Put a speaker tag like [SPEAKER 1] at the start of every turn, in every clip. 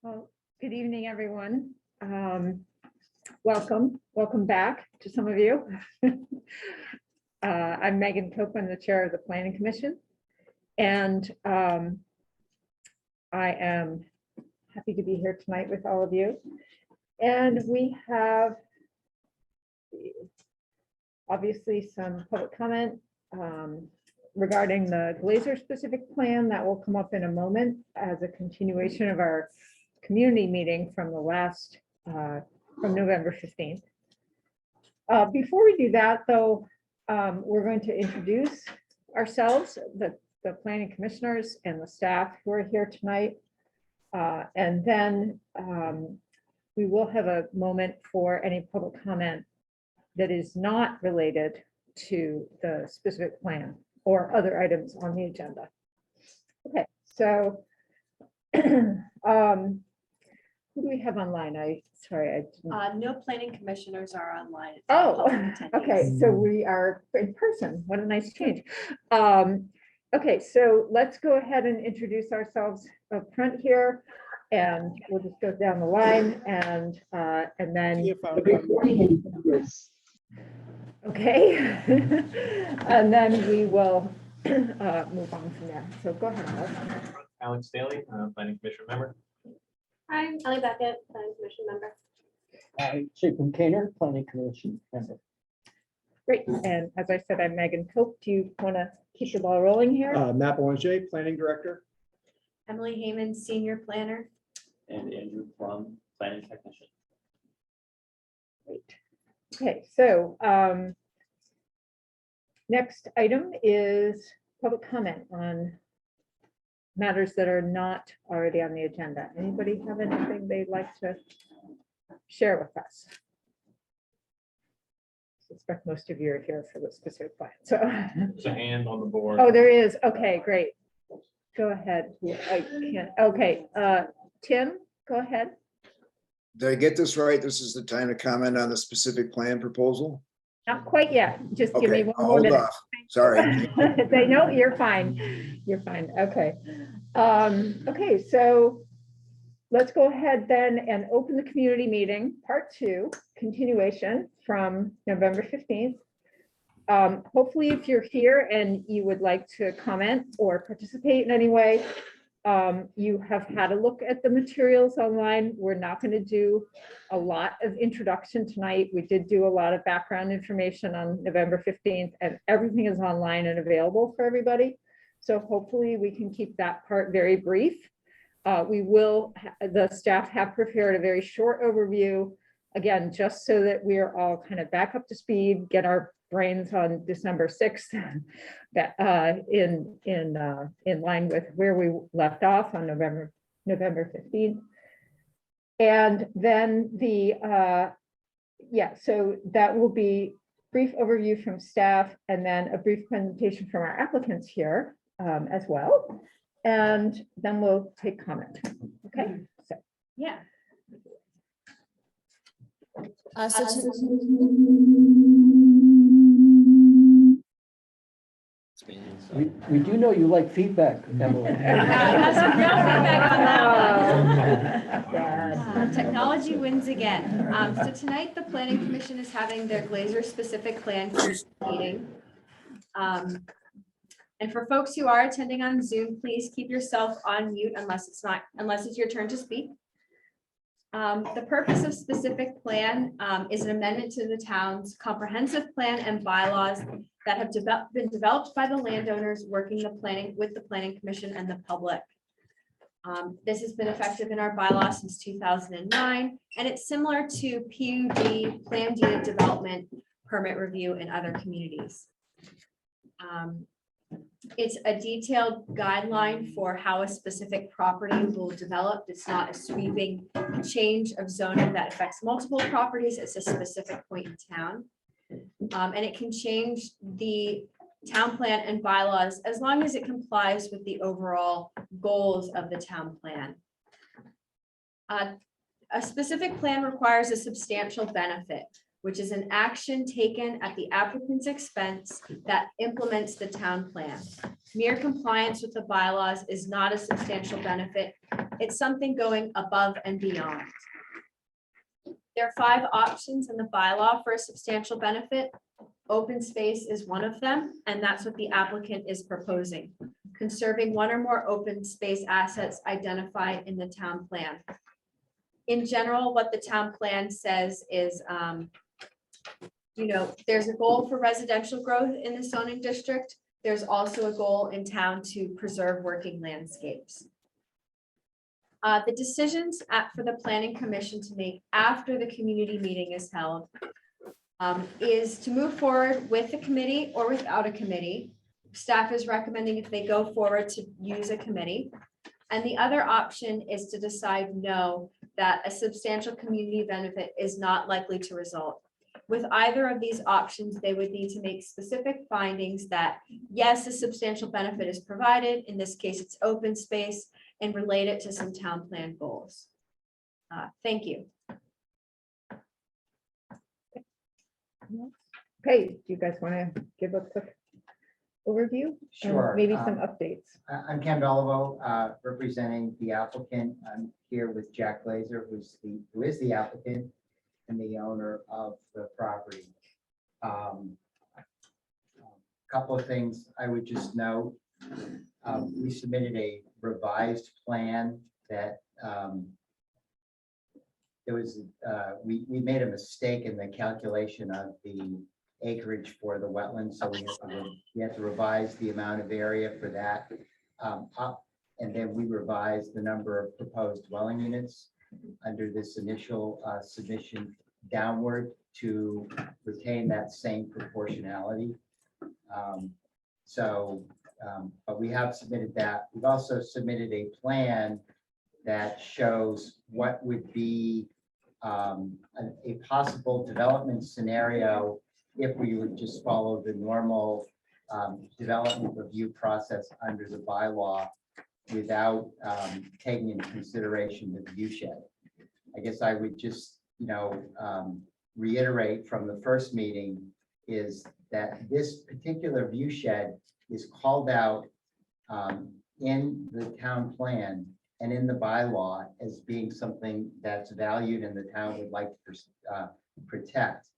[SPEAKER 1] Well, good evening, everyone. Welcome back to some of you. I'm Megan Copeland, the chair of the Planning Commission, and I am happy to be here tonight with all of you. And we have obviously some public comment regarding the Glazer specific plan that will come up in a moment as a continuation of our community meeting from the last, from November 15th. Before we do that, though, we're going to introduce ourselves, the planning commissioners and the staff who are here tonight. And then we will have a moment for any public comment that is not related to the specific plan or other items on the agenda. Okay, so who do we have online?
[SPEAKER 2] No planning commissioners are online. It's
[SPEAKER 1] Oh,
[SPEAKER 2] all public attendees.
[SPEAKER 1] okay, so we are in person. What a nice change. Okay, so let's go ahead and introduce ourselves up front here, and we'll just go down the line and then okay, and then we will move on from there. So go ahead, Alex.
[SPEAKER 3] Alex Staley, planning commission member.
[SPEAKER 2] I'm Ellie Beckett, planning commission member.
[SPEAKER 4] Chapin Kaner, planning commission member.
[SPEAKER 1] Great, and as I said, I'm Megan Cope. Do you want to keep the ball rolling here?
[SPEAKER 5] Matt Boulanger, planning director.
[SPEAKER 2] Emily Heyman, senior planner.
[SPEAKER 4] And Andrew Plum, planning technician.
[SPEAKER 1] Great. Okay, so next item is public comment on matters that are not already on the agenda. Anybody have anything they'd like to share with us? I suspect most of you are here for the specific plan. So,
[SPEAKER 3] There's a hand on the board.
[SPEAKER 1] oh, there is. Okay, great. Go ahead. I can't. Okay, Tim, go ahead.
[SPEAKER 6] Did I get this right? This is the time to comment on the specific plan proposal?
[SPEAKER 1] Not quite yet. Just give me
[SPEAKER 6] Okay,
[SPEAKER 1] one
[SPEAKER 6] I'll
[SPEAKER 1] more
[SPEAKER 6] hold
[SPEAKER 1] minute.
[SPEAKER 6] off. Sorry.
[SPEAKER 1] They know you're fine. You're fine. Okay. Okay, so let's go ahead then and open the community meeting, part 2, continuation from November 15th. Hopefully, if you're here and you would like to comment or participate in any way, you have had a look at the materials online. We're not going to do a lot of introduction tonight. We did do a lot of background information on November 15th, and everything is online and available for everybody. So hopefully we can keep that part very brief. The staff have prepared a very short overview, again, just so that we're all kind of back up to speed, get our brains on December 6th, that in line with where we left off on November 15th. And then so that will be brief overview from staff and then a brief presentation from our applicants here as well. And then we'll take comment. Okay, so
[SPEAKER 2] Yeah.
[SPEAKER 4] We do know you like feedback, Emily.
[SPEAKER 2] Technology wins again. So tonight, the Planning Commission is having their Glazer specific plan meeting. And for folks who are attending on Zoom, please keep yourself on mute unless it's your turn to speak. The purpose of specific plan is an amendment to the town's comprehensive plan and bylaws that have been developed by the landowners working with the Planning Commission and the public. This has been effective in our bylaws since 2009, and it's similar to PUD, Plan Deed Development, permit review in other communities. It's a detailed guideline for how a specific property will develop. It's not a sweeping change of zoning that affects multiple properties. It's a specific point in town. And it can change the town plan and bylaws as long as it complies with the overall goals of the town plan. A specific plan requires a substantial benefit, which is an action taken at the applicant's expense that implements the town plan. Mere compliance with the bylaws is not a substantial benefit. It's something going above and beyond. There are 5 options in the bylaw for a substantial benefit. Open space is one of them, and that's what the applicant is proposing. Conserving one or more open space assets identified in the town plan. In general, what the town plan says is, there's a goal for residential growth in the zoning district. There's also a goal in town to preserve working landscapes. The decisions for the planning commission to make after the community meeting is held is to move forward with a committee or without a committee. Staff is recommending if they go forward to use a committee. And the other option is to decide no, that a substantial community benefit is not likely to result. With either of these options, they would need to make specific findings that, yes, a substantial benefit is provided. In this case, it's open space, and relate it to some town plan goals. Thank you.
[SPEAKER 1] Okay, do you guys want to give a quick overview? And
[SPEAKER 7] Sure.
[SPEAKER 1] maybe some updates.
[SPEAKER 7] I'm Ken Beliveau, representing the applicant. I'm here with Jack Glazer, who is the applicant and the owner of the property. Couple of things I would just note. We submitted a revised plan that we made a mistake in the calculation of the acreage for the wetlands, so we had to revise the amount of area for that up, and then we revised the number of proposed dwelling units under this initial submission downward to retain that same proportionality. But we have submitted that. We've also submitted a plan that shows what would be a possible development scenario if we would just follow the normal development review process under the bylaw without taking into consideration the view shed. I guess I would just, reiterate from the first meeting is that this particular view shed is called out in the town plan and in the bylaw as being something that's valued and the town would like to protect.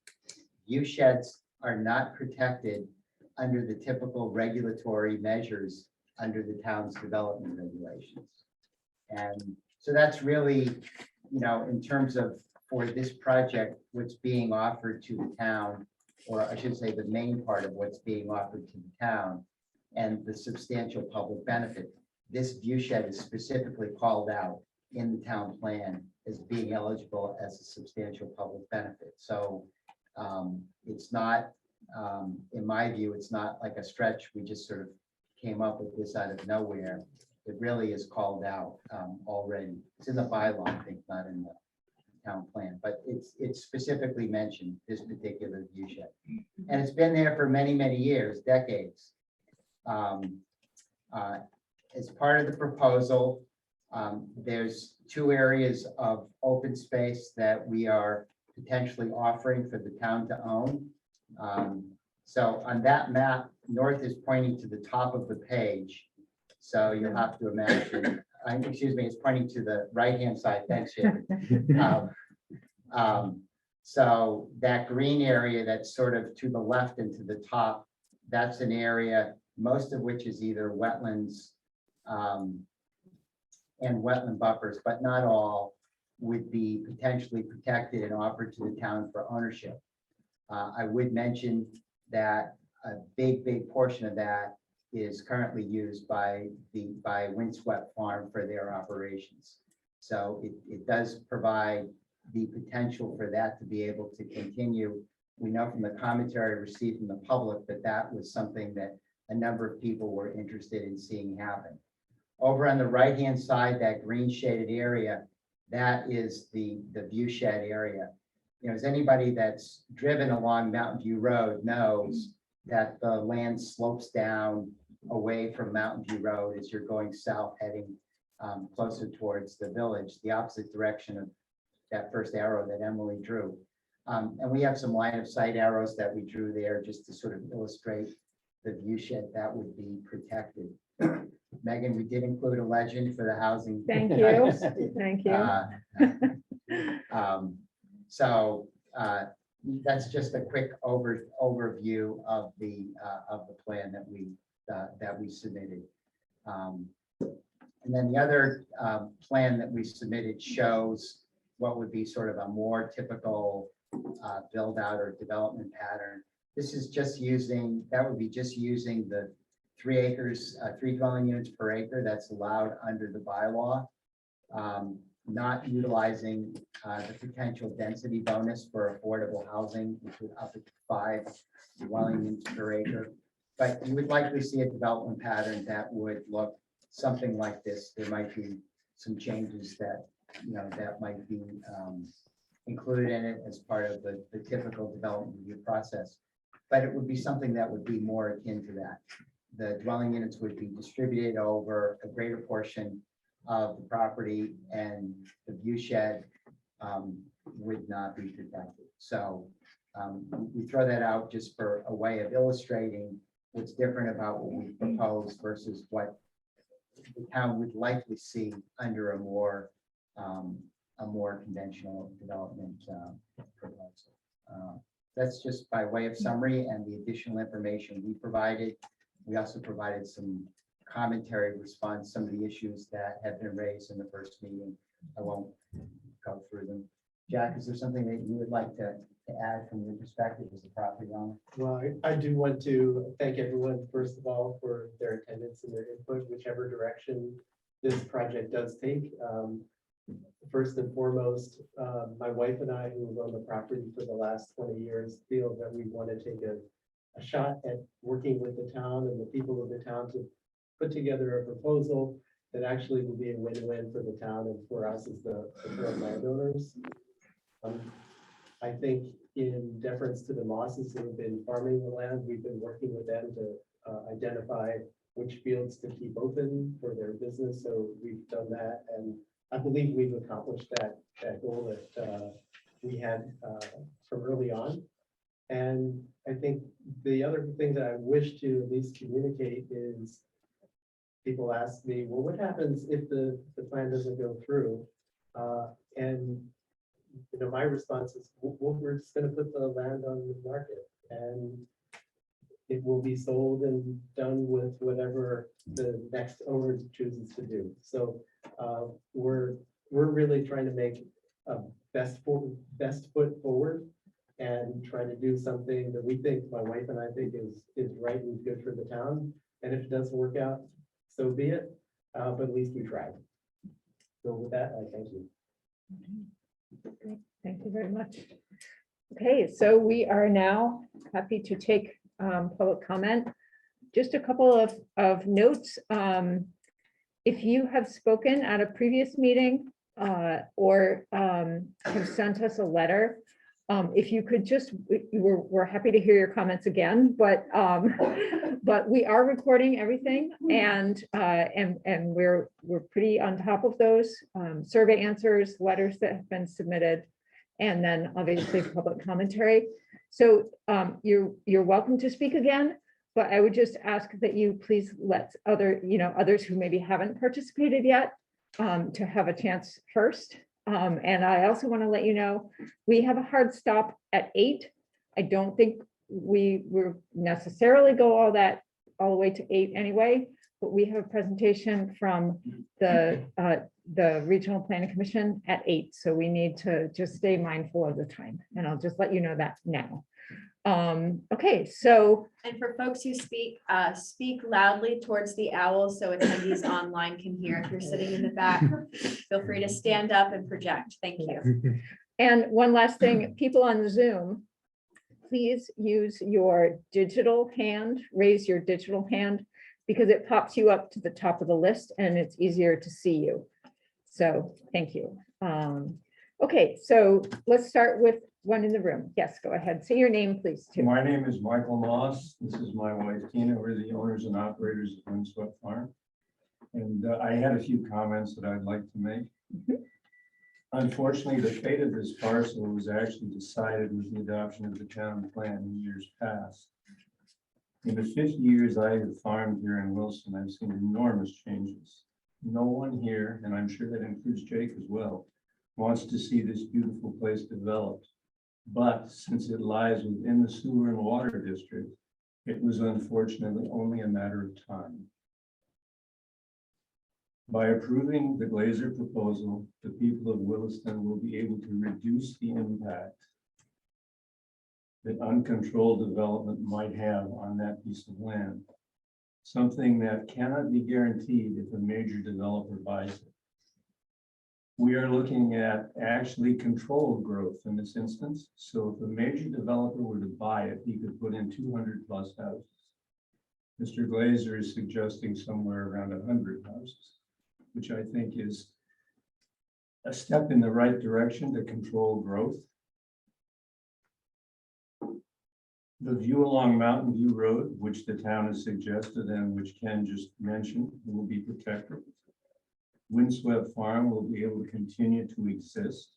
[SPEAKER 7] View sheds are not protected under the typical regulatory measures under the town's development regulations. And so that's really, in terms of for this project, what's being offered to the town, or I should say the main part of what's being offered to the town and the substantial public benefit. This view shed is specifically called out in the town plan as being eligible as a substantial public benefit. So it's not, in my view, it's not like a stretch. We just sort of came up with this out of nowhere. It really is called out already. It's in the bylaw, I think, not in the town plan, but it's specifically mentioned, this particular view shed. And it's been there for many, many years, decades. As part of the proposal, there's 2 areas of open space that we are potentially offering for the town to own. So on that map, north is pointing to the top of the page. So you'll have to imagine, excuse me, it's pointing to the right-hand side. Thanks, Sharon. So that green area that's sort of to the left and to the top, that's an area, most of which is either wetlands and wetland buffers, but not all would be potentially protected and offered to the town for ownership. I would mention that a big portion of that is currently used by Windswept Farm for their operations. So it does provide the potential for that to be able to continue. We know from the commentary received from the public that that was something that a number of people were interested in seeing happen. Over on the right-hand side, that green shaded area, that is the view shed area. As anybody that's driven along Mountain View Road knows that the land slopes down away from Mountain View Road as you're going south, heading closer towards the village, the opposite direction that first arrow that Emily drew. And we have some line of sight arrows that we drew there just to sort of illustrate the view shed that would be protected. Megan, we did include a legend for the housing.
[SPEAKER 1] Thank you. Thank you.
[SPEAKER 7] So that's just a quick overview of the plan that we submitted. And then the other plan that we submitted shows what would be sort of a more typical build out or development pattern. This is just using, that would be just using the 3 acres, 3 dwelling units per acre that's allowed under the bylaw. Not utilizing the potential density bonus for affordable housing, which would up to 5 dwelling units per acre. But you would likely see a development pattern that would look something like this. There might be some changes that, that might be included in it as part of the typical development review process. But it would be something that would be more akin to that. The dwelling units would be distributed over a greater portion of the property, and the view shed would not be protected. So we throw that out just for a way of illustrating what's different about what we propose versus what the town would likely see under a more conventional development proposal. That's just by way of summary and the additional information we provided. We also provided some commentary response, some of the issues that have been raised in the first meeting. I won't go through them. Jack, is there something that you would like to add from your perspective as a property owner?
[SPEAKER 5] Well, I do want to thank everyone, first of all, for their attendance and their input, whichever direction this project does take. First and foremost, my wife and I, who have owned the property for the last 20 years, feel that we want to take a shot at working with the town and the people of the town to put together a proposal that actually will be a win-win for the town and for us as the current landowners. I think in deference to the Mosses who have been farming the land, we've been working with them to identify which fields to keep open for their business. So we've done that, and I believe we've accomplished that goal that we had from early on. And I think the other thing that I wish to at least communicate is, people ask me, well, what happens if the plan doesn't go through? And my response is, well, we're just going to put the land on the market, and it will be sold and done with whatever the next owner chooses to do. So we're really trying to make a best foot forward and try to do something that we think, my wife and I think is right and good for the town. And if it doesn't work out, so be it. But at least we tried. So with that, I thank you.
[SPEAKER 1] Great. Thank you very much. Okay, so we are now happy to take public comment. Just a couple of notes. If you have spoken at a previous meeting or have sent us a letter, if you could just, we're happy to hear your comments again, but we are recording everything, and we're pretty on top of those survey answers, letters that have been submitted, and then obviously public commentary. So you're welcome to speak again, but I would just ask that you please let others who maybe haven't participated yet to have a chance first. And I also want to let you know, we have a hard stop at 8. I don't think we will necessarily go all the way to 8 anyway, but we have a presentation from the Regional Planning Commission at 8. So we need to just stay mindful of the time, and I'll just let you know that now. Okay, so.
[SPEAKER 2] And for folks who speak loudly towards the owl so attendees online can hear. If you're sitting in the back, feel free to stand up and project. Thank you.
[SPEAKER 1] And one last thing, people on Zoom, please use your digital hand, raise your digital hand, because it pops you up to the top of the list and it's easier to see you. So thank you. Okay, so let's start with one in the room. Yes, go ahead. Say your name, please, too.
[SPEAKER 8] My name is Michael Moss. This is my wife, Tina. We're the owners and operators of Windswept Farm. And I had a few comments that I'd like to make. Unfortunately, the fate of this parcel was actually decided with the adoption of the town plan in years past. In the 50 years I have farmed here in Williston, I've seen enormous changes. No one here, and I'm sure that includes Jake as well, wants to see this beautiful place developed. But since it lies within the sewer and water district, it was unfortunately only a matter of time. By approving the Glazer proposal, the people of Williston will be able to reduce the impact that uncontrolled development might have on that piece of land, something that cannot be guaranteed if a major developer buys it. We are looking at actually controlled growth in this instance. So if a major developer were to buy it, he could put in 200 plus houses. Mr. Glazer is suggesting somewhere around 100 houses, which I think is a step in the right direction to control growth. The view along Mountain View Road, which the town has suggested and which Ken just mentioned, will be protected. Windswept Farm will be able to continue to exist.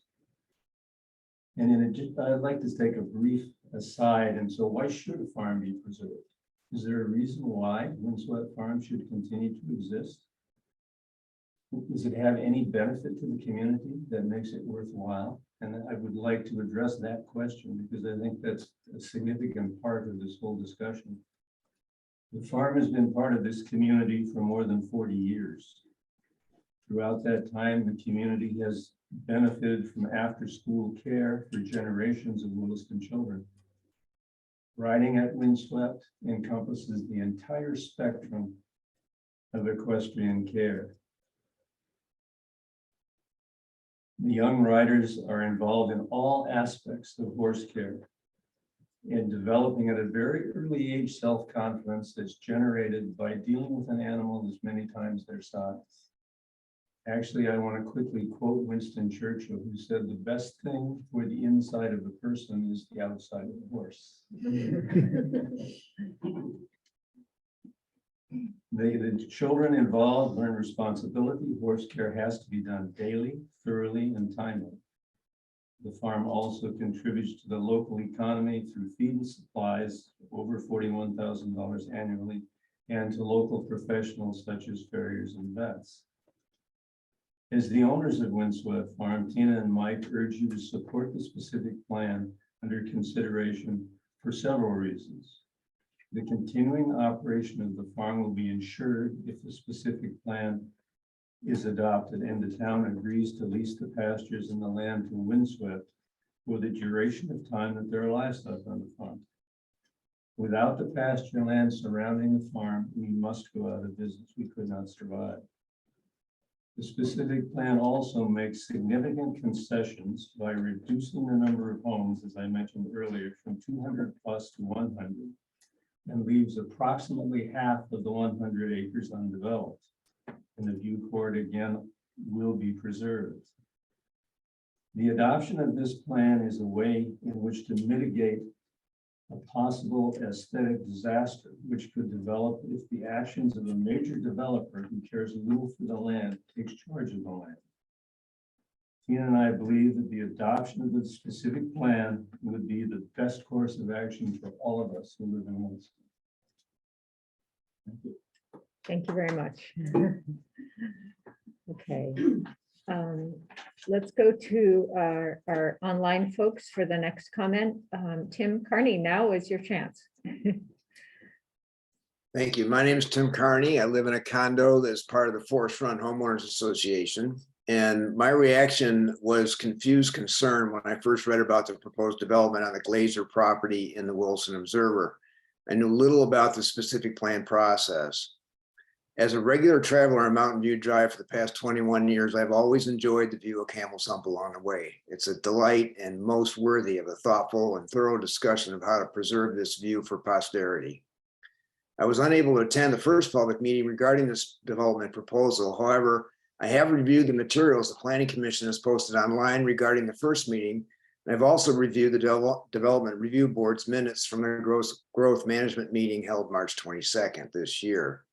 [SPEAKER 8] And in addition, I'd like to take a brief aside. And so why should a farm be preserved? Is there a reason why Windswept Farm should continue to exist? Does it have any benefit to the community that makes it worthwhile? And I would like to address that question because I think that's a significant part of this whole discussion. The farm has been part of this community for more than 40 years. Throughout that time, the community has benefited from after-school care for generations of Williston children. Riding at Windswept encompasses the entire spectrum of equestrian care. The young riders are involved in all aspects of horse care and developing at a very early age self-confidence that's generated by dealing with an animal that's many times their size. Actually, I want to quickly quote Winston Churchill, who said, "The best thing for the inside of a person is the outside of the horse." The children involved learn responsibility. Horse care has to be done daily, thoroughly, and timely. The farm also contributes to the local economy through feed and supplies, over $41,000 annually, and to local professionals such as farriers and vets. As the owners of Windswept Farm, Tina and Mike urge you to support the specific plan under consideration for several reasons. The continuing operation of the farm will be ensured if the specific plan is adopted and the town agrees to lease the pastures and the land to Windswept for the duration of time that there are livestock on the farm. Without the pasture land surrounding the farm, we must go out of business. We could not survive. The specific plan also makes significant concessions by reducing the number of homes, as I mentioned earlier, from 200 plus to 100, and leaves approximately half of the 100 acres undeveloped. And the view court again will be preserved. The adoption of this plan is a way in which to mitigate a possible aesthetic disaster, which could develop if the actions of a major developer who cares little for the land takes charge of the land. Tina and I believe that the adoption of the specific plan would be the best course of action for all of us who live in Williston. Thank you.
[SPEAKER 1] Thank you very much. Okay. Let's go to our online folks for the next comment. Tim Carney, now is your chance.
[SPEAKER 6] Thank you. My name is Tim Carney. I live in a condo that's part of the Forest Run Homeowners Association. And my reaction was confused concern when I first read about the proposed development on the Glazer property in the Williston Observer. I knew little about the specific plan process. As a regular traveler on Mountain View Drive for the past 21 years, I've always enjoyed the view of Camel's Hump along the way. It's a delight and most worthy of a thoughtful and thorough discussion of how to preserve this view for posterity. I was unable to attend the first public meeting regarding this development proposal. However, I have reviewed the materials the Planning Commission has posted online regarding the first meeting. And I've also reviewed the Development Review Board's minutes from the growth management meeting held March 22nd this year.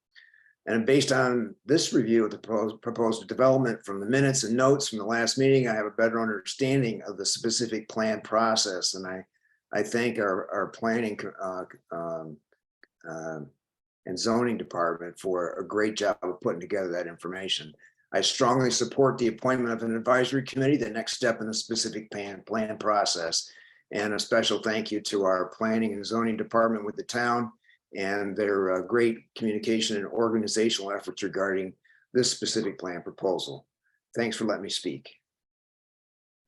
[SPEAKER 6] And based on this review of the proposed development from the minutes and notes from the last meeting, I have a better understanding of the specific plan process. And I thank our planning and zoning department for a great job of putting together that information. I strongly support the appointment of an advisory committee, the next step in the specific plan process. And a special thank you to our planning and zoning department with the town and their great communication and organizational efforts regarding this specific plan proposal. Thanks for letting me speak.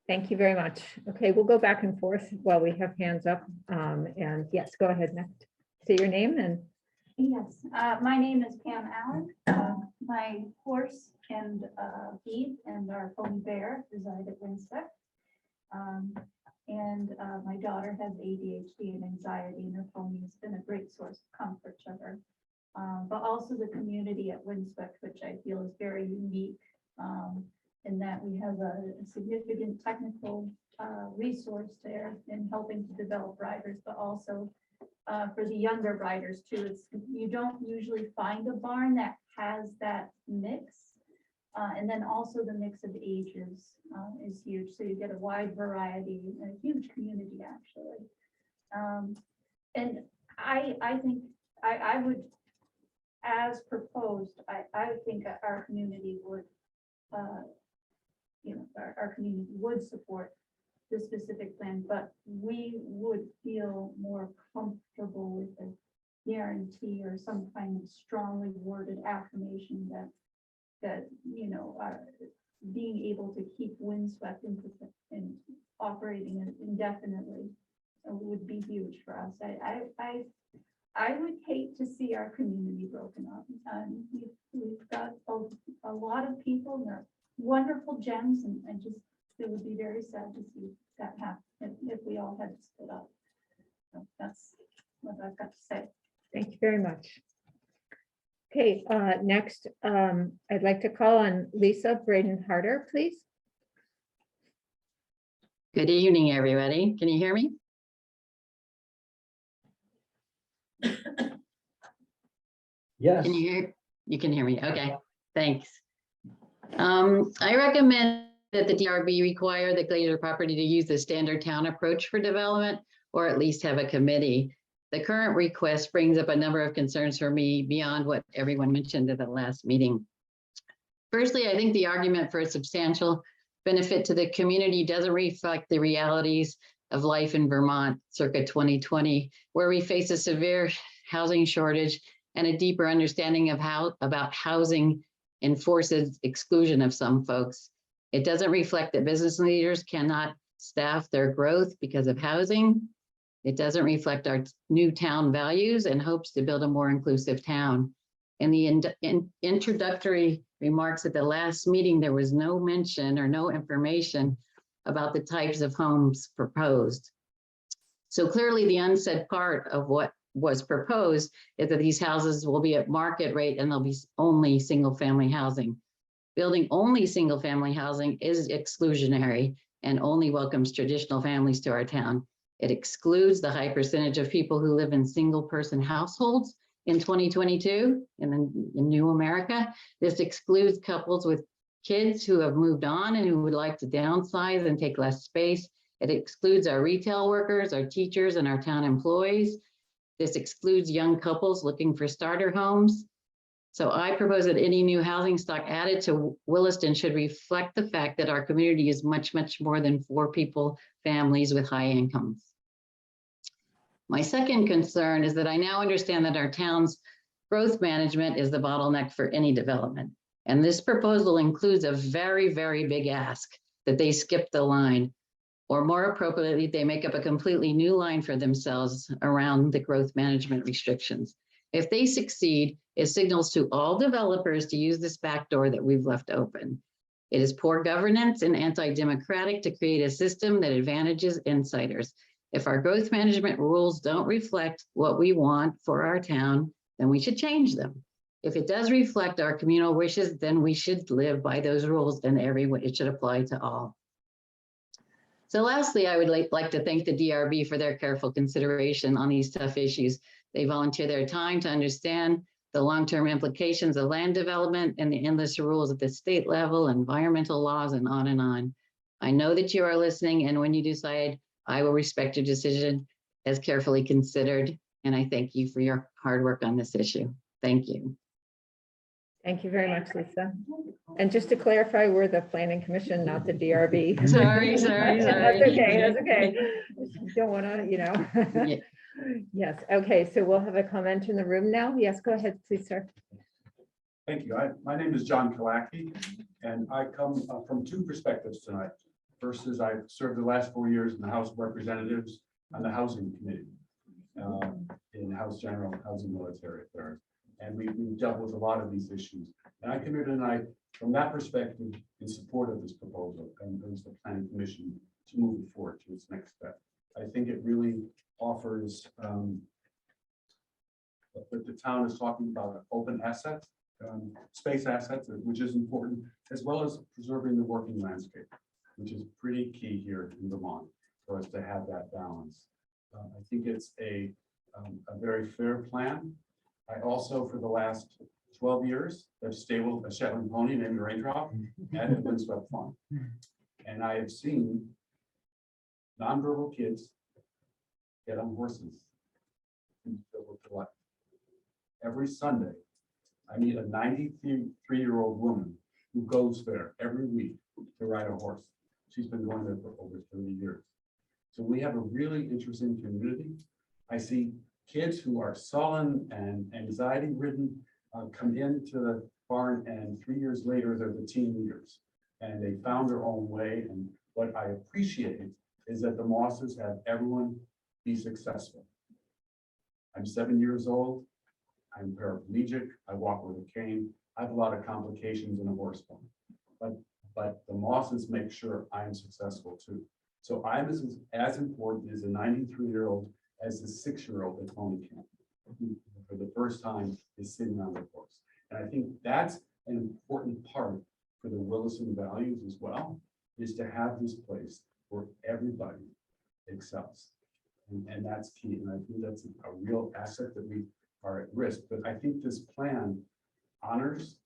[SPEAKER 1] Thank you very much. Okay, we'll go back and forth while we have hands up. And yes, go ahead next. Say your name and.
[SPEAKER 9] Yes, my name is Pam Allen. My horse and Beef and our pony Bear reside at Winstead. And my daughter has ADHD and anxiety, and her pony has been a great source of comfort to her. But also the community at Winstead, which I feel is very unique, in that we have a significant technical resource there in helping to develop riders, but also for the younger riders too. You don't usually find a barn that has that mix. And then also the mix of ages is huge. So you get a wide variety, a huge community actually. And I think I would, as proposed, I would think our community would, our community would support the specific plan, but we would feel more comfortable with a guarantee or some kind of strongly worded affirmation that being able to keep windswept and operating indefinitely would be huge for us. I would hate to see our community broken up. We've got a lot of people, and they're wonderful gems, and it would be very sad to see that happen if we all had to split up. So that's what I've got to say.
[SPEAKER 1] Thank you very much. Okay, next, I'd like to call on Lisa Braden Harder, please.
[SPEAKER 10] Good evening, everybody. Can you hear me?
[SPEAKER 4] Yes.
[SPEAKER 10] Can you hear? You can hear me. Okay, thanks. I recommend that the DRB require the Glazer property to use the standard town approach for development, or at least have a committee. The current request brings up a number of concerns for me beyond what everyone mentioned at the last meeting. Firstly, I think the argument for a substantial benefit to the community doesn't reflect the realities of life in Vermont circa 2020, where we face a severe housing shortage and a deeper understanding of about housing enforces exclusion of some folks. It doesn't reflect that business leaders cannot staff their growth because of housing. It doesn't reflect our new town values and hopes to build a more inclusive town. In the introductory remarks at the last meeting, there was no mention or no information about the types of homes proposed. So clearly the unsaid part of what was proposed is that these houses will be at market rate and they'll be only single family housing. Building only single family housing is exclusionary and only welcomes traditional families to our town. It excludes the high percentage of people who live in single person households in 2022 in New America. This excludes couples with kids who have moved on and who would like to downsize and take less space. It excludes our retail workers, our teachers, and our town employees. This excludes young couples looking for starter homes. So I propose that any new housing stock added to Williston should reflect the fact that our community is much, much more than 4 people, families with high incomes. My second concern is that I now understand that our town's growth management is the bottleneck for any development. And this proposal includes a very, very big ask that they skip the line, or more appropriately, they make up a completely new line for themselves around the growth management restrictions. If they succeed, it signals to all developers to use this back door that we've left open. It is poor governance and anti-democratic to create a system that advantages insiders. If our growth management rules don't reflect what we want for our town, then we should change them. If it does reflect our communal wishes, then we should live by those rules and it should apply to all. So lastly, I would like to thank the DRB for their careful consideration on these tough issues. They volunteer their time to understand the long-term implications of land development and the endless rules at the state level, environmental laws, and on and on. I know that you are listening, and when you decide, I will respect your decision as carefully considered. And I thank you for your hard work on this issue. Thank you.
[SPEAKER 1] Thank you very much, Lisa. And just to clarify, we're the planning commission, not the DRB.
[SPEAKER 10] Sorry.
[SPEAKER 1] That's okay, that's okay. Don't want to,
[SPEAKER 10] Yeah.
[SPEAKER 1] Yes, okay, so we'll have a comment in the room now. Yes, go ahead, please, sir.
[SPEAKER 11] Thank you. My name is John Kalaki, and I come from two perspectives tonight. First is I've served the last 4 years in the House of Representatives on the Housing Committee in House General Housing Military Affairs. And we've dealt with a lot of these issues. And I come here tonight from that perspective in support of this proposal and as the Planning Commission to move it forward to its next step. I think it really offers what the town is talking about, open assets, space assets, which is important, as well as preserving the working landscape, which is pretty key here in Vermont for us to have that balance. I think it's a very fair plan. I also, for the last 12 years, have stabled a Shetland pony named Raindrop at the Windswept Farm. And I have seen nonverbal kids get on horses and fill with delight. Every Sunday, I meet a 93-year-old woman who goes there every week to ride a horse. She's been going there for over 30 years. So we have a really interesting community. I see kids who are sullen and anxiety-ridden come into the barn, and 3 years later, they're the team leaders. And they found their own way. And what I appreciate is that the Mosses have everyone be successful. I'm 7 years old. I'm paraplegic. I walk with a cane. I have a lot of complications in a horse farm. But the Mosses make sure I'm successful too. So I'm as important as a 93-year-old as the 6-year-old at Pony Camp, who for the first time is sitting on the horse. And I think that's an important part for the Williston values as well, is to have this place where everybody excels. And that's key. And I think that's a real asset that we are at risk. But I think this plan honors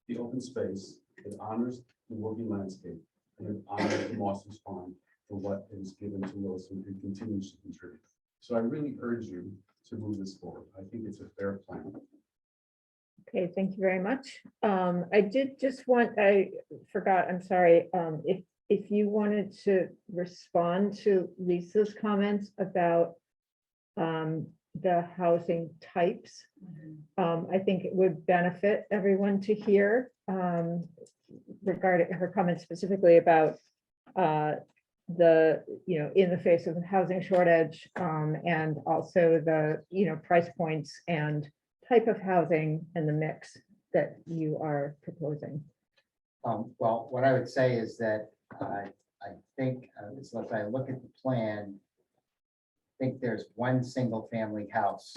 [SPEAKER 11] the open space, it honors the working landscape, and it honors the Mosses Farm for what is given to Williston and continues to contribute. So I really urge you to move this forward. I think it's a fair plan.
[SPEAKER 1] Okay, thank you very much. I did just want, I forgot, I'm sorry, if you wanted to respond to Lisa's comments about the housing types, I think it would benefit everyone to hear regarding her comments specifically about the, in the face of the housing shortage, and also the, price points and type of housing and the mix that you are proposing.
[SPEAKER 7] Well, what I would say is that I think, as I look at the plan, I think there's one single family house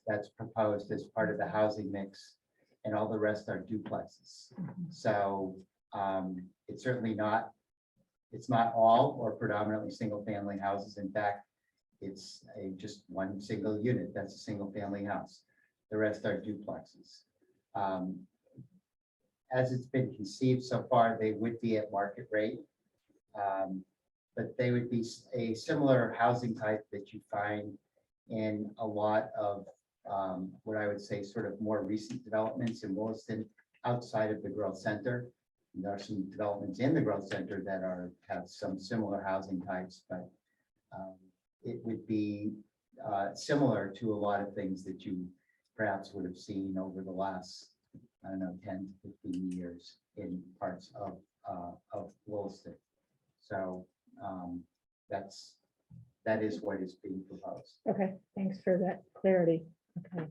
[SPEAKER 7] that's proposed as part of the housing mix, and all the rest are duplexes. So it's certainly not, it's not all or predominantly single family houses. In fact, it's just one single unit. That's a single family house. The rest are duplexes. As it's been conceived so far, they would be at market rate, but they would be a similar housing type that you find in a lot of what I would say sort of more recent developments in Williston outside of the growth center. There are some developments in the growth center that have some similar housing types, but it would be similar to a lot of things that you perhaps would have seen over the last, I don't know, 10 to 15 years in parts of Williston. So that is what is being proposed.
[SPEAKER 1] Okay, thanks for that clarity. Okay.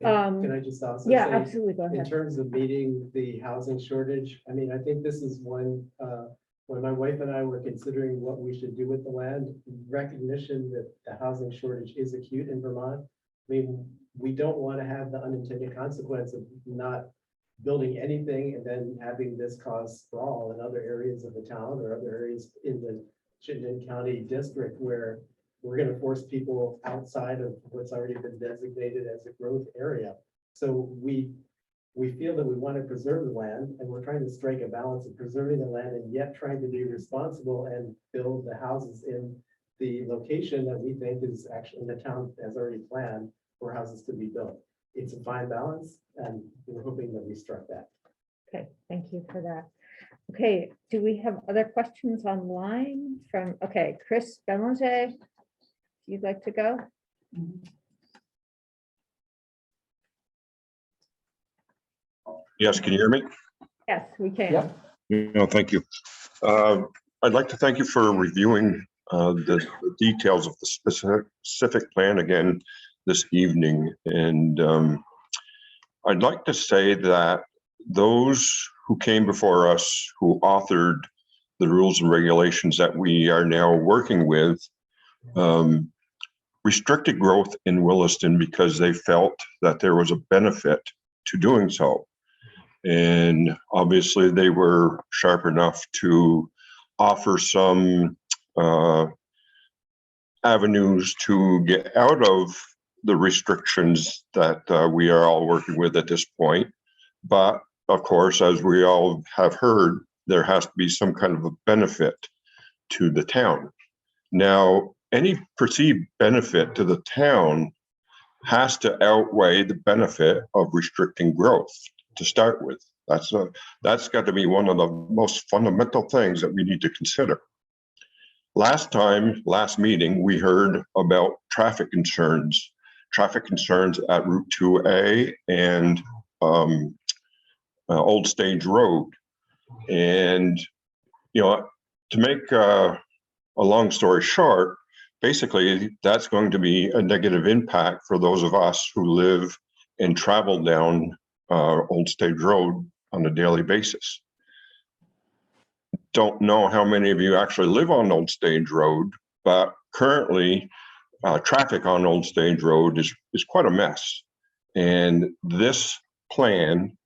[SPEAKER 5] Can I just also
[SPEAKER 1] Yeah,
[SPEAKER 5] say,
[SPEAKER 1] absolutely. Go
[SPEAKER 5] in
[SPEAKER 1] ahead.
[SPEAKER 5] terms of meeting the housing shortage, I mean, I think this is one, when my wife and I were considering what we should do with the land, recognition that the housing shortage is acute in Vermont. I mean, we don't want to have the unintended consequence of not building anything and then having this cause sprawl in other areas of the town or other areas in the Chittenden County district where we're going to force people outside of what's already been designated as a growth area. So we feel that we want to preserve the land, and we're trying to strike a balance of preserving the land and yet trying to be responsible and build the houses in the location that we think is actually the town has already planned for houses to be built. It's a fine balance, and we're hoping that we struck that.
[SPEAKER 1] Okay, thank you for that. Okay, do we have other questions online from, okay, Chris Belanger? You'd like to go?
[SPEAKER 12] Yes, can you hear me?
[SPEAKER 1] Yes, we can.
[SPEAKER 4] Yep.
[SPEAKER 12] No, thank you. I'd like to thank you for reviewing the details of the specific plan again this evening. And I'd like to say that those who came before us, who authored the rules and regulations that we are now working with, restricted growth in Williston because they felt that there was a benefit to doing so. And obviously they were sharp enough to offer some avenues to get out of the restrictions that we are all working with at this point. But of course, as we all have heard, there has to be some kind of a benefit to the town. Now, any perceived benefit to the town has to outweigh the benefit of restricting growth to start with. That's got to be one of the most fundamental things that we need to consider. Last meeting, we heard about traffic concerns at Route 2A and Old Stage Road. And, you know, to make a long story short, basically that's going to be a negative impact for those of us who live and travel down Old Stage Road on a daily basis. Don't know how many of you actually live on Old Stage Road, but currently traffic on Old Stage Road is quite a mess. And this plan,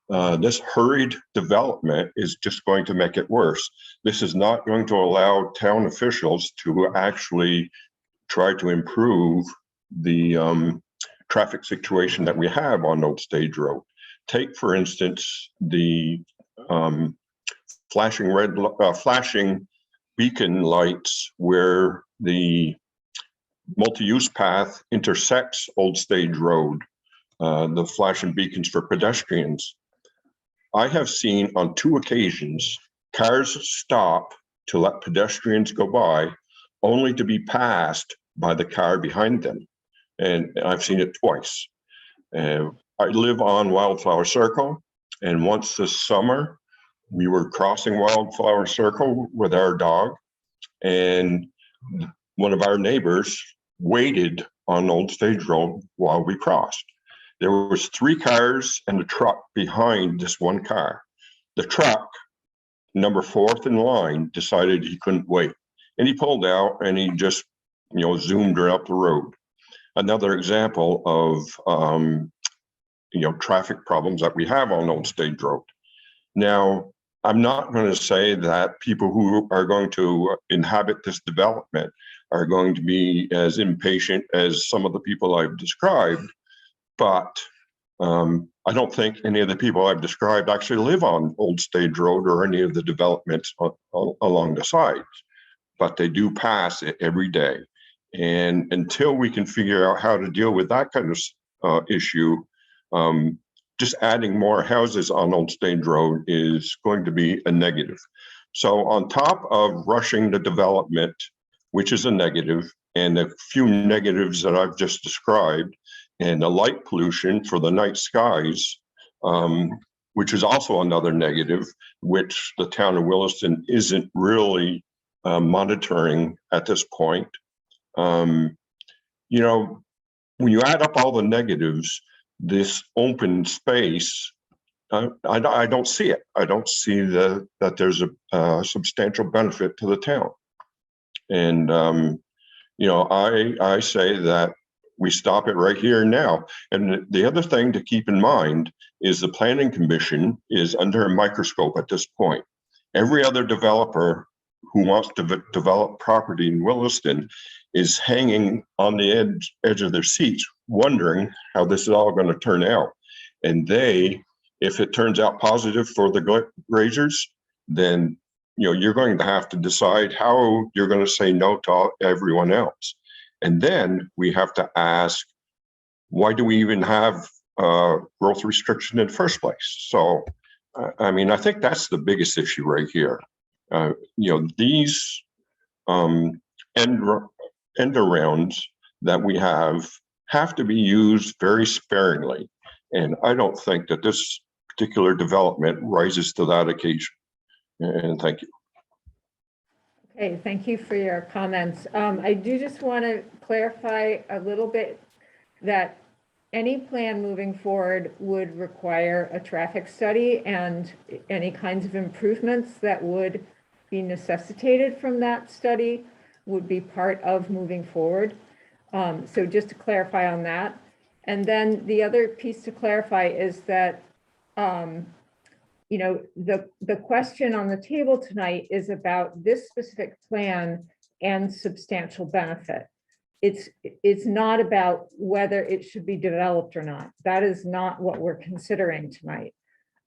[SPEAKER 12] this hurried development is just going to make it worse. This is not going to allow town officials to actually try to improve the traffic situation that we have on Old Stage Road. Take, for instance, the flashing beacon lights where the multi-use path intersects Old Stage Road, the flashing beacons for pedestrians. I have seen on 2 occasions cars stop to let pedestrians go by, only to be passed by the car behind them. And I've seen it twice. I live on Wildflower Circle, and once this summer, we were crossing Wildflower Circle with our dog, and one of our neighbors waited on Old Stage Road while we crossed. There was 3 cars and a truck behind this one car. The truck, number 4th in line, decided he couldn't wait, and he pulled out and he just, zoomed right up the road. Another example of traffic problems that we have on Old Stage Road. Now, I'm not going to say that people who are going to inhabit this development are going to be as impatient as some of the people I've described, but I don't think any of the people I've described actually live on Old Stage Road or any of the developments along the sides, but they do pass it every day. And until we can figure out how to deal with that kind of issue, just adding more houses on Old Stage Road is going to be a negative. So on top of rushing the development, which is a negative, and a few negatives that I've just described, and the light pollution for the night skies, which is also another negative, which the town of Williston isn't really monitoring at this point. When you add up all the negatives, this open space, I don't see it. I don't see that there's a substantial benefit to the town. And, I say that we stop it right here and now. And the other thing to keep in mind is the Planning Commission is under a microscope at this point. Every other developer who wants to develop property in Williston is hanging on the edge of their seats, wondering how this is all going to turn out. And they, if it turns out positive for the grazers, then, you're going to have to decide how you're going to say no to everyone else. And then we have to ask, why do we even have growth restriction in the first place? So, I think that's the biggest issue right here. These end arounds that we have to be used very sparingly. And I don't think that this particular development rises to that occasion. And thank you.
[SPEAKER 1] Okay, thank you for your comments. I do just want to clarify a little bit that any plan moving forward would require a traffic study, and any kinds of improvements that would be necessitated from that study would be part of moving forward. So just to clarify on that. And then the other piece to clarify is that, the question on the table tonight is about this specific plan and substantial benefit. It's not about whether it should be developed or not. That is not what we're considering tonight.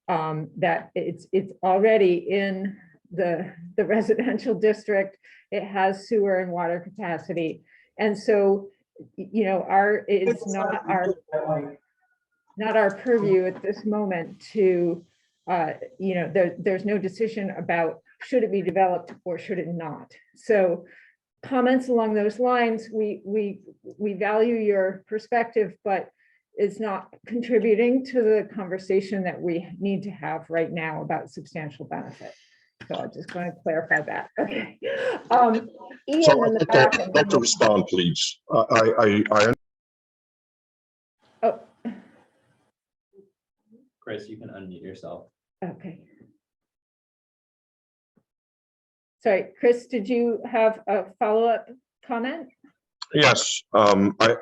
[SPEAKER 1] That it's already in the residential district. It has sewer and water capacity. And so, it's not our purview at this moment to, there's no decision about should it be developed or should it not. So comments along those lines, we value your perspective, but it's not contributing to the conversation that we need to have right now about substantial benefit. So I just want to clarify that. Okay. Ian
[SPEAKER 12] So
[SPEAKER 1] in the
[SPEAKER 12] I'd
[SPEAKER 1] back.
[SPEAKER 12] like to respond, please.
[SPEAKER 1] Oh,
[SPEAKER 3] Chris, you can unmute yourself.
[SPEAKER 1] okay. Sorry, Chris, did you have a follow-up comment?
[SPEAKER 12] Yes, I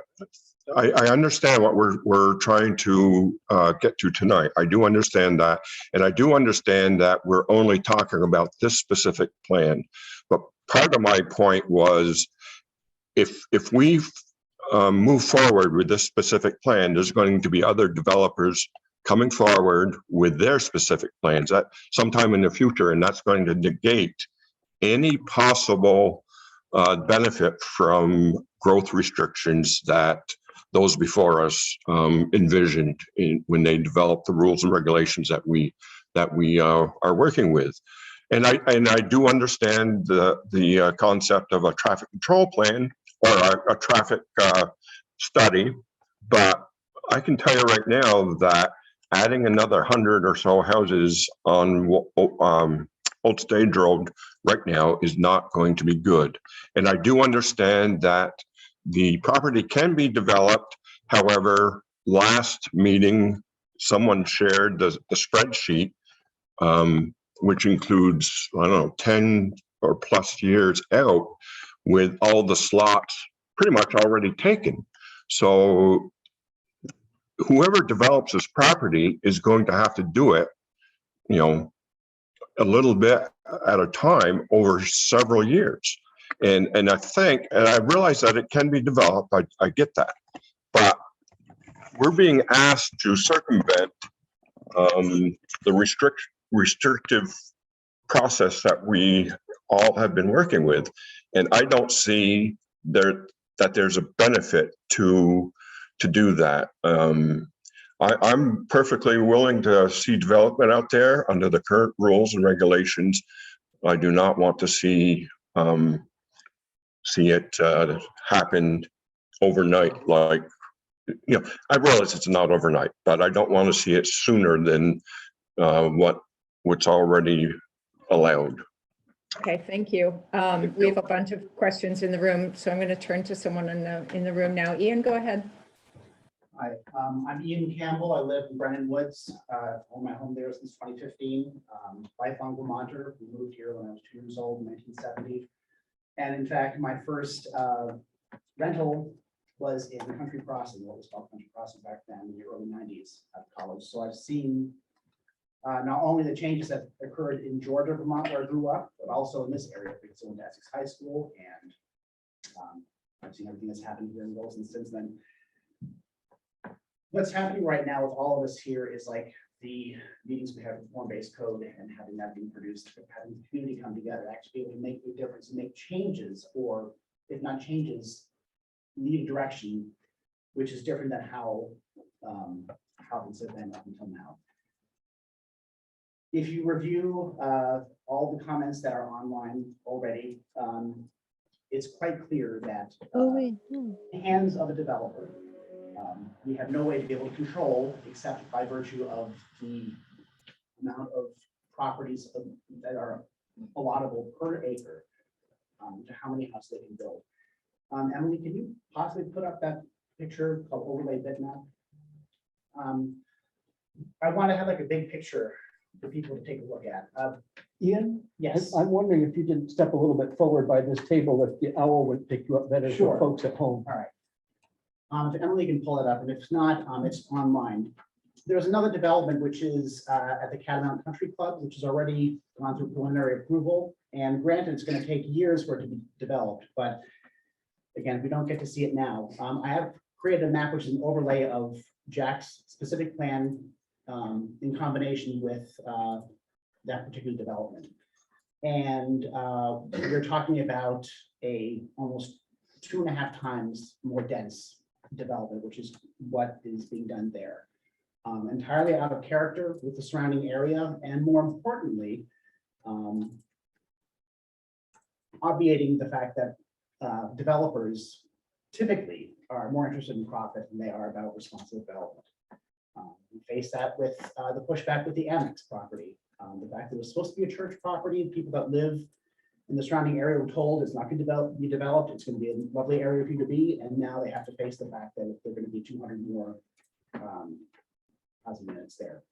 [SPEAKER 12] understand what we're trying to get to tonight. I do understand that. And I do understand that we're only talking about this specific plan. But part of my point was, if we move forward with this specific plan, there's going to be other developers coming forward with their specific plans at sometime in the future, and that's going to negate any possible benefit from growth restrictions that those before us envisioned when they developed the rules and regulations that we are working with. And I do understand the concept of a traffic control plan or a traffic study, but I can tell you right now that adding another 100 or so houses on Old Stage Road right now is not going to be good. And I do understand that the property can be developed. However, last meeting, someone shared the spreadsheet, which includes, I don't know, 10 or plus years out with all the slots pretty much already taken. So whoever develops this property is going to have to do it, a little bit at a time over several years. And I think, and I realize that it can be developed, I get that, but we're being asked to circumvent the restrictive process that we all have been working with. And I don't see that there's a benefit to do that. I'm perfectly willing to see development out there under the current rules and regulations. I do not want to see it happen overnight. Like, I realize it's not overnight, but I don't want to see it sooner than what's already allowed.
[SPEAKER 1] Okay, thank you. We have a bunch of questions in the room, so I'm going to turn to someone in the room now. Ian, go ahead.
[SPEAKER 13] Hi, I'm Ian Campbell. I live in Brennan Woods. Own my home there since 2015. Lifelong Vermonter. We moved here when I was 2 years old in 1970. And in fact, my first rental was in Country Crossing, what was called Country Crossing back then in the early 90s at college. So I've seen not only the changes that occurred in Georgia, Vermont, where I grew up, but also in this area because I went to Essex High School, and I've seen everything that's happened here in Williston since then. what's happening right now with all of us here is like the meetings we have with form-based code and having that being produced, having the community come together, actually be able to make a difference and make changes, or if not changes, lead a direction, which is different than how things have been up until now. If you review all the comments that are online already, it's quite clear that in the hands of a developer, we have no way to be able to control except by virtue of the amount of properties that are allotable per acre to how many houses they can build. Emily, can you possibly put up that picture of overlay bitmap? I want to have like a big picture for people to take a look at.
[SPEAKER 4] Ian,
[SPEAKER 13] Yes.
[SPEAKER 4] I'm wondering if you can step a little bit forward by this table, if the owl would pick you up better
[SPEAKER 13] Sure.
[SPEAKER 4] for folks at home.
[SPEAKER 13] All right. If Emily can pull it up, and if not, it's online. There's another development which is at the Catamount Country Club, which has already gone through preliminary approval. And granted, it's going to take years for it to be developed, but again, we don't get to see it now. I have created a map which is an overlay of Jack's specific plan in combination with that particular development. And we're talking about a almost 2.5 times more dense development, which is what is being done there. Entirely out of character with the surrounding area, and more importantly, obviating the fact that developers typically are more interested in profit than they are about responsible development. We face that with the pushback with the annex property. The fact that it was supposed to be a church property, people that live in the surrounding area were told it's not going to be developed. It's going to be a lovely area for you to be, and now they have to face the fact that they're going to be 200 more housing units there.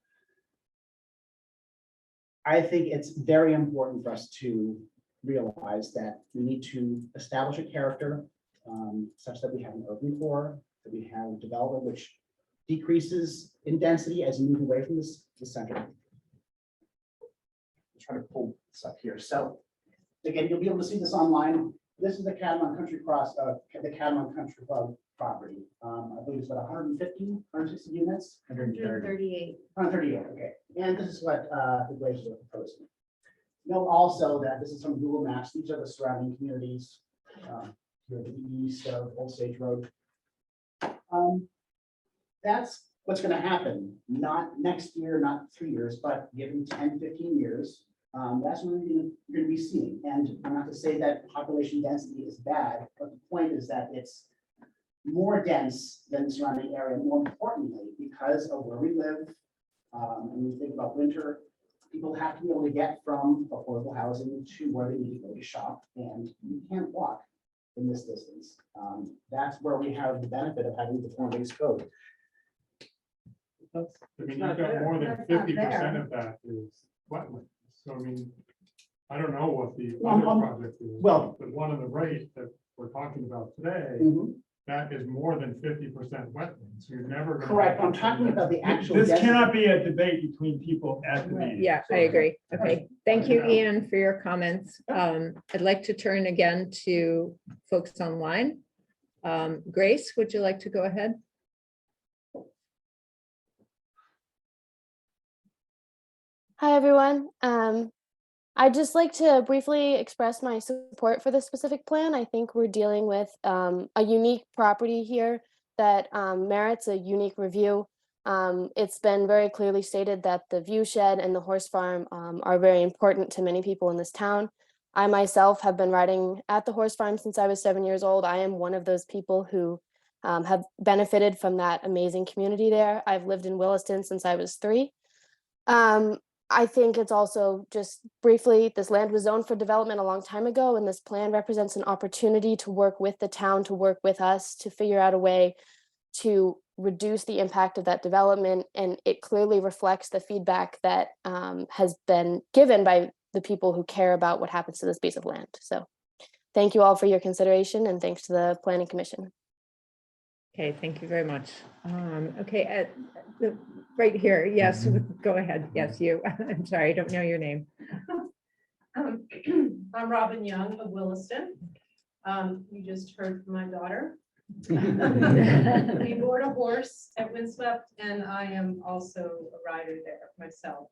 [SPEAKER 13] I think it's very important for us to realize that we need to establish a character such that we have an urban core, that we have development which decreases in density as you move away from the center. I'm trying to pull this up here. So again, you'll be able to see this online. This is the Catamount Country the Catamount Country Club property. I believe it's about 150, 160 units.
[SPEAKER 2] 138.
[SPEAKER 13] 138, okay. And this is what the Glazers are proposing. Note also that this is from Google Maps. These are the surrounding communities here to the east of Old Stage Road. That's what's going to happen, not next year, not 3 years, but given 10, 15 years. That's what you're going to be seeing. And I'm not to say that population density is bad, but the point is that it's more dense than the surrounding area. More importantly, because of where we live, and we think about winter, people have to be able to get from affordable housing to where they need to go to shop, and you can't walk in this distance. That's where we have the benefit of having the form-based code.
[SPEAKER 14] I mean, you've got more than 50% of that is wetlands. So I mean, I don't know what the other project is.
[SPEAKER 13] Well,
[SPEAKER 14] but one on the right that we're talking about today, that is more than 50% wetlands. So you're never gonna
[SPEAKER 13] correct.
[SPEAKER 14] have
[SPEAKER 13] I'm talking about the actual.
[SPEAKER 14] This
[SPEAKER 13] density.
[SPEAKER 14] cannot be a debate between people at the meeting.
[SPEAKER 1] Yeah, I agree. Okay, thank you, Ian, for your comments. I'd like to turn again to folks online. Grace, would you like to go ahead?
[SPEAKER 15] Hi, everyone. I'd just like to briefly express my support for this specific plan. I think we're dealing with a unique property here that merits a unique review. It's been very clearly stated that the view shed and the horse farm are very important to many people in this town. I myself have been riding at the horse farm since I was 7 years old. I am one of those people who have benefited from that amazing community there. I've lived in Williston since I was 3. I think it's also just briefly, this land was zoned for development a long time ago, and this plan represents an opportunity to work with the town, to work with us, to figure out a way to reduce the impact of that development. And it clearly reflects the feedback that has been given by the people who care about what happens to this piece of land. So thank you all for your consideration, and thanks to the Planning Commission.
[SPEAKER 1] Okay, thank you very much. Okay, right here, yes, go ahead. Yes, you. I'm sorry, I don't know your name.
[SPEAKER 16] I'm Robin Young of Williston. You just heard from my daughter. We board a horse at Windswept, and I am also a rider there myself.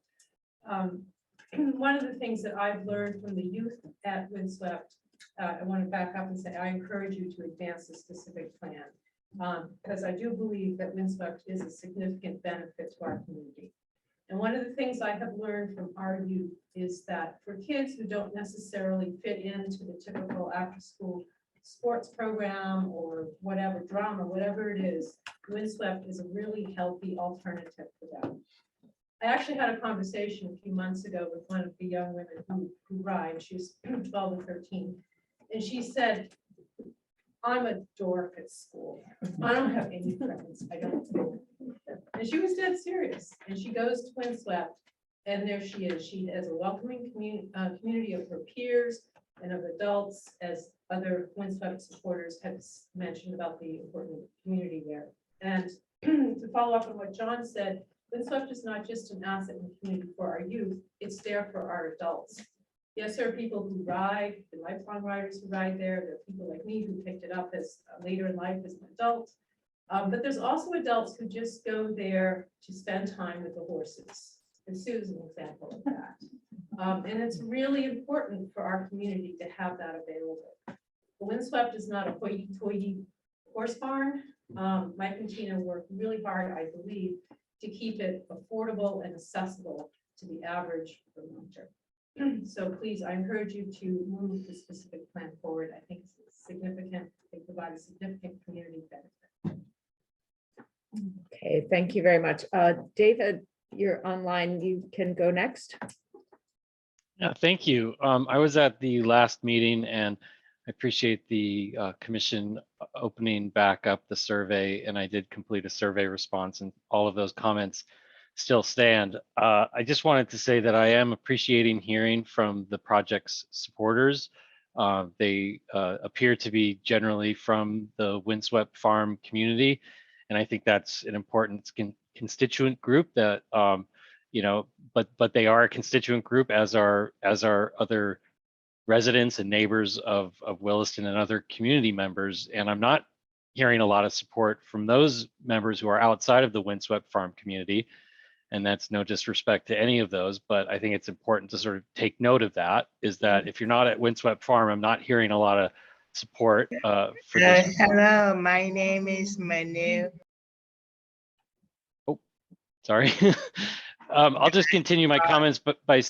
[SPEAKER 16] One of the things that I've learned from the youth at Windswept, I want to back up and say, I encourage you to advance the specific plan. Because I do believe that Windswept is a significant benefit to our community. And one of the things I have learned from our youth is that for kids who don't necessarily fit into the typical after-school sports program or whatever, drama, whatever it is, Windswept is a really healthy alternative for them. I actually had a conversation a few months ago with one of the young women who ride. She's 12 or 13. And she said, I'm a dork at school. I don't have any friends. I don't know. And she was dead serious. And she goes to Windswept, and there she is. She has a welcoming community of her peers and of adults, as other Windswept supporters have mentioned about the important community there. And to follow up on what John said, Windswept is not just an asset in the community for our youth, it's there for our adults. Yes, there are people who ride, the lifelong riders who ride there. There are people like me who picked it up as later in life as an adult. But there's also adults who just go there to spend time with the horses. And Sue's an example of that. And it's really important for our community to have that available. The Windswept is not a hoity-toity horse barn. Mike and Tina worked really hard, I believe, to keep it affordable and accessible to the average Vermonter. So please, I encourage you to move the specific plan forward. I think it's significant. They provide a significant community benefit.
[SPEAKER 1] Okay, thank you very much. David, you're online. You can go next.
[SPEAKER 17] Yeah, thank you. I was at the last meeting, and I appreciate the commission opening back up the survey, and I did complete a survey response, and all of those comments still stand. I just wanted to say that I am appreciating hearing from the project's supporters. They appear to be generally from the Windswept Farm community, and I think that's an important constituent group that you know, but they are a constituent group as are other residents and neighbors of Williston and other community members. And I'm not hearing a lot of support from those members who are outside of the Windswept Farm community. And that's no disrespect to any of those, but I think it's important to sort of take note of that, is that if you're not at Windswept Farm, I'm not hearing a lot of support for this.
[SPEAKER 18] Hello, my name is Manu.
[SPEAKER 17] Oh, sorry. I'll just continue my comments, but by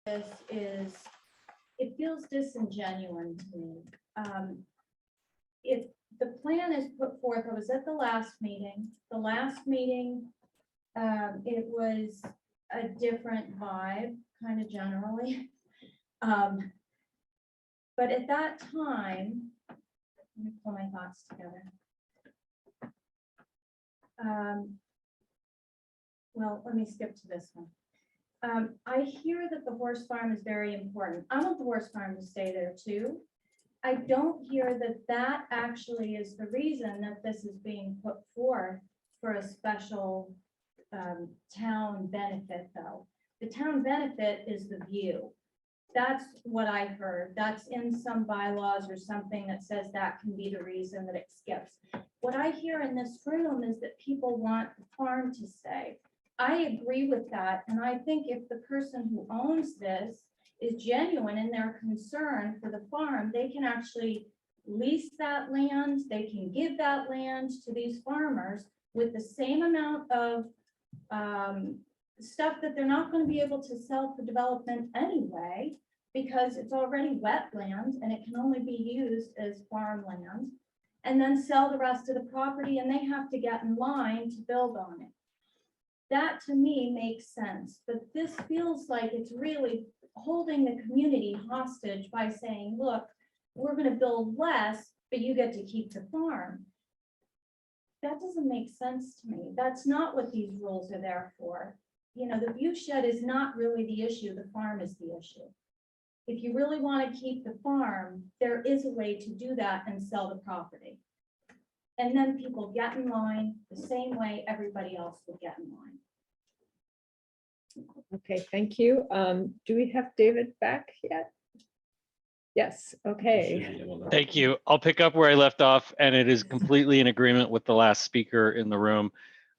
[SPEAKER 9] This is, it feels disingenuous to me. If the plan is put forth, I was at the last meeting. The last meeting, it was a different vibe, kind of generally. But at that time, let me pull my thoughts together. Well, let me skip to this one. I hear that the horse farm is very important. I want the horse farm to stay there too. I don't hear that that actually is the reason that this is being put forth for a special town benefit though. The town benefit is the view. That's what I heard. That's in some bylaws or something that says that can be the reason that it skips. What I hear in this room is that people want the farm to stay. I agree with that, and I think if the person who owns this is genuine in their concern for the farm, they can actually lease that land, they can give that land to these farmers with the same amount of stuff that they're not going to be able to sell for development anyway, because it's already wetland and it can only be used as farmland, and then sell the rest of the property, and they have to get in line to build on it. That to me makes sense, but this feels like it's really holding the community hostage by saying, look, we're going to build less, but you get to keep the farm. That doesn't make sense to me. That's not what these rules are there for. You know, the view shed is not really the issue. The farm is the issue. If you really want to keep the farm, there is a way to do that and sell the property. And then people get in line the same way everybody else will get in line.
[SPEAKER 1] Okay, thank you. Do we have David back yet? Yes, okay.
[SPEAKER 17] Thank you. I'll pick up where I left off, and it is completely in agreement with the last speaker in the room.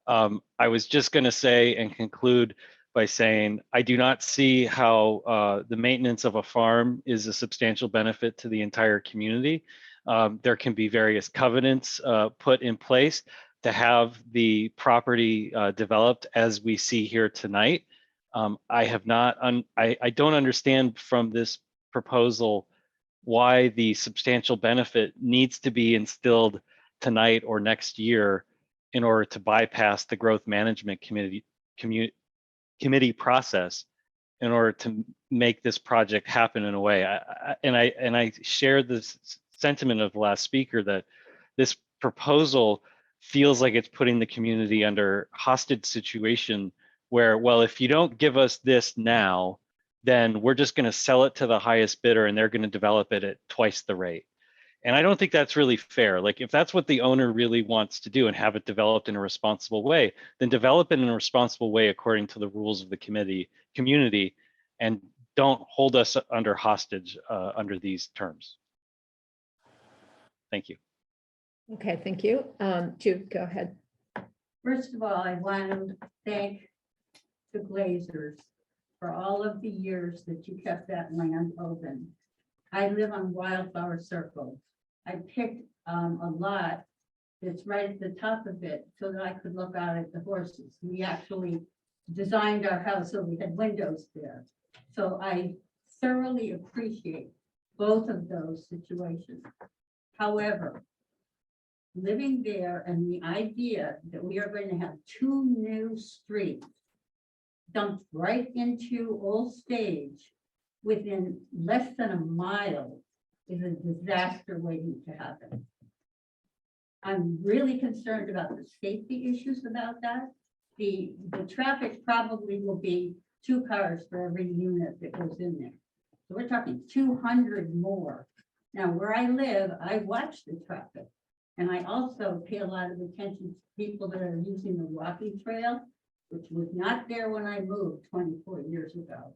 [SPEAKER 17] I was just going to say and conclude by saying I do not see how the maintenance of a farm is a substantial benefit to the entire community. There can be various covenants put in place to have the property developed as we see here tonight. I don't understand from this proposal why the substantial benefit needs to be instilled tonight or next year in order to bypass the growth management committee process in order to make this project happen in a way. I share this sentiment of the last speaker that this proposal feels like it's putting the community under hostage situation where, well, if you don't give us this now, then we're just going to sell it to the highest bidder and they're going to develop it at twice the rate. And I don't think that's really fair. Like if that's what the owner really wants to do and have it developed in a responsible way, then develop it in a responsible way according to the rules of the community, and don't hold us under hostage under these terms. Thank you.
[SPEAKER 1] Okay, thank you. Jude, go ahead.
[SPEAKER 19] First of all, I want to thank the Glazers for all of the years that you kept that land open. I live on Wildflower Circle. I picked a lot that's right at the top of it so that I could look out at the horses. We actually designed our house so we had windows there. So I thoroughly appreciate both of those situations. However, living there and the idea that we are going to have 2 new streets dumped right into Old Stage within less than a mile is a disaster waiting to happen. I'm really concerned about the safety issues about that. The traffic probably will be 2 cars for every unit that goes in there. So we're talking 200 more. Now, where I live, I watch the traffic. And I also pay a lot of attention to people that are using the walking trail, which was not there when I moved 24 years ago.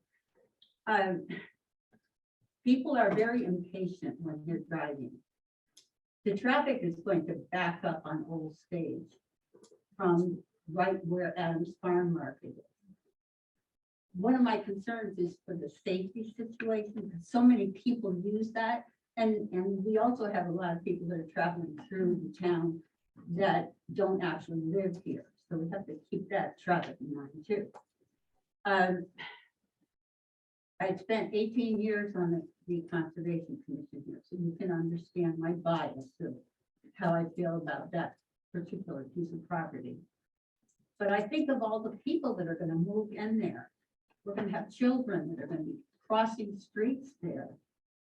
[SPEAKER 19] People are very impatient when you're driving. The traffic is going to back up on Old Stage from right where Adams Farm Market is. One of my concerns is for the safety situation, because so many people use that. And we also have a lot of people that are traveling through the town that don't actually live here. So we have to keep that traffic in mind too. I spent 18 years on the Conservation Commission here, so you can understand my bias of how I feel about that particular piece of property. But I think of all the people that are going to move in there. We're going to have children that are going to be crossing streets there.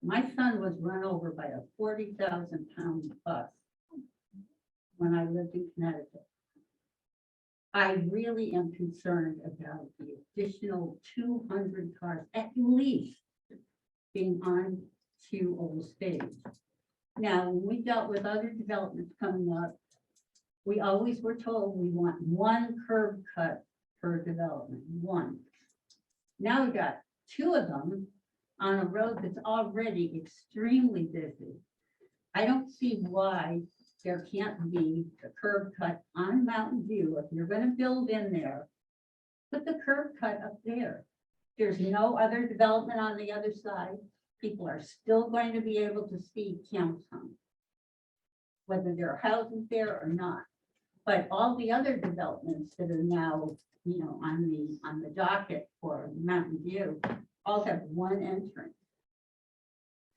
[SPEAKER 19] My son was run over by a 40,000-pound bus when I lived in Connecticut. I really am concerned about the additional 200 cars at least being on to Old Stage. Now, when we dealt with other developments coming up, we always were told we want 1 curb cut per development, 1. Now we got 2 of them on a road that's already extremely busy. I don't see why there can't be a curb cut on Mountain View. If you're gonna build in there, put the curb cut up there. There's no other development on the other side. People are still going to be able to see Camptown, whether there are houses there or not. But all the other developments that are now, you know, on the docket for Mountain View, all have one entrance.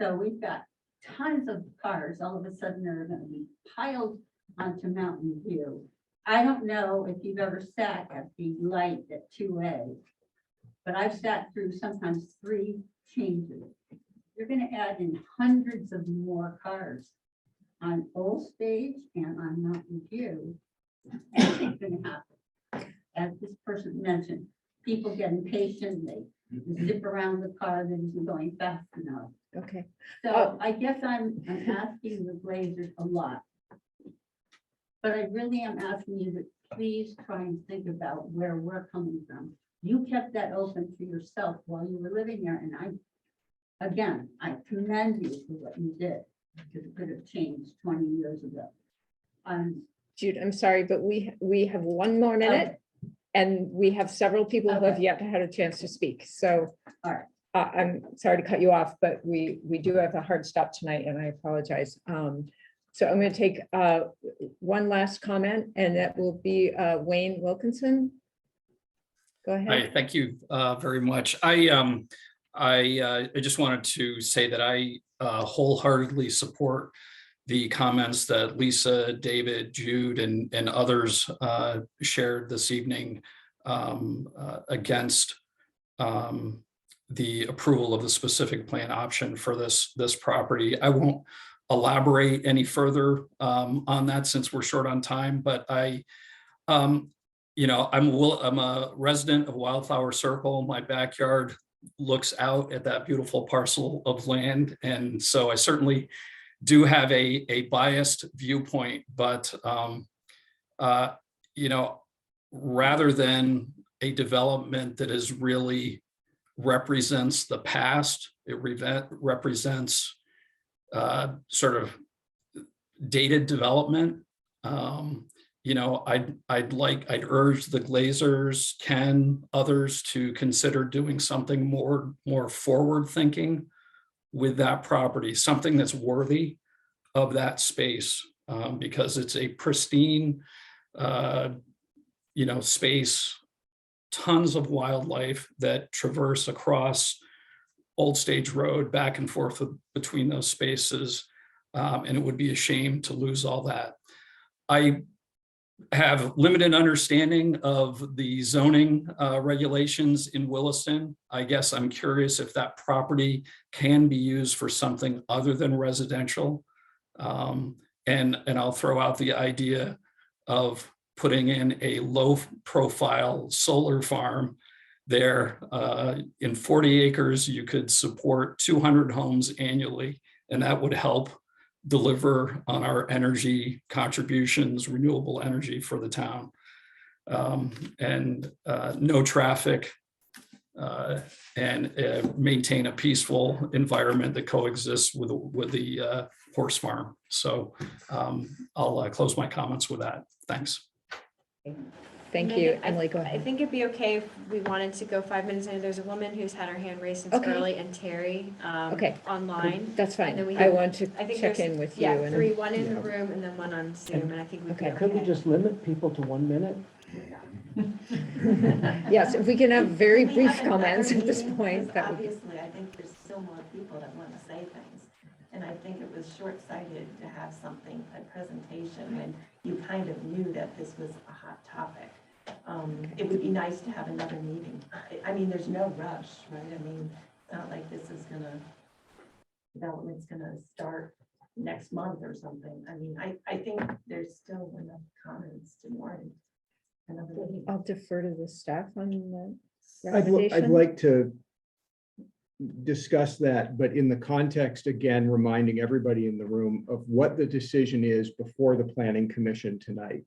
[SPEAKER 19] So we've got tons of cars, all of a sudden they're gonna be piled onto Mountain View. I don't know if you've ever sat at the light at 2A, but I've sat through sometimes 3 changes. You're gonna add in hundreds of more cars on Old Stage and on Mountain View. Anything's gonna happen. As this person mentioned, people get impatient, they zip around the car that isn't going fast enough.
[SPEAKER 1] Okay.
[SPEAKER 19] So I guess I'm asking the Glazers a lot. But I really am asking you to please try and think about where we're coming from. You kept that open for yourself while you were living there, and I commend you for what you did, because it could have changed 20 years ago.
[SPEAKER 1] Jude, I'm sorry, but we have 1 more minute and we have several people who have
[SPEAKER 19] Okay.
[SPEAKER 1] yet to had a chance to speak. So
[SPEAKER 19] All right.
[SPEAKER 1] I'm sorry to cut you off, but we do have a hard stop tonight and I apologize. So I'm going to take one last comment and that will be Wayne Wilkinson. Go ahead.
[SPEAKER 20] Hi, thank you very much. I just wanted to say that I wholeheartedly support the comments that Lisa, David, Jude, and others shared this evening against the approval of the specific plan option for this property. I won't elaborate any further on that since we're short on time, but you know, I'm a resident of Wildflower Circle. My backyard looks out at that beautiful parcel of land, and so I certainly do have a biased viewpoint, but you know, rather than a development that is really represents the past, it represents sort of dated development. You know, I'd urge the Glazers, Ken, others to consider doing something more forward thinking with that property, something that's worthy of that space, because it's a pristine, you know, space, tons of wildlife that traverse across Old Stage Road back and forth between those spaces. And it would be a shame to lose all that. I have limited understanding of the zoning regulations in Williston. I guess I'm curious if that property can be used for something other than residential. And I'll throw out the idea of putting in a low profile solar farm there. In 40 acres, you could support 200 homes annually, and that would help deliver on our energy contributions, renewable energy for the town. And no traffic, and maintain a peaceful environment that coexists with the horse farm. So I'll close my comments with that. Thanks.
[SPEAKER 1] Thank
[SPEAKER 2] Megan,
[SPEAKER 1] you.
[SPEAKER 2] I-
[SPEAKER 1] Emily, go
[SPEAKER 2] I
[SPEAKER 1] ahead.
[SPEAKER 2] think it'd be okay if we wanted to go 5 minutes in. There's a woman who's had her hand raised since
[SPEAKER 1] Okay.
[SPEAKER 2] early, and Terry
[SPEAKER 1] Okay.
[SPEAKER 2] online.
[SPEAKER 1] That's
[SPEAKER 2] And then
[SPEAKER 1] fine.
[SPEAKER 2] we
[SPEAKER 1] I
[SPEAKER 2] have-
[SPEAKER 1] want to
[SPEAKER 2] I think
[SPEAKER 1] check
[SPEAKER 2] there's-
[SPEAKER 1] in with you.
[SPEAKER 2] Yeah,
[SPEAKER 1] and-
[SPEAKER 2] 3, 1 in the
[SPEAKER 1] yeah.
[SPEAKER 2] room and then 1 on Zoom, and I think we'd be
[SPEAKER 1] Okay.
[SPEAKER 4] Could we
[SPEAKER 2] okay.
[SPEAKER 4] just limit people to 1 minute?
[SPEAKER 1] Yes, if we can have very
[SPEAKER 19] Can we
[SPEAKER 1] brief
[SPEAKER 19] have another
[SPEAKER 1] comments at this
[SPEAKER 19] meeting?
[SPEAKER 1] point,
[SPEAKER 19] Because
[SPEAKER 1] that would be.
[SPEAKER 19] obviously, I think there's still more people that want to say things. And I think it was short-sighted to have something, a presentation, when you kind of knew that this was a hot topic. It would be nice to have another meeting. I mean, there's no rush, right? I mean, it's not like this is development's gonna start next month or something. I mean, I think there's still enough comments to warrant another meeting.
[SPEAKER 1] I'll defer to the staff on the
[SPEAKER 21] I'd
[SPEAKER 1] recommendation.
[SPEAKER 21] like to discuss that, but in the context, again, reminding everybody in the room of what the decision is before the planning commission tonight.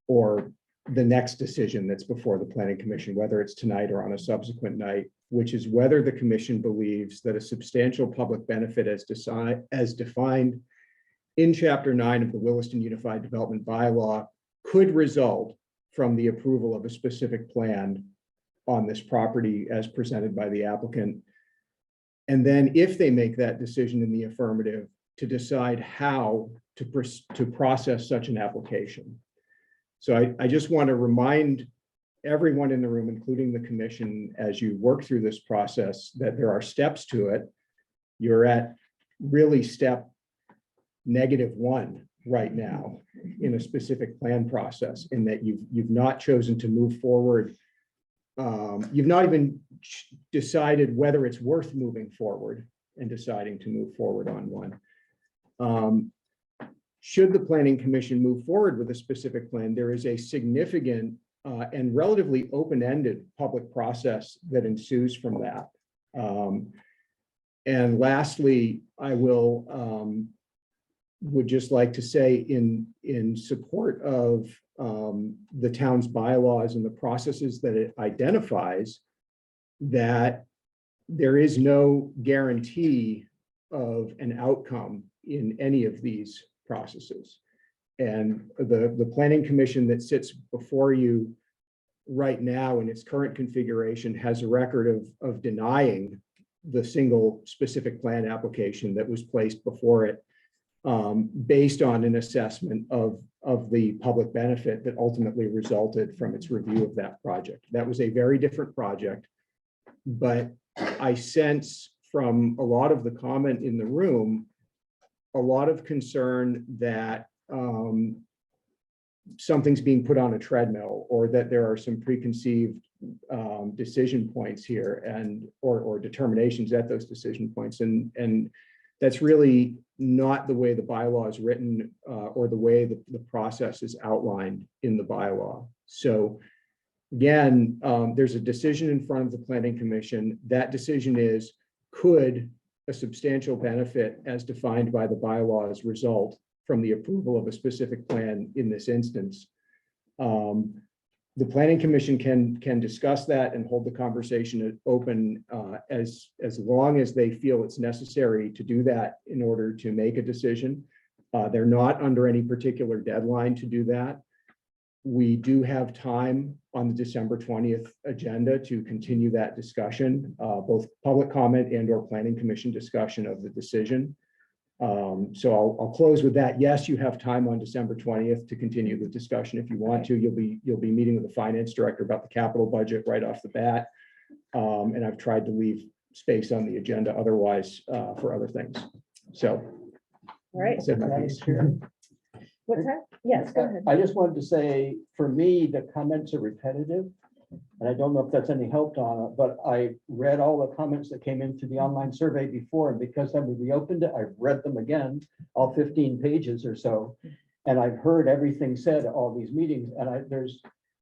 [SPEAKER 21] Or the next decision that's before the planning commission, whether it's tonight or on a subsequent night. which is whether the commission believes that a substantial public benefit as defined in Chapter 9 of the Williston Unified Development Bylaw could result from the approval of a specific plan on this property as presented by the applicant. And then if they make that decision in the affirmative, to decide how to process such an application. So I just want to remind everyone in the room, including the commission, as you work through this process, that there are steps to it. You're at really step -1 right now in a specific plan process, in that you've not chosen to move forward. You've not even decided whether it's worth moving forward and deciding to move forward on one. Should the planning commission move forward with a specific plan, there is a significant and relatively open-ended public process that ensues from that. And lastly, I would just like to say in support of the town's bylaws and the processes that it identifies, that there is no guarantee of an outcome in any of these processes. And the planning commission that sits before you right now in its current configuration has a record of denying the single specific plan application that was placed before it, based on an assessment of the public benefit that ultimately resulted from its review of that project. That was a very different project, but I sense from a lot of the comment in the room, a lot of concern that something's being put on a treadmill, or that there are some preconceived decision points here and or determinations at those decision points. And that's really not the way the bylaw is written, or the way the process is outlined in the bylaw. So again, there's a decision in front of the planning commission. That decision is, could a substantial benefit as defined by the bylaws result from the approval of a specific plan in this instance? The planning commission can discuss that and hold the conversation open as long as they feel it's necessary to do that in order to make a decision. They're not under any particular deadline to do that. We do have time on the December 20th agenda to continue that discussion, both public comment and or planning commission discussion of the decision. So I'll close with that. Yes, you have time on December 20th to continue the discussion if you want to. You'll be meeting with the finance director about the capital budget right off the bat. And I've tried to leave space on the agenda otherwise for other things. So.
[SPEAKER 1] All right.
[SPEAKER 21] Said my piece.
[SPEAKER 1] What's that? Yes, go ahead.
[SPEAKER 4] I just wanted to say, for me, the comments are repetitive. And I don't know if that's any help, Donna, but I read all the comments that came into the online survey before, and because then we reopened it, I've read them again, all 15 pages or so. And I've heard everything said at all these meetings. And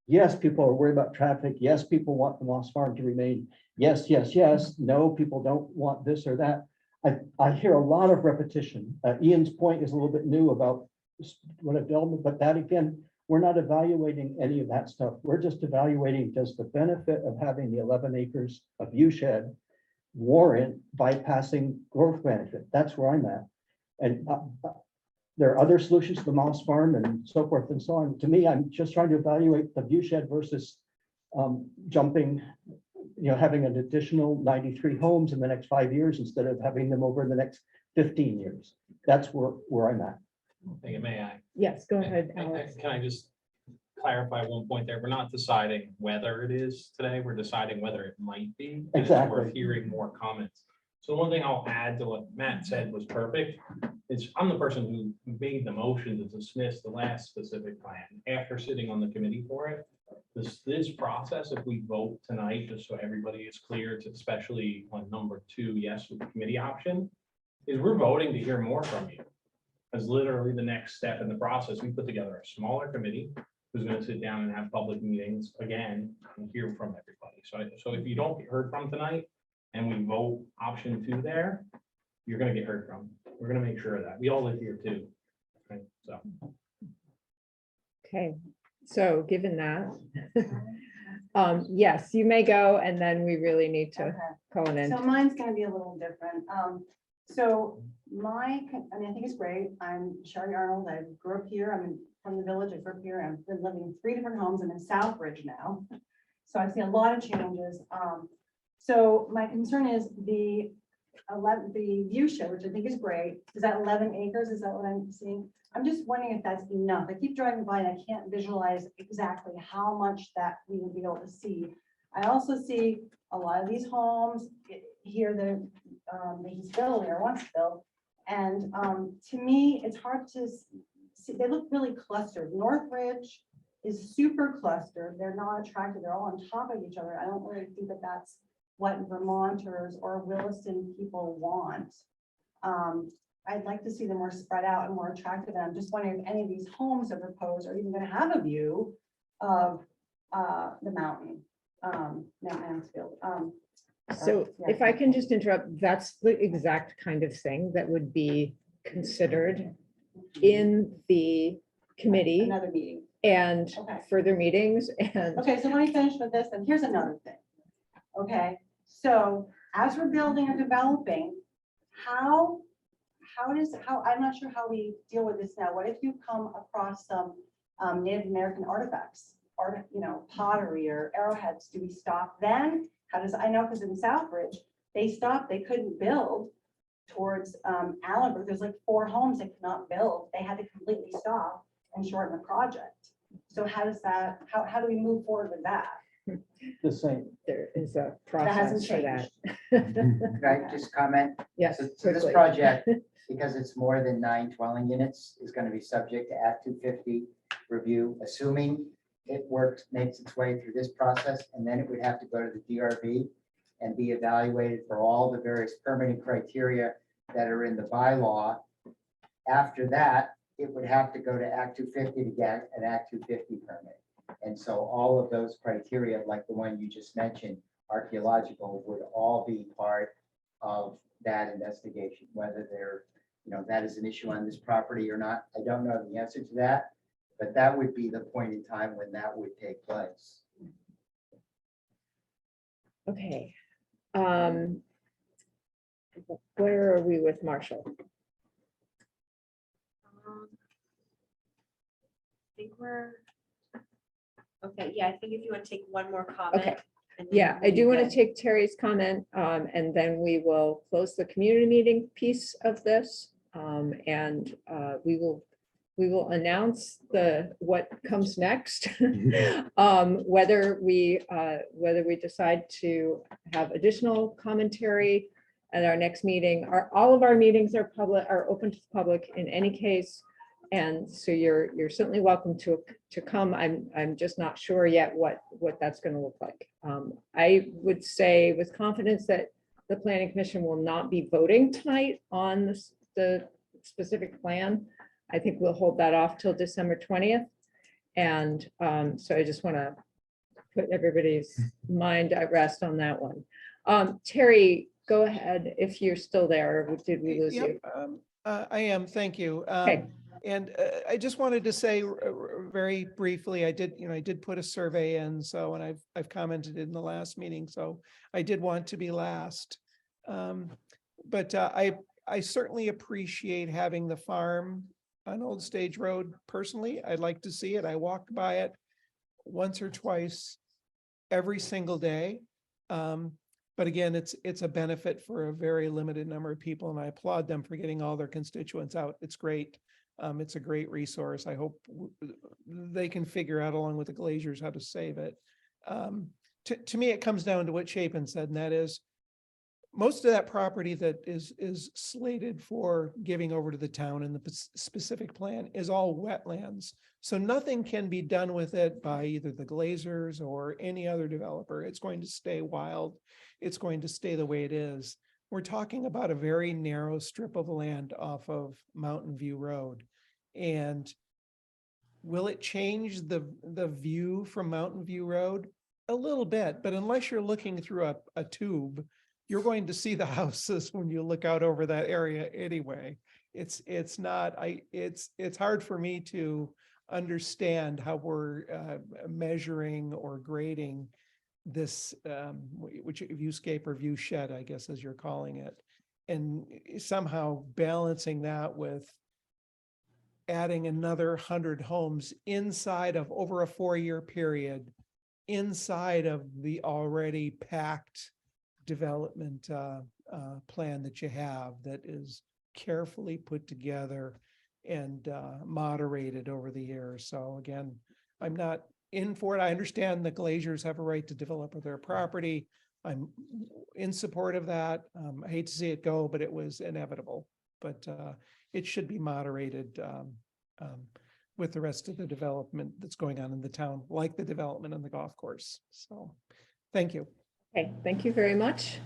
[SPEAKER 4] yes, people are worried about traffic. Yes, people want the Moss Farm to remain. Yes, yes, yes. No, people don't want this or that. I hear a lot of repetition. Ian's point is a little bit new about what a development, but that again, we're not evaluating any of that stuff. We're just evaluating, does the benefit of having the 11 acres of view shed warrant bypassing growth benefit? That's where I'm at. And there are other solutions to the Moss Farm and so forth and so on. To me, I'm just trying to evaluate the view shed versus jumping, having an additional 93 homes in the next 5 years instead of having them over the next 15 years. That's where I'm at.
[SPEAKER 3] May I?
[SPEAKER 1] Yes, go ahead, Alex.
[SPEAKER 3] Can I just clarify one point there? We're not deciding whether it is today. We're deciding whether it might be. And
[SPEAKER 4] Exactly.
[SPEAKER 3] We're hearing more comments. So one thing I'll add to what Matt said was perfect. Is I'm the person who made the motion to dismiss the last specific plan after sitting on the committee for it. This process, if we vote tonight, just so everybody is clear, to especially on number 2, yes, with the committee option, is we're voting to hear more from you. As literally the next step in the process. We put together a smaller committee who's going to sit down and have public meetings again and hear from everybody. So if you don't get heard from tonight and we vote option 2 there, you're going to get heard from. We're going to make sure of that. We all live here too. Right? So.
[SPEAKER 1] Okay, so given that, Yes, you may go, and then we really need to
[SPEAKER 8] Okay.
[SPEAKER 1] call an end.
[SPEAKER 8] So mine's gonna be a little different. So I think it's great. I'm Sherry Arnold. I grew up here. I'm from the village. I grew up here. I've been living in 3 different homes. I'm in Southbridge now. So I've seen a lot of changes. So my concern is the view shed, which I think is great. Is that 11 acres? Is that what I'm seeing? I'm just wondering if that's enough. I keep driving by and I can't visualize exactly how much that we would be able to see. I also see a lot of these homes here that he's building or wants to build. And to me, it's hard to see. They look really clustered. Northridge is super clustered. They're not attractive. They're all on top of each other. I don't really think that that's what Vermonters or Williston people want. I'd like to see them more spread out and more attractive. And I'm just wondering if any of these homes are proposed are even going to have a view of the mountain, Mount Mansfield.
[SPEAKER 1] So
[SPEAKER 8] yeah.
[SPEAKER 1] if I can just interrupt, that's the exact kind of thing that would be considered in the committee
[SPEAKER 8] Another meeting.
[SPEAKER 1] and
[SPEAKER 8] Okay.
[SPEAKER 1] further meetings and.
[SPEAKER 8] Okay, so let me finish with this, and here's another thing. Okay, so as we're building or developing, I'm not sure how we deal with this now. What if you come across some Native American artifacts, or, pottery or arrowheads? Do we stop then? How does, I know, because in Southbridge, they stopped, they couldn't build towards Allenburg. There's like 4 homes they could not build. They had to completely stop and shorten the project. So how does that, how do we move forward with that?
[SPEAKER 4] The same.
[SPEAKER 1] There is a
[SPEAKER 8] hasn't
[SPEAKER 1] process for that.
[SPEAKER 7] Can I just comment?
[SPEAKER 1] Yes.
[SPEAKER 7] So this
[SPEAKER 1] quickly.
[SPEAKER 7] project, because it's more than 9 dwelling units, is going to be subject to Act 250 review, assuming it works, makes its way through this process, and then it would have to go to the DRB and be evaluated for all the various permitting criteria that are in the bylaw. After that, it would have to go to Act 250 to get an Act 250 permit. And so all of those criteria, like the one you just mentioned, archaeological, would all be part of that investigation, whether they're, that is an issue on this property or not. I don't know the answer to that, but that would be the point in time when that would take place.
[SPEAKER 1] Okay. Where are we with Marshall?
[SPEAKER 2] I think we're, okay, yeah, I think if you want to take one more comment.
[SPEAKER 1] Okay.
[SPEAKER 2] and then
[SPEAKER 1] Yeah, I
[SPEAKER 2] we'll
[SPEAKER 1] do want to
[SPEAKER 2] get-
[SPEAKER 1] take Terry's comment, and then we will close the community meeting piece of this. And we will announce what comes next. Whether we decide to have additional commentary at our next meeting. All of our meetings are open to the public in any case. And so you're certainly welcome to come. I'm just not sure yet what that's going to look like. I would say with confidence that the planning commission will not be voting tonight on the specific plan. I think we'll hold that off till December 20th. And so I just want to put everybody's mind at rest on that one. Terry, go ahead if you're still there. Or did we lose you?
[SPEAKER 22] I am, thank you.
[SPEAKER 1] Okay.
[SPEAKER 22] And I just wanted to say very briefly, I did put a survey in, so, and I've commented in the last meeting, so I did want to be last. But I certainly appreciate having the farm on Old Stage Road personally. I'd like to see it. I walk by it once or twice every single day. But again, it's a benefit for a very limited number of people, and I applaud them for getting all their constituents out. It's great. It's a great resource. I hope they can figure out, along with the glaziers, how to save it. To me, it comes down to what Chapin said, and that is most of that property that is slated for giving over to the town in the specific plan is all wetlands. So nothing can be done with it by either the glazers or any other developer. It's going to stay wild. It's going to stay the way it is. We're talking about a very narrow strip of land off of Mountain View Road. And will it change the view from Mountain View Road? A little bit, but unless you're looking through a tube, you're going to see the houses when you look out over that area anyway. It's hard for me to understand how we're measuring or grading this, which viewscape or view shed, I guess, as you're calling it. And somehow balancing that with adding another 100 homes inside of over a 4-year period, inside of the already packed development plan that you have that is carefully put together and moderated over the years. So again, I'm not in for it. I understand the glaziers have a right to develop their property. I'm in support of that. I hate to see it go, but it was inevitable. But it should be moderated with the rest of the development that's going on in the town, like the development on the golf course. So, thank you.
[SPEAKER 1] Okay, thank you very much.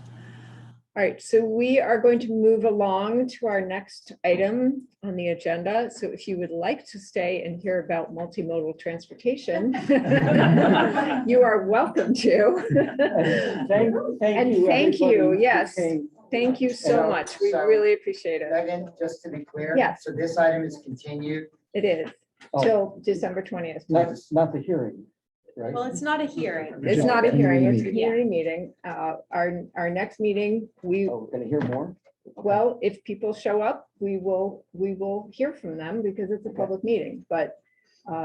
[SPEAKER 1] All right, so we are going to move along to our next item on the agenda. So if you would like to stay and hear about multimodal transportation, you are welcome to. And thank you, yes. Thank you so much. We really appreciate it.
[SPEAKER 7] Megan, just to be clear.
[SPEAKER 1] Yes.
[SPEAKER 7] So this item is continued.
[SPEAKER 1] It is till December 20th.
[SPEAKER 4] Not the hearing, right?
[SPEAKER 2] Well, it's not a hearing.
[SPEAKER 1] It's not a hearing, it's a
[SPEAKER 2] Community
[SPEAKER 1] community meeting. Our next meeting,
[SPEAKER 4] Oh, we're gonna hear more?
[SPEAKER 1] well, if people show up, we will hear from them because it's a public meeting, but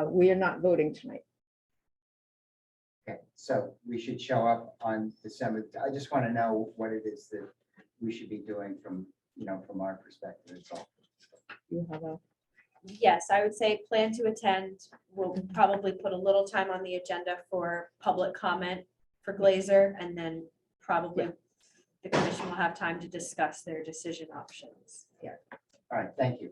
[SPEAKER 1] we are not voting tonight.
[SPEAKER 7] Okay, so we should show up on December. I just want to know what it is that we should be doing from, from our perspective. It's all.
[SPEAKER 1] You have a,
[SPEAKER 2] Yes, I would say plan to attend. We'll probably put a little time on the agenda for public comment for Glazer, and then probably the commission will have time to discuss their decision options.
[SPEAKER 7] All right, thank you.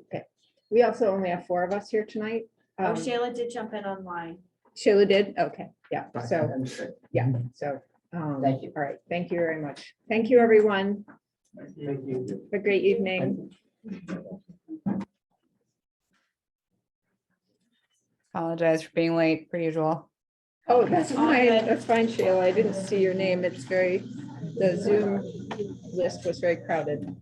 [SPEAKER 1] we also only have 4 of us here tonight.
[SPEAKER 2] Oh, Shayla did jump in online.
[SPEAKER 1] Sheila did, okay, yeah, so,
[SPEAKER 7] Understood.
[SPEAKER 1] yeah, so.
[SPEAKER 7] Thank you.
[SPEAKER 1] All right, thank you very much. Thank you, everyone.
[SPEAKER 5] Thank you.
[SPEAKER 1] Have a great evening.
[SPEAKER 6] Apologize for being late, per usual.
[SPEAKER 1] Oh, that's
[SPEAKER 2] All
[SPEAKER 1] fine,
[SPEAKER 2] good.
[SPEAKER 1] that's fine, Sheila. I didn't see your name. It's very, the Zoom list was very crowded.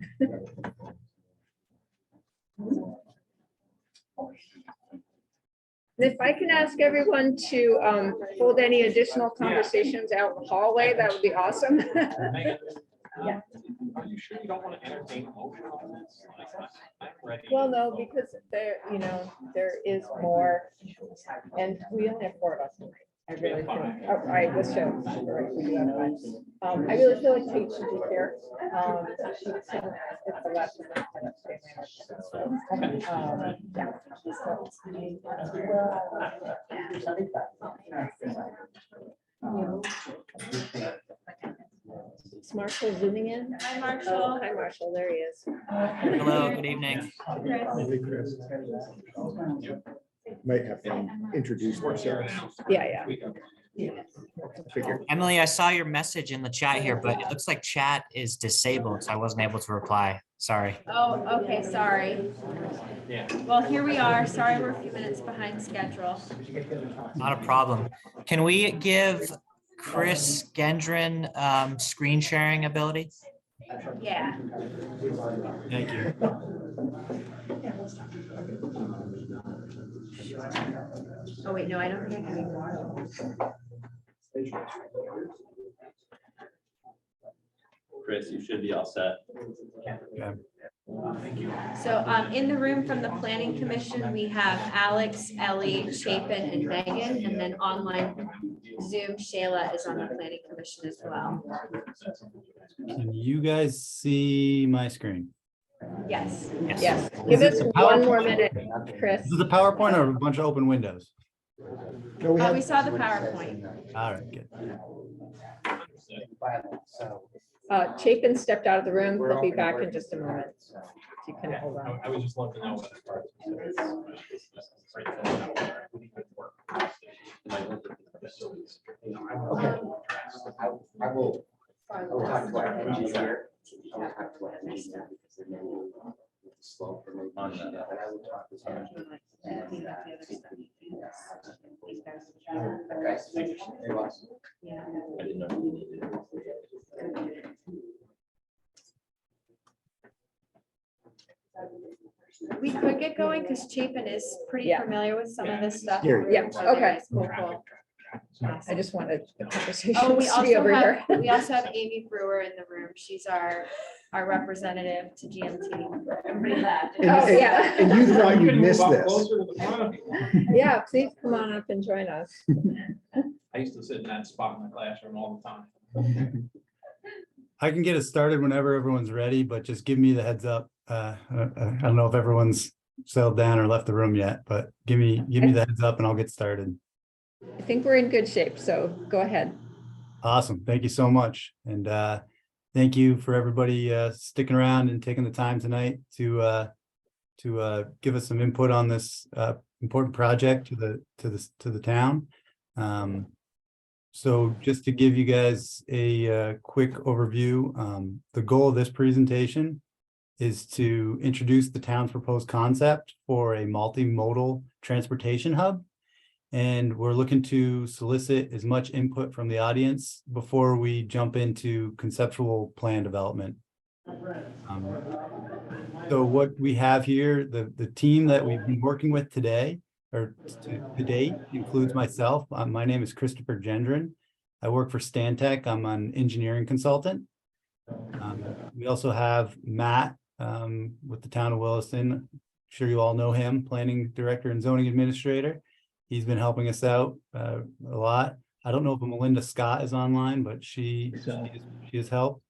[SPEAKER 1] If I can ask everyone to hold any additional conversations out in the hallway, that would be awesome.
[SPEAKER 3] Megan,
[SPEAKER 1] Yeah.
[SPEAKER 3] Are you sure you don't want to entertain a motion on this? Like, I'm ready.
[SPEAKER 1] Well, no, because there, there is more, and we only have 4 of us tonight. I really feel, oh, all right, let's show. All right, we do have 5. I really feel like Kate should be here. She was saying that it's the last of the Is Marshall zooming in?
[SPEAKER 2] Hi, Marshall.
[SPEAKER 1] Oh, hi, Marshall, there he is.
[SPEAKER 10] Hello, good evening.
[SPEAKER 21] Might have to introduce themselves.
[SPEAKER 1] Yeah.
[SPEAKER 10] Emily, I saw your message in the chat here, but it looks like chat is disabled, so I wasn't able to reply. Sorry.
[SPEAKER 2] Oh, okay, sorry.
[SPEAKER 3] Yeah.
[SPEAKER 2] Well, here we are. Sorry, we're a few minutes behind schedule.
[SPEAKER 10] Not a problem. Can we give Chris Gendron screen sharing ability?
[SPEAKER 2] Yeah.
[SPEAKER 10] Thank you.
[SPEAKER 2] Oh, wait, no, I don't think I can anymore.
[SPEAKER 23] Chris, you should be all set.
[SPEAKER 2] So in the room from the Planning Commission, we have Alex, Ellie, Chapin, and Megan, and then online Zoom, Shayla is on the Planning Commission as well.
[SPEAKER 23] Can you guys see my screen?
[SPEAKER 2] Yes.
[SPEAKER 1] Yes, give us 1 more minute, Chris.
[SPEAKER 23] This is a PowerPoint or a bunch of open windows?
[SPEAKER 2] Oh, we saw the PowerPoint.
[SPEAKER 23] All right, good.
[SPEAKER 1] Chapin stepped out of the room. He'll be back in just a moment. If you can hold on.
[SPEAKER 3] I was just looking at what part.
[SPEAKER 7] Okay. I will talk to our engineer. I will talk to our engineer because it may be slow for me. But I will talk to him. And, okay. You're welcome.
[SPEAKER 23] I didn't know you needed it.
[SPEAKER 2] We could get going because Chapin is pretty
[SPEAKER 1] Yeah.
[SPEAKER 2] familiar with some of this stuff.
[SPEAKER 21] Here.
[SPEAKER 1] Yeah, okay.
[SPEAKER 2] Cool, cool.
[SPEAKER 1] I just wanted the conversation
[SPEAKER 2] Oh, we
[SPEAKER 1] to be
[SPEAKER 2] also
[SPEAKER 1] over
[SPEAKER 2] have,
[SPEAKER 1] here.
[SPEAKER 2] we also have Amy Brewer in the room. She's our representative to GMT. Everybody laughed.
[SPEAKER 21] And-
[SPEAKER 1] Oh, yeah.
[SPEAKER 21] And you thought
[SPEAKER 3] You
[SPEAKER 21] you'd
[SPEAKER 3] can move
[SPEAKER 21] miss
[SPEAKER 3] up
[SPEAKER 21] this.
[SPEAKER 3] closer to the front if you want.
[SPEAKER 1] Yeah, please come on up and join us.
[SPEAKER 3] I used to sit in that spot in the classroom all the time.
[SPEAKER 23] I can get it started whenever everyone's ready, but just give me the heads up. I don't know if everyone's settled down or left the room yet, but give me the heads up and I'll get started.
[SPEAKER 1] I think we're in good shape, so go ahead.
[SPEAKER 23] Awesome. Thank you so much. And thank you for everybody sticking around and taking the time tonight to give us some input on this important project to the town. So just to give you guys a quick overview, the goal of this presentation is to introduce the town's proposed concept for a multimodal transportation hub. And we're looking to solicit as much input from the audience before we jump into conceptual plan development. So what we have here, the team that we've been working with today, or to date, includes myself. My name is Christopher Gendron. I work for Stantec. I'm an engineering consultant. We also have Matt with the town of Williston. I'm sure you all know him, planning director and zoning administrator. He's been helping us out a lot. I don't know if Melinda Scott is online, but she has helped.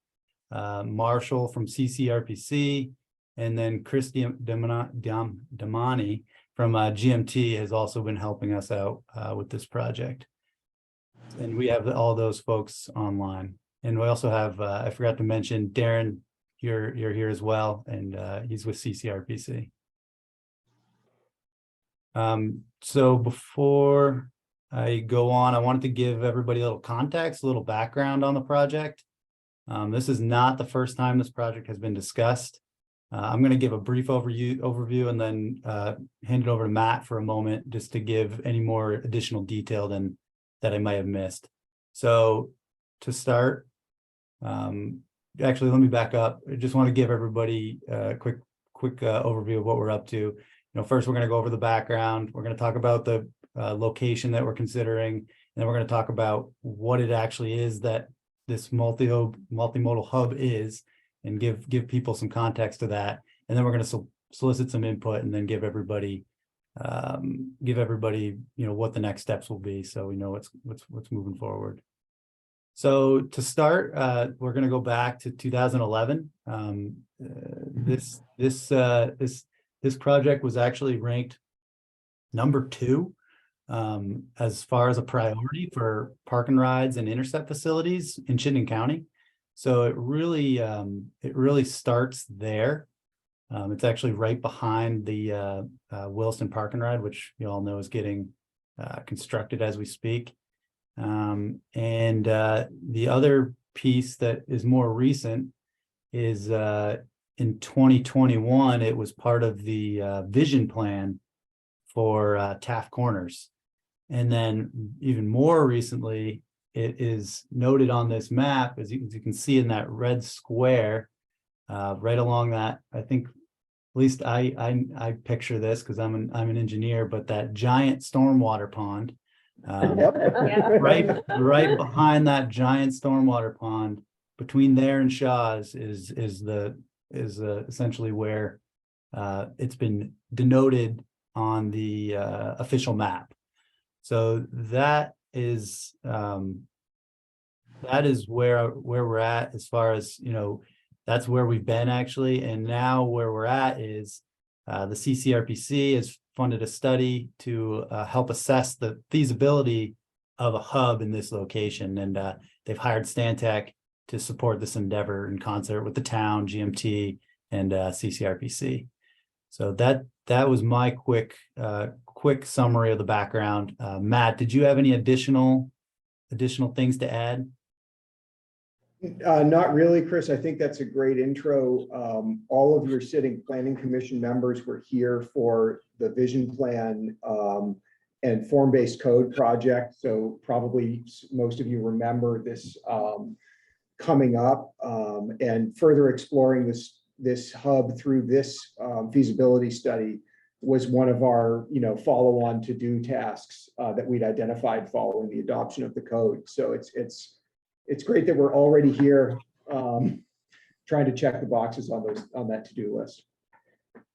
[SPEAKER 23] Marshall from CCRPC, and then Christy Damani from GMT has also been helping us out with this project. And we have all those folks online. And we also have, I forgot to mention, Darren, you're here as well, and he's with CCRPC. So before I go on, I wanted to give everybody a little context, a little background on the project. This is not the first time this project has been discussed. I'm going to give a brief overview and then hand it over to Matt for a moment just to give any more additional detail that I might have missed. So to start, actually, let me back up. I just want to give everybody a quick overview of what we're up to. First, we're going to go over the background. We're going to talk about the location that we're considering, and then we're going to talk about what it actually is that this multimodal hub is, and give people some context to that. And then we're going to solicit some input, and then give everybody what the next steps will be, so we know what's moving forward. So to start, we're going to go back to 2011. This project was actually ranked number 2 as far as a priority for park and rides and intercept facilities in Chittenden County. So it really starts there. It's actually right behind the Williston Park and Ride, which you all know is getting constructed as we speak. And the other piece that is more recent is in 2021, it was part of the vision plan for Taft Corners. And then even more recently, it is noted on this map, as you can see in that red square, right along that, I think, at least I picture this because I'm an engineer, but that giant stormwater pond, right behind that giant stormwater pond, between there and Shaw's is essentially where it's been denoted on the official map. So that is where we're at as far as, that's where we've been actually. And now where we're at is the CCRPC has funded a study to help assess the feasibility of a hub in this location. And they've hired Stantec to support this endeavor in concert with the town, GMT, and CCRPC. So that was my quick summary of the background. Matt, did you have any additional things to add?
[SPEAKER 21] Not really, Chris. I think that's a great intro. All of your sitting planning commission members were here for the vision plan and form-based code project. So probably most of you remember this coming up and further exploring this hub through this feasibility study was one of our, follow-on to-do tasks that we'd identified following the adoption of the code. So it's great that we're already here trying to check the boxes on that to-do list.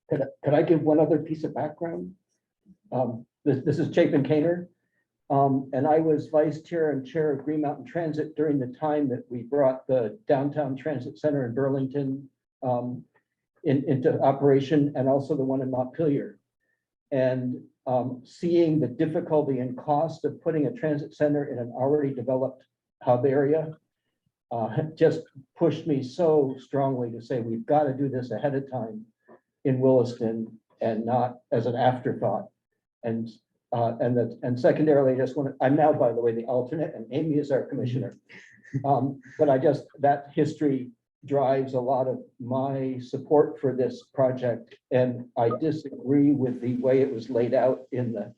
[SPEAKER 4] Could I give one other piece of background? This is Chapin Kaner. And I was vice chair and chair of Green Mountain Transit during the time that we brought the downtown transit center in Burlington into operation, and also the one in Montpelier. And seeing the difficulty and cost of putting a transit center in an already developed hub area just pushed me so strongly to say, we've got to do this ahead of time in Williston and not as an afterthought. And secondarily, I'm now, by the way, the alternate, and Amy is our commissioner. But that history drives a lot of my support for this project. And I disagree with the way it was laid out in the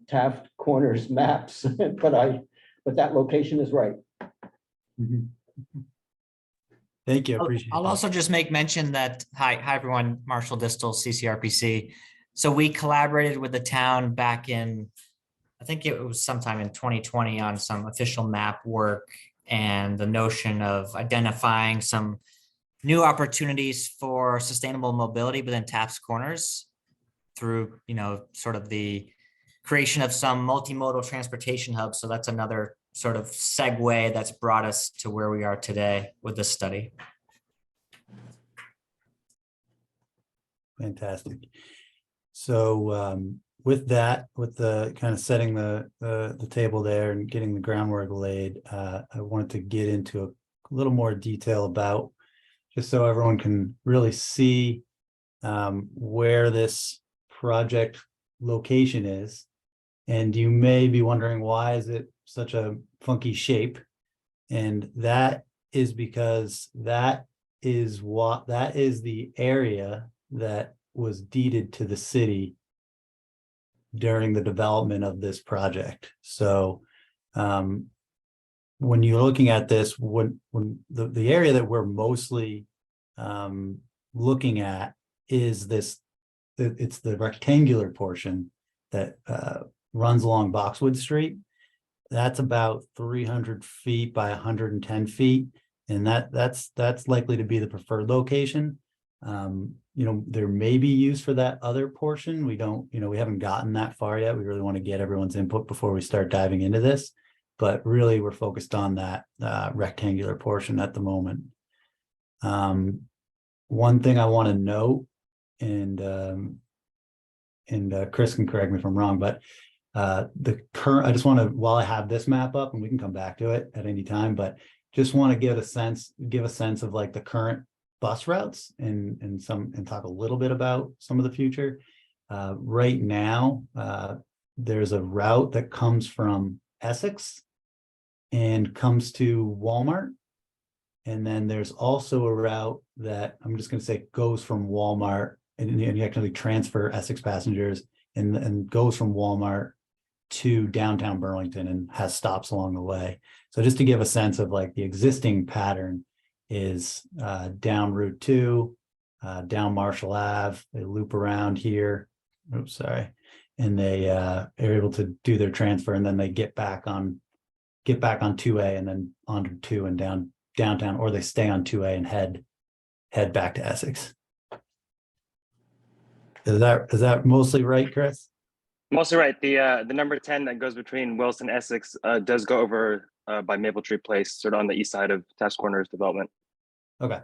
[SPEAKER 4] Taft Corners maps, but that location is right.
[SPEAKER 23] Thank you. I appreciate
[SPEAKER 10] I'll
[SPEAKER 23] that.
[SPEAKER 10] also just make mention that, hi everyone, Marshall Distel, CCRPC. So we collaborated with the town back in, I think it was sometime in 2020 on some official map work and the notion of identifying some new opportunities for sustainable mobility within Taft's Corners through, sort of the creation of some multimodal transportation hubs. So that's another sort of segue that's brought us to where we are today with this study.
[SPEAKER 23] Fantastic. So with that, with the kind of setting the table there and getting the groundwork laid, I wanted to get into a little more detail about, just so everyone can really see where this project location is. And you may be wondering, why is it such a funky shape? And that is because that is the area that was deeded to the city during the development of this project. So when you're looking at this, when the area that we're mostly looking at is it's the rectangular portion that runs along Boxwood Street. That's about 300 feet by 110 feet. And that's likely to be the preferred location. There may be use for that other portion. We haven't gotten that far yet. We really want to get everyone's input before we start diving into this, but really we're focused on that rectangular portion at the moment. One thing I want to note, and Chris can correct me if I'm wrong, but I just want to, while I have this map up, and we can come back to it at any time, but just want to give a sense of like the current bus routes and talk a little bit about some of the future. Right now, there's a route that comes from Essex and comes to Walmart. And then there's also a route that I'm just going to say goes from Walmart, and you actually transfer Essex passengers and goes from Walmart to downtown Burlington and has stops along the way. So just to give a sense of like the existing pattern is down Route 2, down Marshall Ave, they loop around here. Oops, sorry. And they are able to do their transfer, and then they get back on 2A and then onto 2 and downtown, or they stay on 2A and head back to Essex. Is that mostly right, Chris?
[SPEAKER 11] Mostly right. The number 10 that goes between Williston and Essex does go over by Maple Tree Place, sort of on the east side of Taft Corners development. Okay.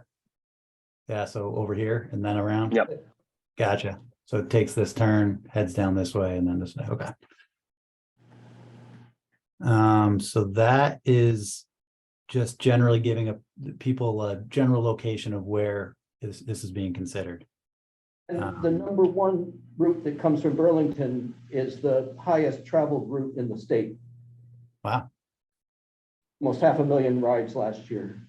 [SPEAKER 23] Yeah, so over here and then around?
[SPEAKER 11] Yep.
[SPEAKER 23] Gotcha. So it takes this turn, heads down this way, and then this way. Okay. So that is just generally giving people a general location of where this is being considered.
[SPEAKER 4] And the number one route that comes from Burlington is the highest traveled route in the state.
[SPEAKER 23] Wow.
[SPEAKER 4] Almost 500,000 rides last year.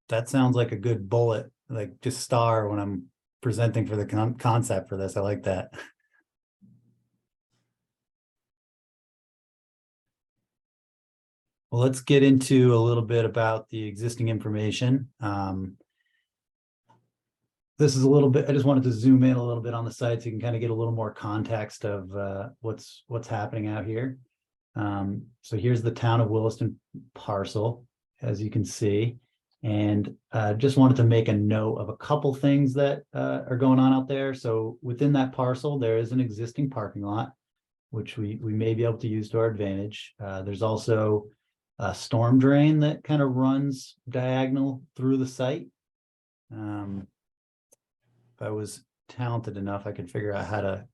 [SPEAKER 23] That sounds like a good bullet, like just star when I'm presenting for the concept for this. I like that. Well, let's get into a little bit about the existing information. this is a little bit, I just wanted to zoom in a little bit on the site so you can kind of get a little more context of what's happening out here. So here's the town of Williston parcel, as you can see. And just wanted to make a note of a couple things that are going on out there. So within that parcel, there is an existing parking lot, which we may be able to use to our advantage. There's also a storm drain that kind of runs diagonal through the site. If I was talented enough, I could figure out how to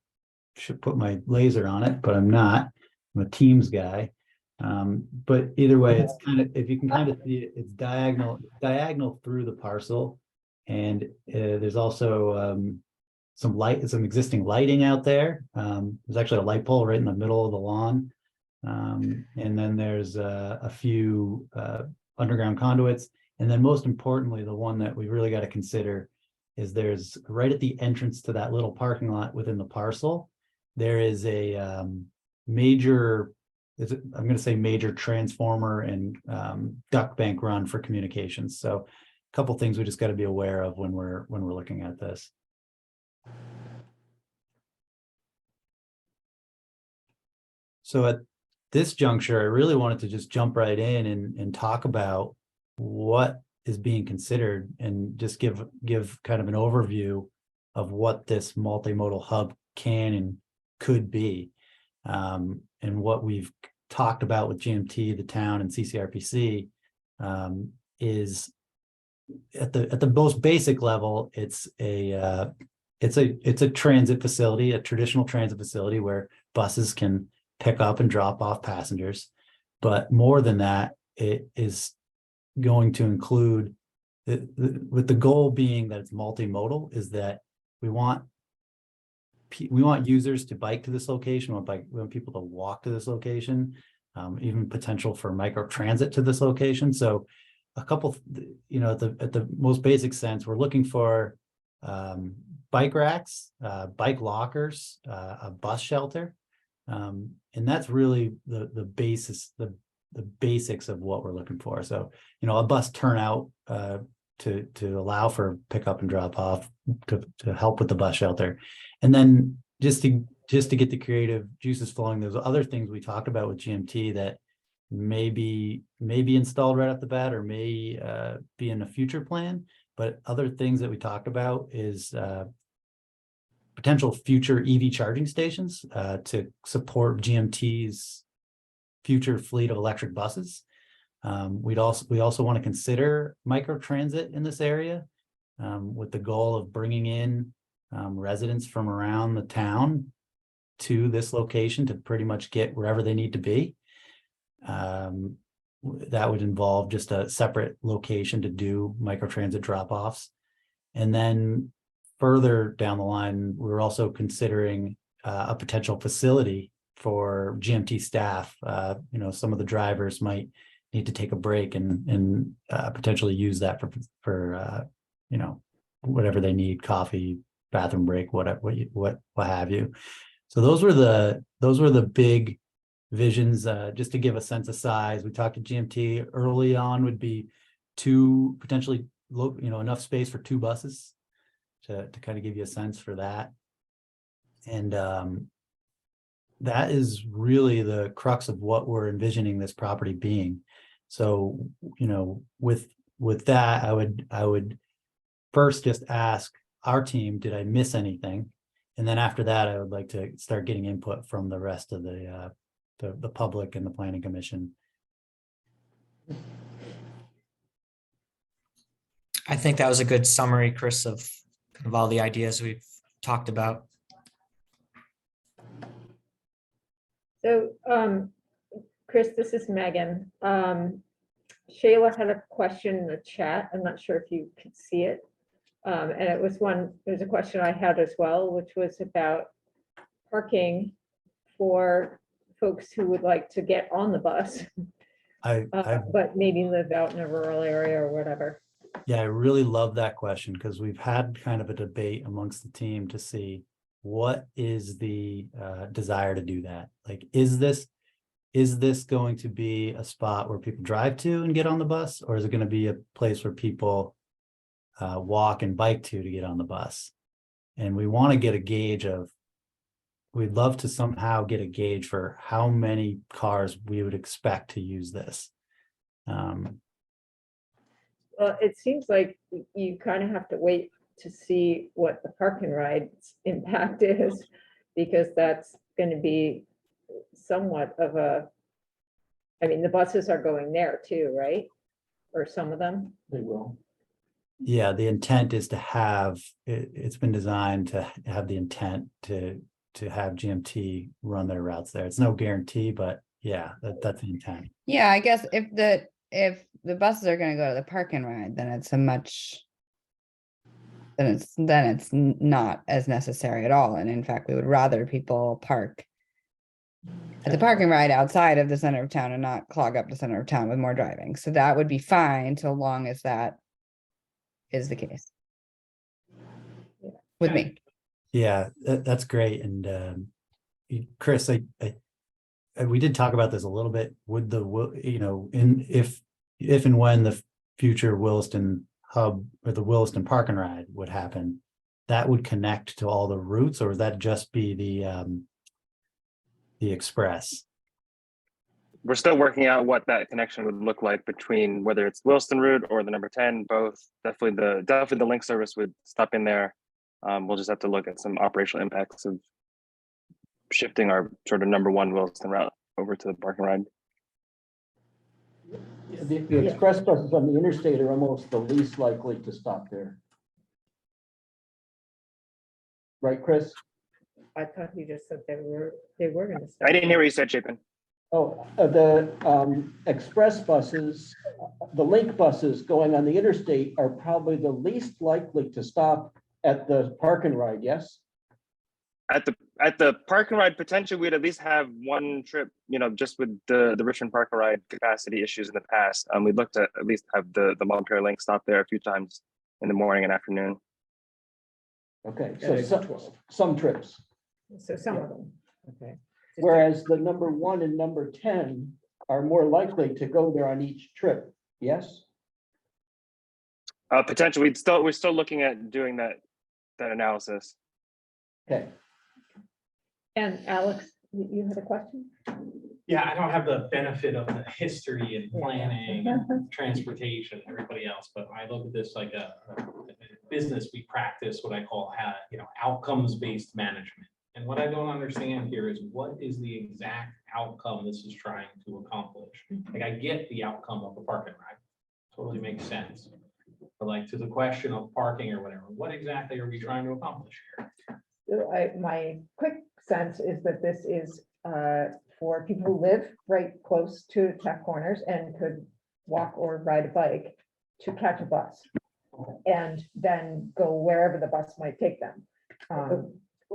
[SPEAKER 23] should put my laser on it, but I'm not. I'm a Teams guy. But either way, it's kind of, if you can kind of see it, it's diagonal through the parcel. And there's also some existing lighting out there. There's actually a light pole right in the middle of the lawn. And then there's a few underground conduits. And then most importantly, the one that we really got to consider is there's right at the entrance to that little parking lot within the parcel, there is a major, I'm going to say major transformer and duct bank run for communications. So a couple things we just got to be aware of when we're looking at this. So at this juncture, I really wanted to just jump right in and talk about what is being considered and just give kind of an overview of what this multimodal hub can and could be. And what we've talked about with GMT, the town, and CCRPC is at the most basic level, it's a transit facility, a traditional transit facility where buses can pick up and drop off passengers. But more than that, it is going to include, with the goal being that it's multimodal, is that we want users to bike to this location, we want people to walk to this location, even potential for micro transit to this location. So a couple, at the most basic sense, we're looking for bike racks, bike lockers, a bus shelter. And that's really the basis, the basics of what we're looking for. So, a bus turnout to allow for pickup and drop off to help with the bus shelter. And then just to get the creative juices flowing, there's other things we talked about with GMT that may be installed right off the bat or may be in a future plan. But other things that we talked about is potential future EV charging stations to support GMT's future fleet of electric buses. We also want to consider microtransit in this area with the goal of bringing in residents from around the town to this location to pretty much get wherever they need to be. That would involve just a separate location to do microtransit drop-offs. And then further down the line, we're also considering a potential facility for GMT staff. Some of the drivers might need to take a break and potentially use that for whatever they need, coffee, bathroom break, what have you. So those were the big visions, just to give a sense of size. We talked to GMT early on would be potentially enough space for 2 buses to kind of give you a sense for that. And that is really the crux of what we're envisioning this property being. So, with that, I would first just ask our team, did I miss anything? And then after that, I would like to start getting input from the rest of the public and the planning commission.
[SPEAKER 10] I think that was a good summary, Chris, of all the ideas we've talked about.
[SPEAKER 1] So, Chris, this is Megan. Shayla had a question in the chat. I'm not sure if you could see it. And it was a question I had as well, which was about parking for folks who would like to get on the bus, but maybe live out in a rural area or whatever.
[SPEAKER 23] Yeah, I really love that question because we've had kind of a debate amongst the team to see what is the desire to do that. Like, is this going to be a spot where people drive to and get on the bus, or is it going to be a place where people walk and bike to get on the bus. And we want to get a gauge of, we'd love to somehow get a gauge for how many cars we would expect to use this.
[SPEAKER 1] Well, it seems like you kind of have to wait to see what the park and ride's impact is, because that's going to be somewhat of a, I mean, the buses are going there too, right? Or some of them?
[SPEAKER 4] They will.
[SPEAKER 23] Yeah, the intent is to have, it's been designed to have the intent to have GMT run their routes there. It's no guarantee, but yeah, that's the intent.
[SPEAKER 6] Yeah, I guess if the buses are gonna go to the park and ride, then it's not as necessary at all. And in fact, we would rather people park at the park and ride outside of the center of town and not clog up the center of town with more driving. So that would be fine, so long as that is the case. With me.
[SPEAKER 23] Yeah, that's great. And Chris, we did talk about this a little bit. Would if and when the future Williston hub or the Williston Park and Ride would happen, that would connect to all the routes, or would that just be the express?
[SPEAKER 11] We're still working out what that connection would look like between whether it's Williston route or the number 10, both. Definitely the link service would stop in there. We'll just have to look at some operational impacts of shifting our sort of number 1 Williston route over to the park and ride.
[SPEAKER 4] The express buses on the interstate are almost the least likely to stop there. Right, Chris?
[SPEAKER 1] I thought you just said they were going to stop.
[SPEAKER 11] I didn't hear what you said, Chapin.
[SPEAKER 4] Oh, the express buses, the link buses going on the interstate are probably the least likely to stop at the park and ride, yes?
[SPEAKER 11] At the park and ride, potentially we'd at least have one trip, just with the Richmond Park and Ride capacity issues in the past. We'd look to at least have the Montpelier link stop there a few times in the morning and afternoon.
[SPEAKER 4] Okay, so some trips.
[SPEAKER 1] So some of them, okay.
[SPEAKER 4] Whereas the number 1 and number 10 are more likely to go there on each trip, yes?
[SPEAKER 11] Potentially, we're still looking at doing that analysis.
[SPEAKER 4] Okay.
[SPEAKER 1] And Alex, you had a question?
[SPEAKER 3] Yeah, I don't have the benefit of the history and planning and transportation, everybody else, but I look at this like a business. We practice what I call, outcomes-based management. And what I don't understand here is what is the exact outcome this is trying to accomplish? Like, I get the outcome of a park and ride, totally makes sense. But like, to the question of parking or whatever, what exactly are we trying to accomplish here?
[SPEAKER 1] My quick sense is that this is for people who live right close to Tech Corners and could walk or ride a bike to catch a bus and then go wherever the bus might take them.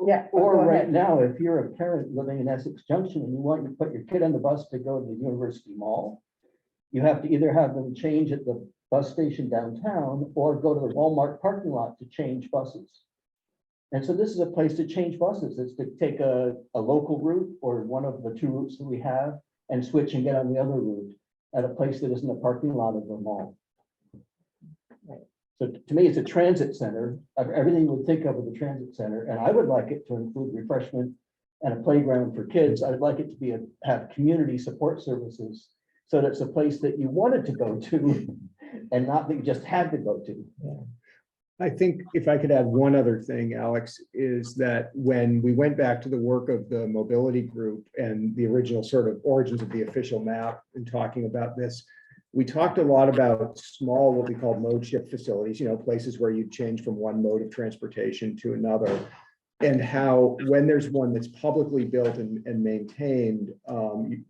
[SPEAKER 1] Yeah.
[SPEAKER 4] Or
[SPEAKER 1] go
[SPEAKER 4] right
[SPEAKER 1] ahead.
[SPEAKER 4] now, if you're a parent living in Essex Junction and you want to put your kid on the bus to go to the University Mall, you have to either have them change at the bus station downtown or go to the Walmart parking lot to change buses. And so this is a place to change buses. It's to take a local route or one of the 2 routes that we have and switch and get on the other route at a place that isn't a parking lot of the mall. So to me, it's a transit center. Everything you would think of as a transit center, and I would like it to include refreshment and a playground for kids. I'd like it to have community support services, so that it's a place that you wanted to go to and not that you just had to go to.
[SPEAKER 21] I think if I could add one other thing, Alex, is that when we went back to the work of the mobility group and the original sort of origins of the official map and talking about this, we talked a lot about small, what we call mode shift facilities, places where you change from one mode of transportation to another. And how when there's one that's publicly built and maintained,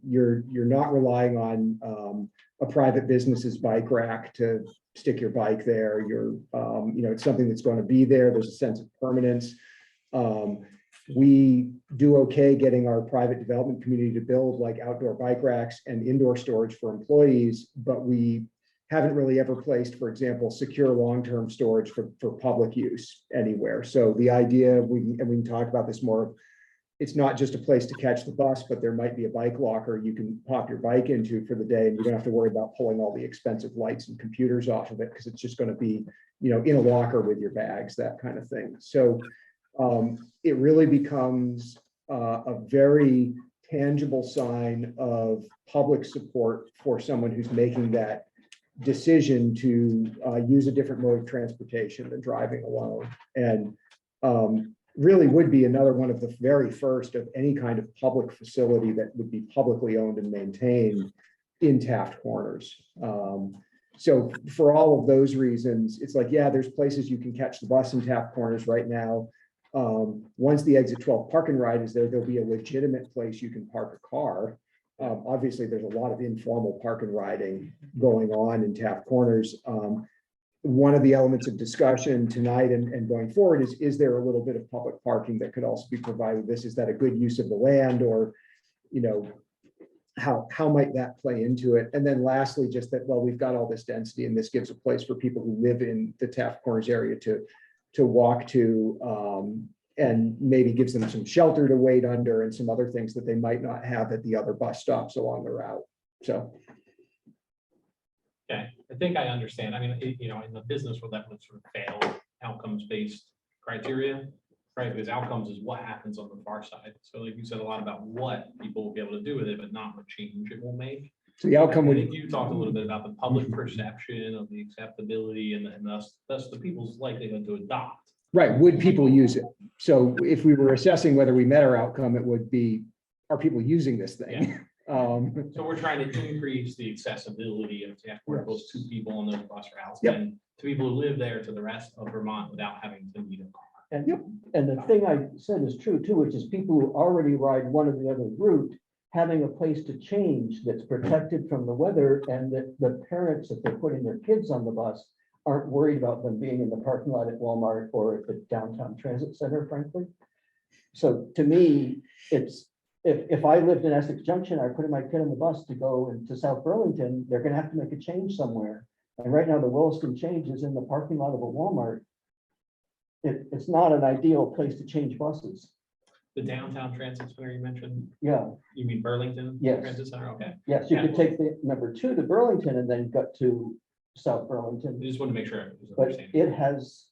[SPEAKER 21] you're not relying on a private business's bike rack to stick your bike there. It's something that's going to be there. There's a sense of permanence. We do okay getting our private development community to build like outdoor bike racks and indoor storage for employees, but we haven't really ever placed, for example, secure long-term storage for public use anywhere. So the idea, we can talk about this more, it's not just a place to catch the bus, but there might be a bike locker you can pop your bike into for the day, and you don't have to worry about pulling all the expensive lights and computers off of it, because it's just going to be, in a locker with your bags, that kind of thing. So it really becomes a very tangible sign of public support for someone who's making that decision to use a different mode of transportation than driving alone. And really would be another one of the very first of any kind of public facility that would be publicly owned and maintained in Taft Corners. So for all of those reasons, it's like, yeah, there's places you can catch the bus in Taft Corners right now. Once the exit 12 park and ride is there, there'll be a legitimate place you can park a car. Obviously, there's a lot of informal park and riding going on in Taft Corners. One of the elements of discussion tonight and going forward is there a little bit of public parking that could also be provided? Is that a good use of the land, or, how might that play into it? And then lastly, just that, well, we've got all this density, and this gives a place for people who live in the Taft Corners area to walk to, and maybe gives them some shelter to wait under and some other things that they might not have at the other bus stops along the route. So.
[SPEAKER 3] Okay, I think I understand. I mean, in the business world, that would sort of fail outcomes-based criteria, right? Because outcomes is what happens on the far side. So like you said, a lot about what people will be able to do with it, but not what change it will make.
[SPEAKER 21] So the outcome
[SPEAKER 3] I
[SPEAKER 21] would.
[SPEAKER 3] think you talked a little bit about the public perception of the acceptability and thus the people's likelihood to adopt.
[SPEAKER 21] Right, would people use it? So if we were assessing whether we met our outcome, it would be, are people using this thing?
[SPEAKER 3] Yeah. So we're trying to increase the accessibility of Taft Corners to people on those bus routes and to people who live there to the rest of Vermont without having to need a car.
[SPEAKER 4] And the thing I said is true too, which is people who already ride one or the other route, having a place to change that's protected from the weather, and that the parents, if they're putting their kids on the bus, aren't worried about them being in the parking lot at Walmart or at the downtown transit center, frankly. So to me, it's, if I lived in Essex Junction, I put my kid on the bus to go into South Burlington, they're gonna have to make a change somewhere. And right now the Williston change is in the parking lot of a Walmart. It's not an ideal place to change buses.
[SPEAKER 3] The downtown transit center you mentioned?
[SPEAKER 4] Yeah.
[SPEAKER 3] You mean Burlington?
[SPEAKER 4] Yes.
[SPEAKER 3] Transit center, okay.
[SPEAKER 4] Yes, you could take the number 2 to Burlington and then got to South Burlington.
[SPEAKER 3] I just want to make sure. I was
[SPEAKER 4] But
[SPEAKER 3] understanding.
[SPEAKER 4] it has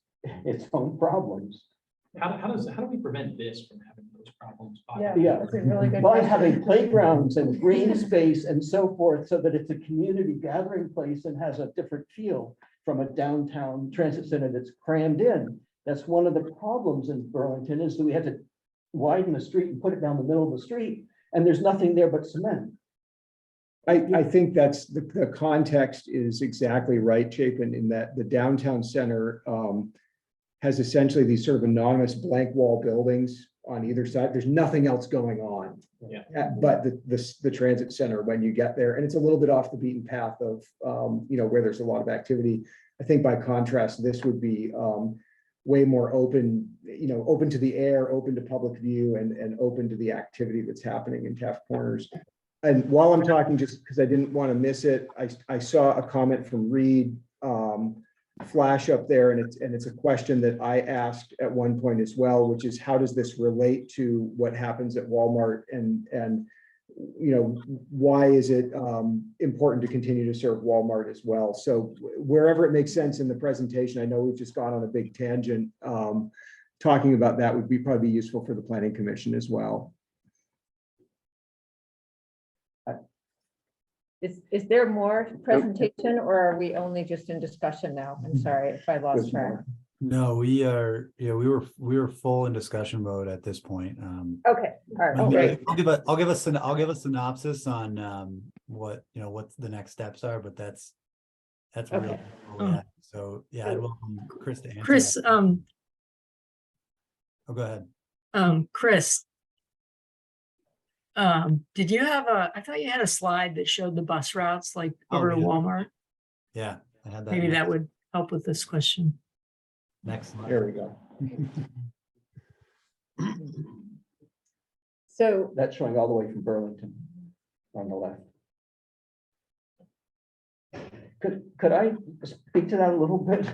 [SPEAKER 4] its own problems.
[SPEAKER 3] How do we prevent this from having those problems?
[SPEAKER 4] Yeah,
[SPEAKER 1] That's a really good
[SPEAKER 4] by
[SPEAKER 1] question.
[SPEAKER 4] having playgrounds and green space and so forth, so that it's a community gathering place and has a different feel from a downtown transit center that's crammed in. That's one of the problems in Burlington, is that we had to widen the street and put it down the middle of the street, and there's nothing there but cement.
[SPEAKER 21] I think that's the context is exactly right, Chapin, in that the downtown center has essentially these sort of anonymous blank wall buildings on either side. There's nothing else going on.
[SPEAKER 3] Yeah.
[SPEAKER 21] But the transit center when you get there, and it's a little bit off the beaten path of where there's a lot of activity. I think by contrast, this would be way more open, open to the air, open to public view, and open to the activity that's happening in Taft Corners. And while I'm talking, just because I didn't want to miss it, I saw a comment from Reed flash up there, and it's a question that I asked at one point as well, which is, how does this relate to what happens at Walmart, and why is it important to continue to serve Walmart as well? So wherever it makes sense in the presentation, I know we've just gone on a big tangent. Talking about that would probably be useful for the Planning Commission as well.
[SPEAKER 1] Is there more presentation, or are we only just in discussion now? I'm sorry if I lost track.
[SPEAKER 23] No, we are, we were full in discussion mode at this point.
[SPEAKER 1] Okay, all right, great.
[SPEAKER 23] I'll give a synopsis on what the next steps are, but that's really
[SPEAKER 1] Okay.
[SPEAKER 23] where we're at. So yeah, I'd welcome Chris to answer.
[SPEAKER 12] Chris,
[SPEAKER 23] that. Oh, go ahead.
[SPEAKER 12] Chris, did you have I thought you had a slide that showed the bus routes like over to
[SPEAKER 23] yeah.
[SPEAKER 12] Walmart.
[SPEAKER 23] Yeah, I had that.
[SPEAKER 12] Maybe that would help with this question.
[SPEAKER 23] Next slide.
[SPEAKER 21] There we go.
[SPEAKER 1] So
[SPEAKER 4] That's showing all the way from Burlington on the left. Could I speak to that a little bit?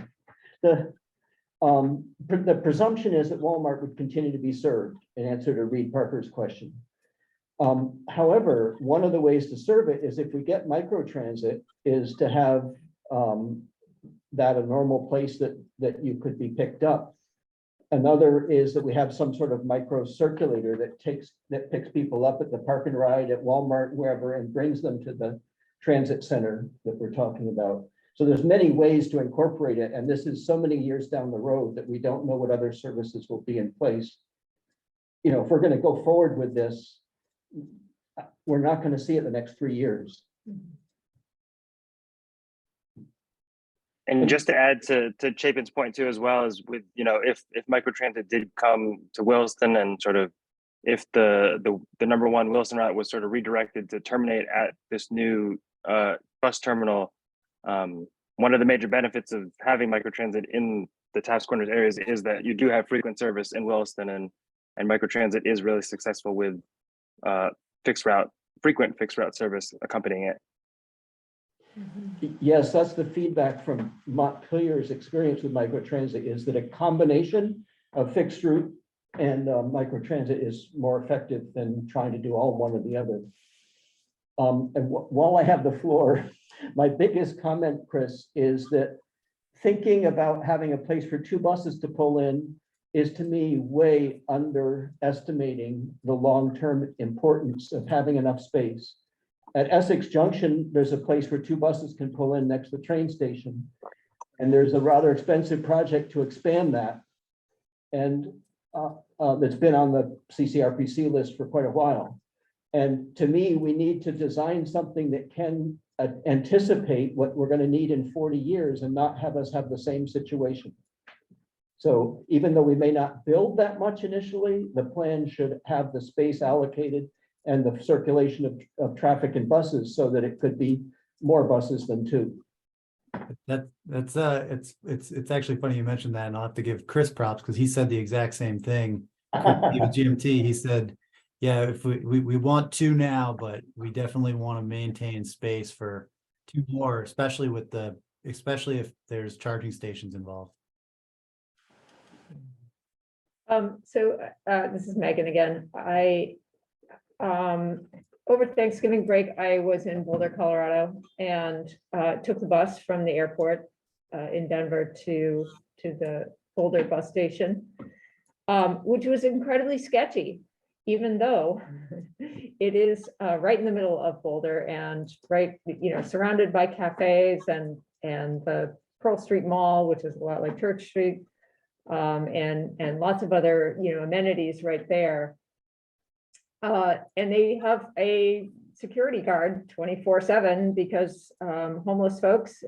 [SPEAKER 4] The presumption is that Walmart would continue to be served, in answer to Reed Parker's question. However, one of the ways to serve it is if we get microtransit, is to have that a normal place that you could be picked up. Another is that we have some sort of micro circulator that picks people up at the park and ride at Walmart, wherever, and brings them to the transit center that we're talking about. So there's many ways to incorporate it, and this is so many years down the road that we don't know what other services will be in place. You know, if we're going to go forward with this, we're not going to see it the next 3 years.
[SPEAKER 11] And just to add to Chapin's point too, as well as with, you know, if microtransit did come to Williston and sort of if the number one Williston route was sort of redirected to terminate at this new bus terminal, one of the major benefits of having microtransit in the Taft Corners areas is that you do have frequent service in Williston, and microtransit is really successful with frequent fixed route service accompanying it.
[SPEAKER 4] Yes, that's the feedback from Montpelier's experience with microtransit, is that a combination of fixed route and microtransit is more effective than trying to do all one or the other. And while I have the floor, my biggest comment, Chris, is that thinking about having a place for 2 buses to pull in is, to me, way underestimating the long-term importance of having enough space. At Essex Junction, there's a place where 2 buses can pull in next to the train station. And there's a rather expensive project to expand that. And that's been on the CCRPC list for quite a while. And to me, we need to design something that can anticipate what we're going to need in 40 years and not have us have the same situation. So even though we may not build that much initially, the plan should have the space allocated and the circulation of traffic and buses so that it could be more buses than 2.
[SPEAKER 23] It's actually funny you mentioned that, and I'll have to give Chris props because he said the exact same thing. With GMT, he said, yeah, if we want 2 now, but we definitely want to maintain space for 2 more, especially if there's charging stations involved.
[SPEAKER 1] This is Megan again. Over Thanksgiving break, I was in Boulder, Colorado, and took the bus from the airport in Denver to the Boulder bus station, which was incredibly sketchy, even though it is right in the middle of Boulder and right, surrounded by cafes and the Pearl Street Mall, which is a lot like Church Street, and lots of other amenities right there. And they have a security guard 24/7 because homeless folks,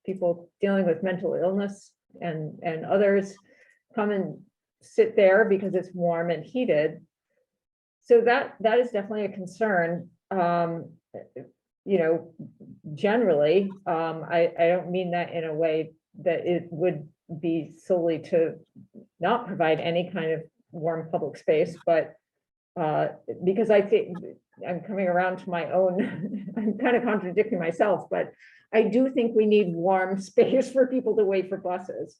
[SPEAKER 1] people dealing with mental illness and others come and sit there because it's warm and heated. So that is definitely a concern. Generally, I don't mean that in a way that it would be solely to not provide any kind of warm public space, but because I think I'm coming around to my own, I'm kind of contradicting myself, but I do think we need warm space for people to wait for buses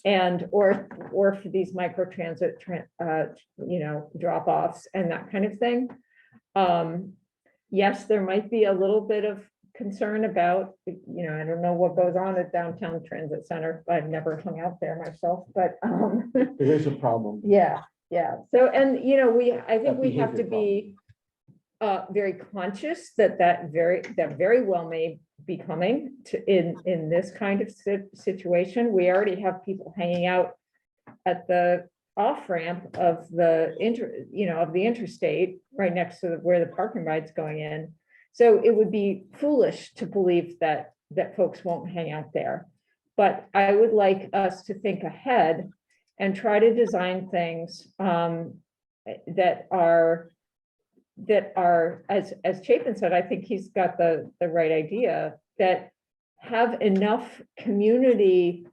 [SPEAKER 1] and or for these microtransit drop-offs and that kind of thing. Yes, there might be a little bit of concern about, I don't know what goes on at Downtown Transit Center. I've never hung out there myself, but
[SPEAKER 4] There is a problem.
[SPEAKER 1] yeah. So, and I think we have to be very conscious that very well may be coming to in this kind of situation. We already have people hanging out at the off ramp of the interstate right next to where the parking ride's going in. So it would be foolish to believe that folks won't hang out there. But I would like us to think ahead and try to design things that are, as Chapin said, I think he's got the right idea, that have enough community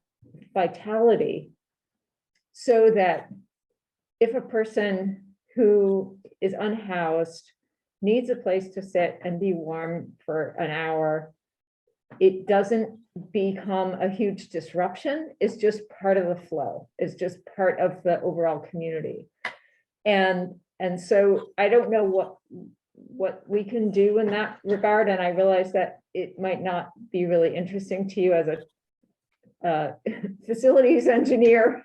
[SPEAKER 1] vitality so that if a person who is unhoused needs a place to sit and be warm for an hour, it doesn't become a huge disruption. It's just part of the flow. It's just part of the overall community. And so I don't know what we can do in that regard. And I realize that it might not be really interesting to you as a facilities engineer,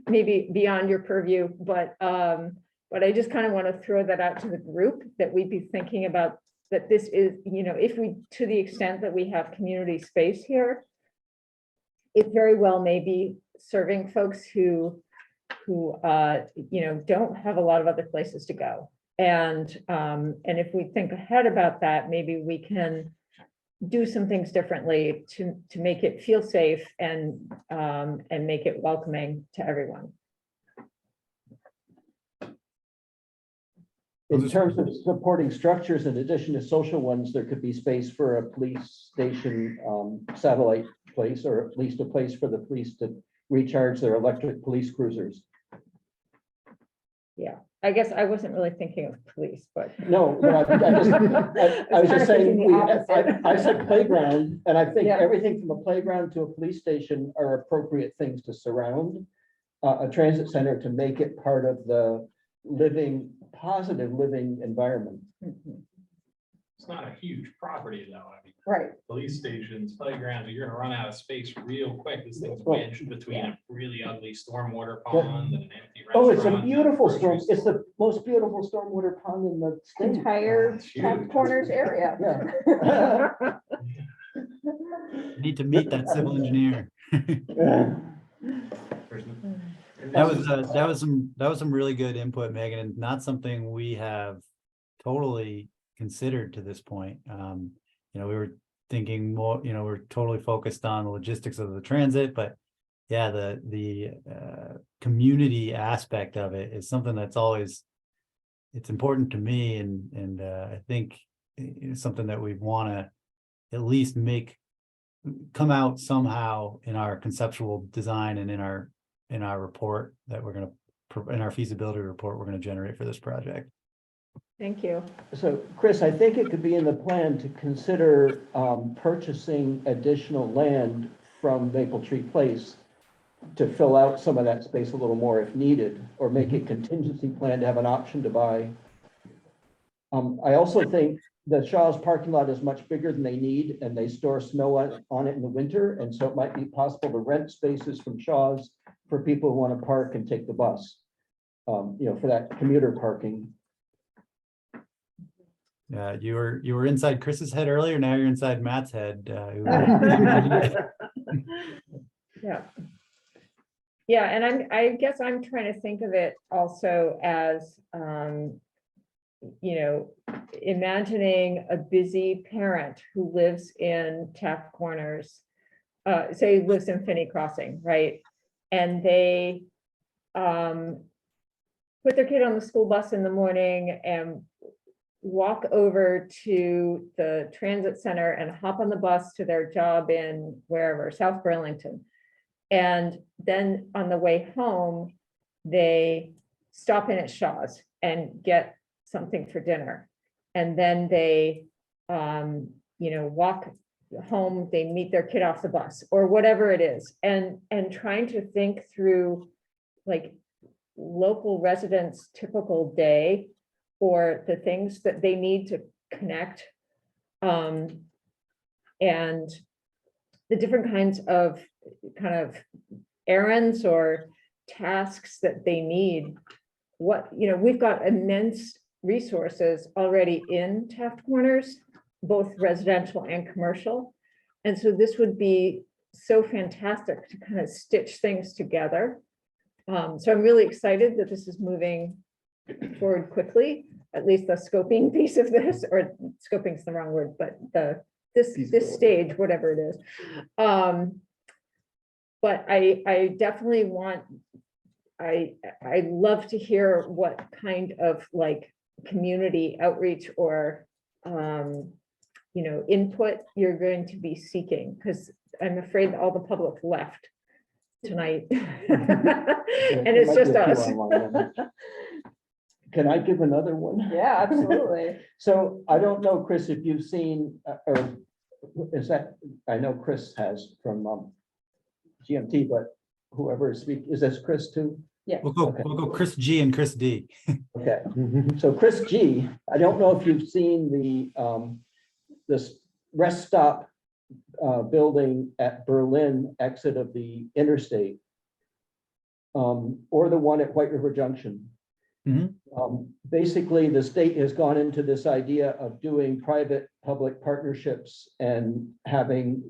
[SPEAKER 1] maybe beyond your purview, but I just kind of want to throw that out to the group, that we'd be thinking about that this is, if we, to the extent that we have community space here, it very well may be serving folks who don't have a lot of other places to go. And if we think ahead about that, maybe we can do some things differently to make it feel safe and make it welcoming to everyone.
[SPEAKER 4] In terms of supporting structures, in addition to social ones, there could be space for a police station satellite place, or at least a place for the police to recharge their electric police cruisers.
[SPEAKER 1] Yeah, I guess I wasn't really thinking of police, but.
[SPEAKER 4] No, I was just saying, I said playground, and I think everything from a playground to a police station are appropriate things to surround a transit center to make it part of the positive living environment.
[SPEAKER 3] It's not a huge property though. I mean,
[SPEAKER 1] right.
[SPEAKER 3] Police stations, playgrounds, you're gonna run out of space real quick. This thing's wedged between a really ugly stormwater pond and an empty restaurant.
[SPEAKER 4] Oh, it's a beautiful storm. It's the most beautiful stormwater pond in the state.
[SPEAKER 1] Entire Taft Corners area.
[SPEAKER 4] Yeah.
[SPEAKER 23] Need to meet that civil engineer. That was some really good input, Megan, and not something we have totally considered to this point. We were thinking more, we're totally focused on the logistics of the transit, but yeah, the community aspect of it is something that's always, it's important to me, and I think it's something that we want to at least come out somehow in our conceptual design and in our report that we're going to, in our feasibility report, we're going to generate for this project.
[SPEAKER 1] Thank you.
[SPEAKER 4] So, Chris, I think it could be in the plan to consider purchasing additional land from Maple Tree Place to fill out some of that space a little more if needed, or make a contingency plan to have an option to buy. I also think the Shaw's parking lot is much bigger than they need, and they store snow on it in the winter, and so it might be possible to rent spaces from Shaw's for people who want to park and take the bus, for that commuter parking.
[SPEAKER 23] You were inside Chris's head earlier. Now you're inside Matt's head.
[SPEAKER 1] Yeah, and I guess I'm trying to think of it also as, imagining a busy parent who lives in Taft Corners, say lives in Finney Crossing, right? And they put their kid on the school bus in the morning and walk over to the transit center and hop on the bus to their job in wherever, South Burlington. And then on the way home, they stop in at Shaw's and get something for dinner. And then they, walk home, they meet their kid off the bus or whatever it is. And trying to think through like local residents' typical day or the things that they need to connect, and the different kinds of kind of errands or tasks that they need. We've got immense resources already in Taft Corners, both residential and commercial. And so this would be so fantastic to kind of stitch things together. So I'm really excited that this is moving forward quickly, at least the scoping piece of this, or scoping is the wrong word, but this stage, whatever it is. But I definitely want, I love to hear what kind of like community outreach or input you're going to be seeking, because I'm afraid all the public left tonight. And it's just us.
[SPEAKER 4] Can I give another one?
[SPEAKER 1] Yeah, absolutely.
[SPEAKER 4] So I don't know, Chris, if you've seen, or is that, I know Chris has from GMT, but whoever is speaking, is this Chris too?
[SPEAKER 1] Yeah.
[SPEAKER 23] We'll go Chris G and Chris D.
[SPEAKER 4] Okay, so Chris G, I don't know if you've seen this rest stop building at Berlin exit of the interstate, or the one at White River Junction. Basically, the state has gone into this idea of doing private-public partnerships and having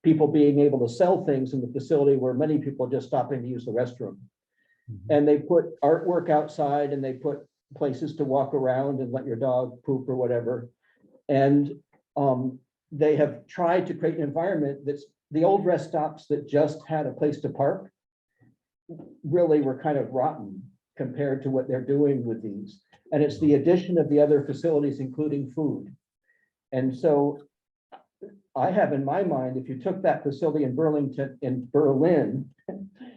[SPEAKER 4] people being able to sell things in the facility where many people are just stopping to use the restroom. And they put artwork outside and they put places to walk around and let your dog poop or whatever. And they have tried to create an environment that's the old rest stops that just had a place to park really were kind of rotten compared to what they're doing with these. And it's the addition of the other facilities, including food. And so I have in my mind, if you took that facility in Berlin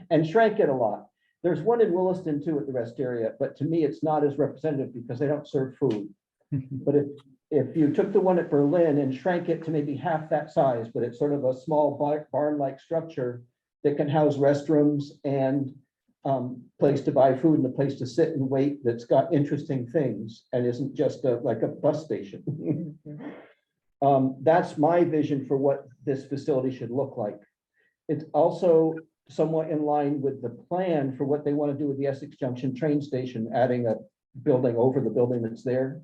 [SPEAKER 4] and shrank it a lot, there's one in Williston too at the rest area, but to me, it's not as representative because they don't serve food. But if you took the one at Berlin and shrank it to maybe half that size, but it's sort of a small barn-like structure that can house restrooms and place to buy food and a place to sit and wait that's got interesting things and isn't just like a bus station. That's my vision for what this facility should look like. It's also somewhat in line with the plan for what they want to do with the Essex Junction train station, adding a building over the building that's there.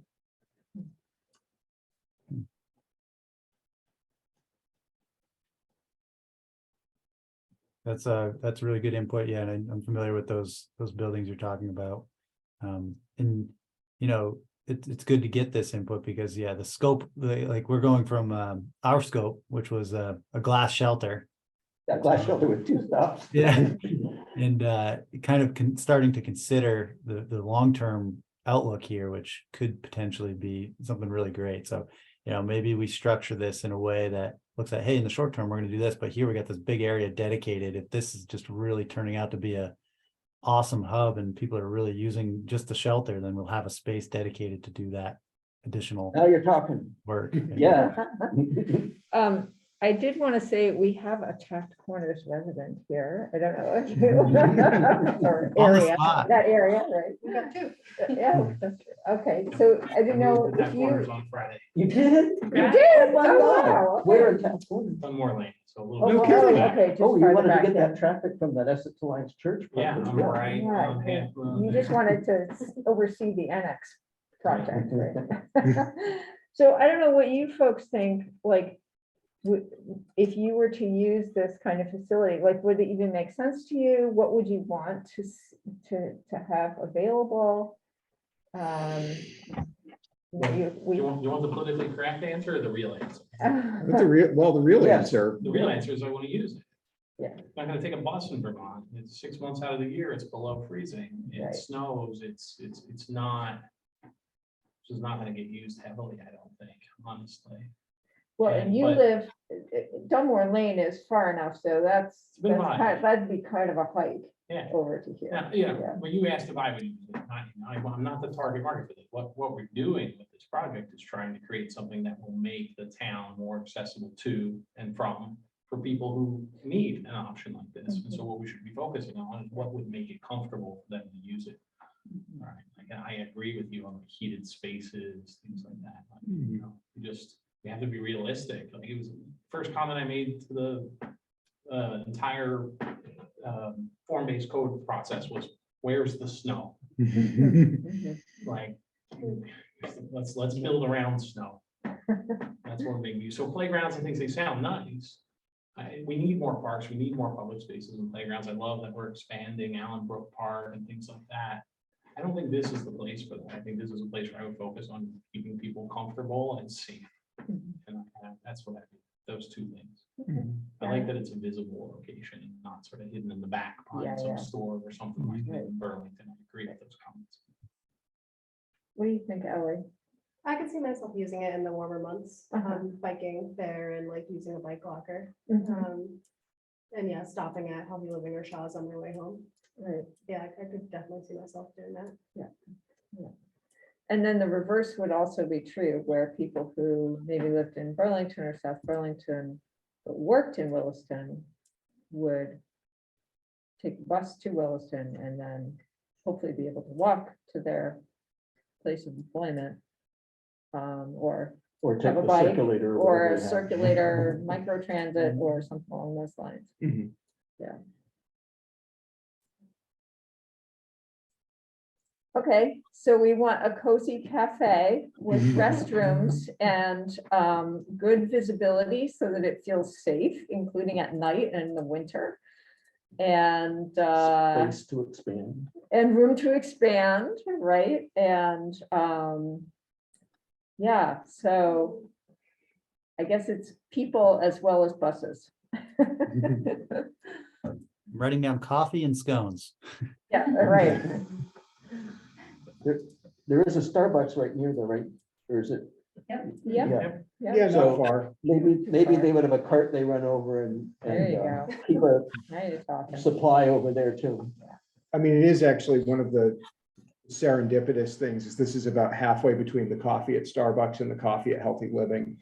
[SPEAKER 23] That's really good input. Yeah, and I'm familiar with those buildings you're talking about. And you know, it's good to get this input because yeah, the scope, like we're going from our scope, which was a glass shelter.
[SPEAKER 4] That glass shelter with 2 stops.
[SPEAKER 23] Yeah, and kind of starting to consider the long-term outlook here, which could potentially be something really great. So, you know, maybe we structure this in a way that looks at, hey, in the short term, we're going to do this, but here we got this big area dedicated. If this is just really turning out to be a awesome hub and people are really using just the shelter, then we'll have a space dedicated to do that additional.
[SPEAKER 4] Now you're talking.
[SPEAKER 23] Work.
[SPEAKER 4] Yeah.
[SPEAKER 1] I did want to say we have a Taft Corners resident here. I don't know if you or
[SPEAKER 23] On the
[SPEAKER 1] area,
[SPEAKER 23] spot.
[SPEAKER 1] that area, right?
[SPEAKER 16] We got 2.
[SPEAKER 1] Yeah, that's true. Okay, so I didn't know if
[SPEAKER 3] Corners
[SPEAKER 1] you.
[SPEAKER 3] on Friday.
[SPEAKER 4] You did?
[SPEAKER 1] You did? Oh, wow.
[SPEAKER 4] Where in Taft Corners?
[SPEAKER 3] One more lane, so a
[SPEAKER 1] Oh,
[SPEAKER 3] little.
[SPEAKER 1] well,
[SPEAKER 3] bit back.
[SPEAKER 1] okay, just
[SPEAKER 4] Oh, you
[SPEAKER 1] farther
[SPEAKER 4] wanted to
[SPEAKER 1] back
[SPEAKER 4] get
[SPEAKER 1] then.
[SPEAKER 4] that traffic from that Essex Alliance Church.
[SPEAKER 3] Yeah,
[SPEAKER 4] probably.
[SPEAKER 3] I'm right.
[SPEAKER 1] Right. You just wanted to oversee the annex project, right? So I don't know what you folks think, like, if you were to use this kind of facility, like, would it even make sense to you? What would you want to have available?
[SPEAKER 3] You want the politically correct answer or the real answer?
[SPEAKER 21] But the real
[SPEAKER 4] Yes.
[SPEAKER 21] answer,
[SPEAKER 3] The real answer is I want to use it.
[SPEAKER 1] Yeah.
[SPEAKER 3] I'm not gonna take a bus in Vermont. It's 6 months out of the year. It's below freezing.
[SPEAKER 1] Right.
[SPEAKER 3] It snows. It's not. This is not gonna get used heavily, I don't think, honestly.
[SPEAKER 1] Well,
[SPEAKER 3] Yeah,
[SPEAKER 1] and you
[SPEAKER 3] but-
[SPEAKER 1] live, Dunmore Lane is far enough, so
[SPEAKER 3] It's been fine.
[SPEAKER 1] that'd be kind of a hike
[SPEAKER 3] Yeah.
[SPEAKER 1] over to here.
[SPEAKER 3] Yeah, when you asked if I would use it, I'm not the target market for this. What we're doing with this project is trying to create something that will make the town more accessible to and from for people who need an option like this. And so what we should be focusing on is what would make it comfortable for them to use it. All right, like, I agree with you on the heated spaces, things like that. Like, you know, we have to be realistic. Like, it was the first comment I made to the entire form-based code process was, where's the snow? Like, let's build around snow. That's one big use. So playgrounds and things, they sound nice. We need more parks. We need more public spaces and playgrounds. I love that we're expanding Allen Brook Park and things like that. I don't think this is the place for that. I think this is a place where I would focus on keeping people comfortable and safe. And that's what I do, those 2 things. I like that it's a visible location and not sort of hidden in the back behind some store or something like that in Burlington. I agree with those comments.
[SPEAKER 1] What do you think, Ellie?
[SPEAKER 13] I could see myself using it in the warmer months, biking there and like using a bike locker.
[SPEAKER 1] Mhm.
[SPEAKER 13] And yeah, stopping at Healthy Living or Shaw's on my way home.
[SPEAKER 1] Right.
[SPEAKER 13] Yeah, I could definitely see myself doing that.
[SPEAKER 1] Yeah. And then the reverse would also be true, where people who maybe lived in Burlington or South Burlington, but worked in Williston would take the bus to Williston and then hopefully be able to walk to their place of employment. Or
[SPEAKER 4] Or take
[SPEAKER 1] have a
[SPEAKER 4] the
[SPEAKER 1] bike
[SPEAKER 4] circulator.
[SPEAKER 1] or
[SPEAKER 4] wherever
[SPEAKER 1] a
[SPEAKER 4] they have.
[SPEAKER 1] circulator, microtransit or something along those lines.
[SPEAKER 21] Mhm.
[SPEAKER 1] Yeah. Okay, so we want a cozy cafe with restrooms and good visibility so that it feels safe, including at night and in the winter. And
[SPEAKER 4] Space to expand.
[SPEAKER 1] room to expand, right? And yeah, so I guess it's people as well as buses.
[SPEAKER 23] I'm writing down coffee and scones.
[SPEAKER 1] Yeah, right.
[SPEAKER 4] There is a Starbucks right near there, right? Or is it?
[SPEAKER 1] Yeah.
[SPEAKER 21] Yeah,
[SPEAKER 1] Yeah.
[SPEAKER 21] not far.
[SPEAKER 4] Maybe they would have a cart they run over and
[SPEAKER 1] There you go.
[SPEAKER 4] keep a
[SPEAKER 1] Now you're talking.
[SPEAKER 4] supply over there too.
[SPEAKER 21] I mean, it is actually one of the serendipitous things is this is about halfway between the coffee at Starbucks and the coffee at Healthy Living.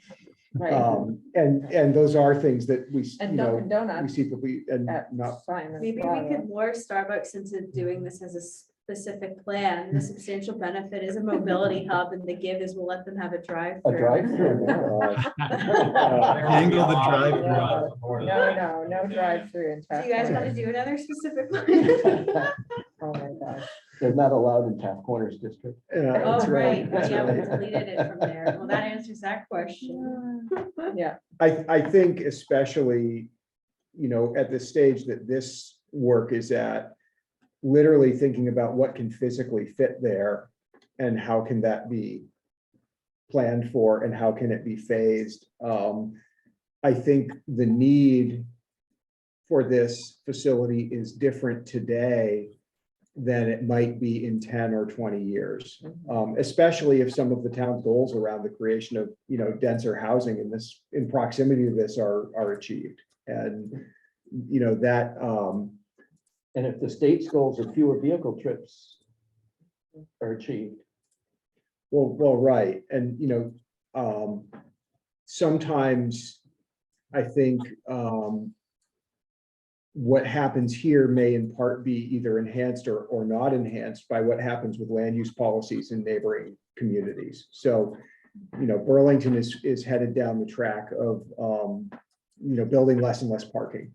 [SPEAKER 1] Right.
[SPEAKER 21] And those are things that we,
[SPEAKER 1] And
[SPEAKER 21] you know,
[SPEAKER 1] Dunkin'
[SPEAKER 21] we
[SPEAKER 1] Donuts
[SPEAKER 21] see, but and
[SPEAKER 1] at
[SPEAKER 21] not,
[SPEAKER 1] Simon's
[SPEAKER 2] Maybe we
[SPEAKER 1] Plaza.
[SPEAKER 2] could lure Starbucks into doing this as a specific plan. The substantial benefit is a mobility hub and the give is we'll let them have a drive.
[SPEAKER 4] A drive-through.
[SPEAKER 23] Angle the drive-through.
[SPEAKER 1] No drive-through in
[SPEAKER 2] Do
[SPEAKER 1] Taft.
[SPEAKER 2] you guys want to
[SPEAKER 1] Corners.
[SPEAKER 2] do another specific plan?
[SPEAKER 1] Oh my gosh.
[SPEAKER 4] They're not allowed in Taft Corners district.
[SPEAKER 2] Oh,
[SPEAKER 21] that's
[SPEAKER 2] right.
[SPEAKER 21] that's
[SPEAKER 2] Yeah, we
[SPEAKER 21] right.
[SPEAKER 2] deleted it from there. Well, that answers that question.
[SPEAKER 1] Yeah,
[SPEAKER 21] I think especially, you know, at the stage that this work is at, literally thinking about what can physically fit there and how can that be planned for and how can it be phased. I think the need for this facility is different today than it might be in 10 or 20 years. Especially if some of the town's goals around the creation of, you know, denser housing in proximity to this are achieved. And, you know, that,
[SPEAKER 4] And if the state's goals of fewer vehicle trips are achieved.
[SPEAKER 21] well, right. And, you know, sometimes I think, what happens here may in part be either enhanced or not enhanced by what happens with land use policies in neighboring communities. So, you know, Burlington is headed down the track of, you know, building less and less parking.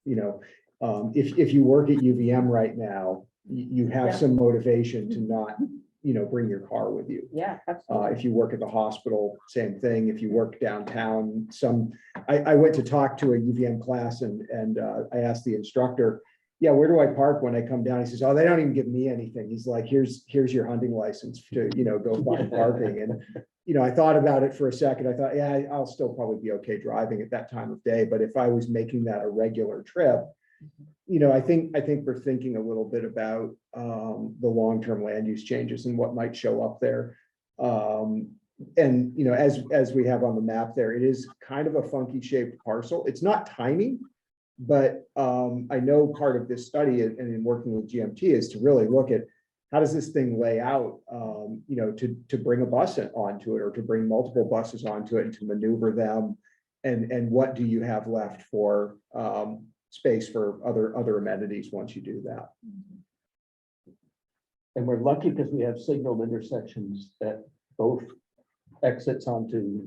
[SPEAKER 21] You know, if you work at UVM right now, you have
[SPEAKER 1] Yeah.
[SPEAKER 21] some motivation to not, you know, bring your car with you.
[SPEAKER 1] yeah, absolutely.
[SPEAKER 21] If you work at the hospital, same thing. If you work downtown, I went to talk to a UVM class and I asked the instructor, yeah, where do I park when I come down? He says, oh, they don't even give me anything. He's like, here's your hunting license to, you know, go find parking. And, you know, I thought about it for a second. I thought, yeah, I'll still probably be okay driving at that time of day. But if I was making that a regular trip, you know, I think we're thinking a little bit about the long-term land use changes and what might show up there. And, you know, as we have on the map there, it is kind of a funky shaped parcel. It's not tiny, but I know part of this study and in working with GMT is to really look at how does this thing lay out, you know, to bring a bus onto it or to bring multiple buses onto it and to maneuver them. And what do you have left for space for other amenities once you do that?
[SPEAKER 4] And we're lucky because we have signaled intersections at both exits onto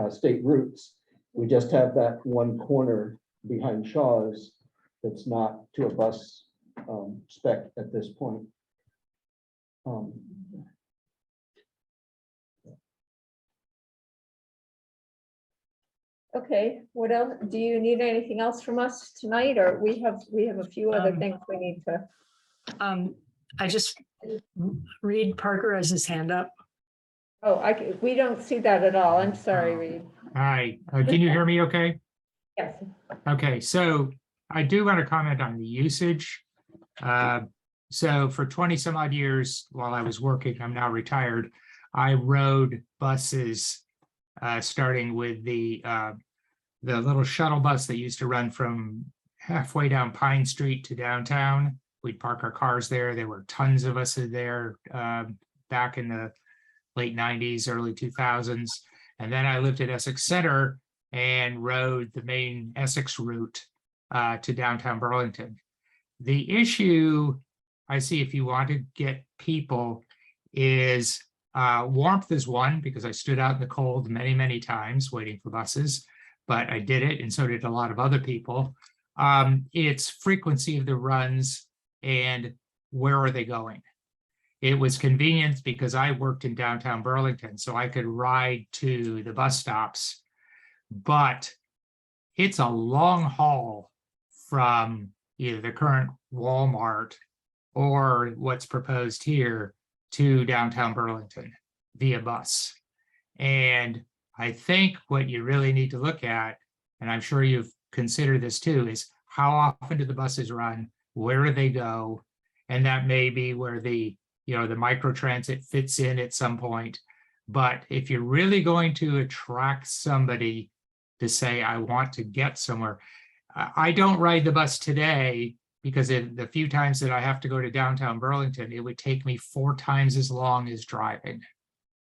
[SPEAKER 4] state routes. We just have that one corner behind Shaw's that's not to a bus spec at this point.
[SPEAKER 1] Okay, what else? Do you need anything else from us tonight, or we have a few other things we need to?
[SPEAKER 12] I just Reed Parker has his hand up.
[SPEAKER 1] Oh, we don't see that at all. I'm sorry, Reed.
[SPEAKER 14] Hi, can you hear me okay?
[SPEAKER 1] Yes.
[SPEAKER 14] Okay, so I do want to comment on the usage. So for 20 some odd years while I was working, I'm now retired, I rode buses, starting with the little shuttle bus that used to run from halfway down Pine Street to downtown. We'd park our cars there. There were tons of us there back in the late 90s, early 2000s. And then I lived at Essex Center and rode the main Essex route to downtown Burlington. The issue I see if you want to get people is warmth is one, because I stood out in the cold many, many times waiting for buses, but I did it, and so did a lot of other people. It's frequency of the runs and where are they going? It was convenient because I worked in downtown Burlington, so I could ride to the bus stops, but it's a long haul from either the current Walmart or what's proposed here to downtown Burlington via bus. And I think what you really need to look at, and I'm sure you've considered this too, is how often do the buses run? Where do they go? And that may be where the microtransit fits in at some point. But if you're really going to attract somebody to say, I want to get somewhere, I don't ride the bus today because the few times that I have to go to downtown Burlington, it would take me 4 times as long as driving,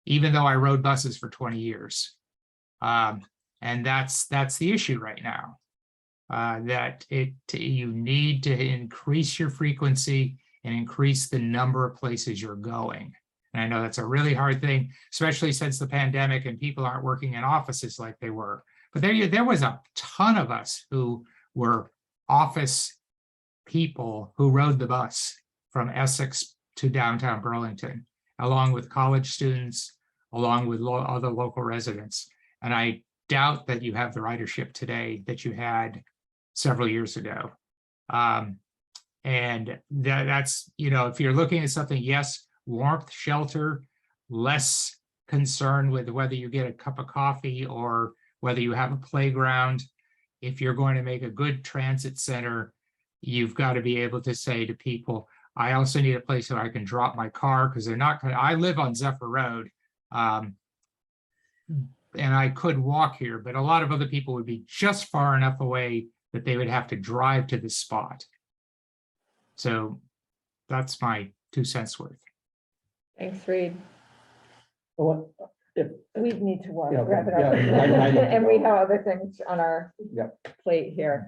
[SPEAKER 14] even though I rode buses for 20 years. And that's the issue right now, that you need to increase your frequency and increase the number of places you're going. And I know that's a really hard thing, especially since the pandemic and people aren't working in offices like they were. But there was a ton of us who were office people who rode the bus from Essex to downtown Burlington, along with college students, along with other local residents. And I doubt that you have the ridership today that you had several years ago. And that's, if you're looking at something, yes, warmth, shelter, less concern with whether you get a cup of coffee or whether you have a playground. If you're going to make a good transit center, you've got to be able to say to people, I also need a place where I can drop my car, because they're not going to, I live on Zephyr Road, and I could walk here, but a lot of other people would be just far enough away that they would have to drive to this spot. So that's my 2 cents worth.
[SPEAKER 1] Thanks, Reed.
[SPEAKER 4] Well, if,
[SPEAKER 1] We need to
[SPEAKER 4] Yeah,
[SPEAKER 1] wrap it
[SPEAKER 4] yeah,
[SPEAKER 1] up.
[SPEAKER 4] I need to
[SPEAKER 1] And we
[SPEAKER 4] go.
[SPEAKER 1] have other things on our
[SPEAKER 4] Yep.
[SPEAKER 1] plate here.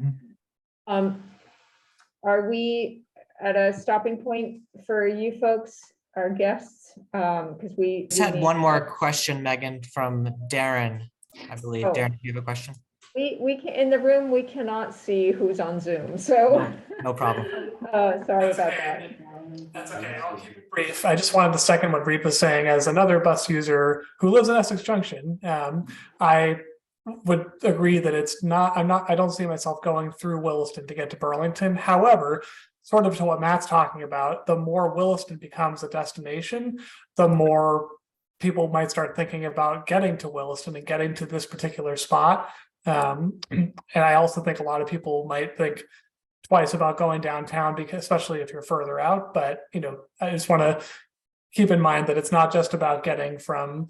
[SPEAKER 1] Are we at a stopping point for you folks, our guests? Because we
[SPEAKER 10] Just had
[SPEAKER 1] need-
[SPEAKER 10] one more question, Megan, from Darren, I believe.
[SPEAKER 1] Oh.
[SPEAKER 10] Darren, do you have a question?
[SPEAKER 1] We can, in the room, we cannot see who's on Zoom, so.
[SPEAKER 10] No problem.
[SPEAKER 1] Sorry about that.
[SPEAKER 9] That's okay, I'll keep it brief. I just wanted to second what Reed was saying. As another bus user who lives in Essex Junction, I would agree that I don't see myself going through Williston to get to Burlington. However, sort of to what Matt's talking about, the more Williston becomes a destination, the more people might start thinking about getting to Williston and getting to this particular spot. And I also think a lot of people might think twice about going downtown, because especially if you're further out. But I just want to keep in mind that it's not just about getting from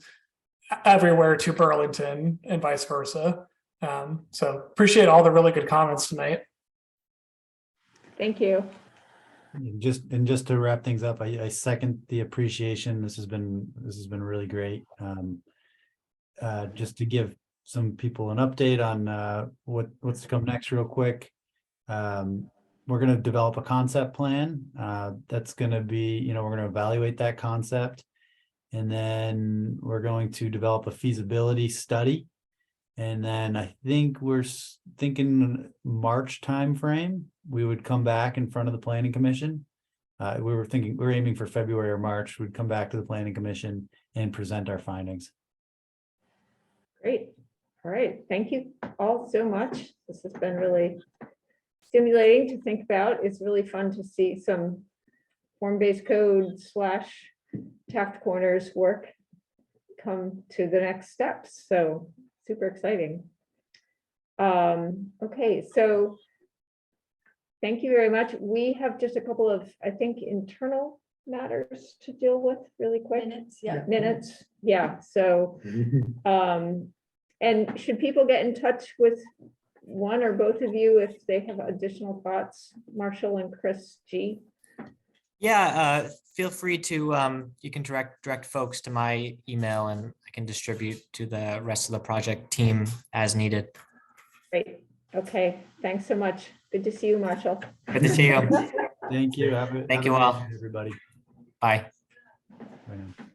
[SPEAKER 9] everywhere to Burlington and vice versa. So appreciate all the really good comments tonight.
[SPEAKER 1] Thank you.
[SPEAKER 23] Just to wrap things up, I second the appreciation. This has been really great. Just to give some people an update on what's to come next real quick. We're going to develop a concept plan. That's going to be, we're going to evaluate that concept, and then we're going to develop a feasibility study. And then I think we're thinking March timeframe, we would come back in front of the Planning Commission. We're aiming for February or March. We'd come back to the Planning Commission and present our findings.
[SPEAKER 1] Great. All right. Thank you all so much. This has been really stimulating to think about. It's really fun to see some form-based code / Taft Corners work come to the next steps. So super exciting. Okay, so thank you very much. We have just a couple of, I think, internal matters to deal with really quick. Minutes, yeah. So, and should people get in touch with one or both of you if they have additional thoughts? Marshall and Chris G.
[SPEAKER 10] Yeah, feel free to, you can direct folks to my email and I can distribute to the rest of the project team as needed.
[SPEAKER 1] Great. Okay, thanks so much. Good to see you, Marshall.
[SPEAKER 10] Good to see you.
[SPEAKER 23] Thank you.
[SPEAKER 10] Thank you all.
[SPEAKER 23] Everybody.
[SPEAKER 10] Bye.
[SPEAKER 23] Bye now.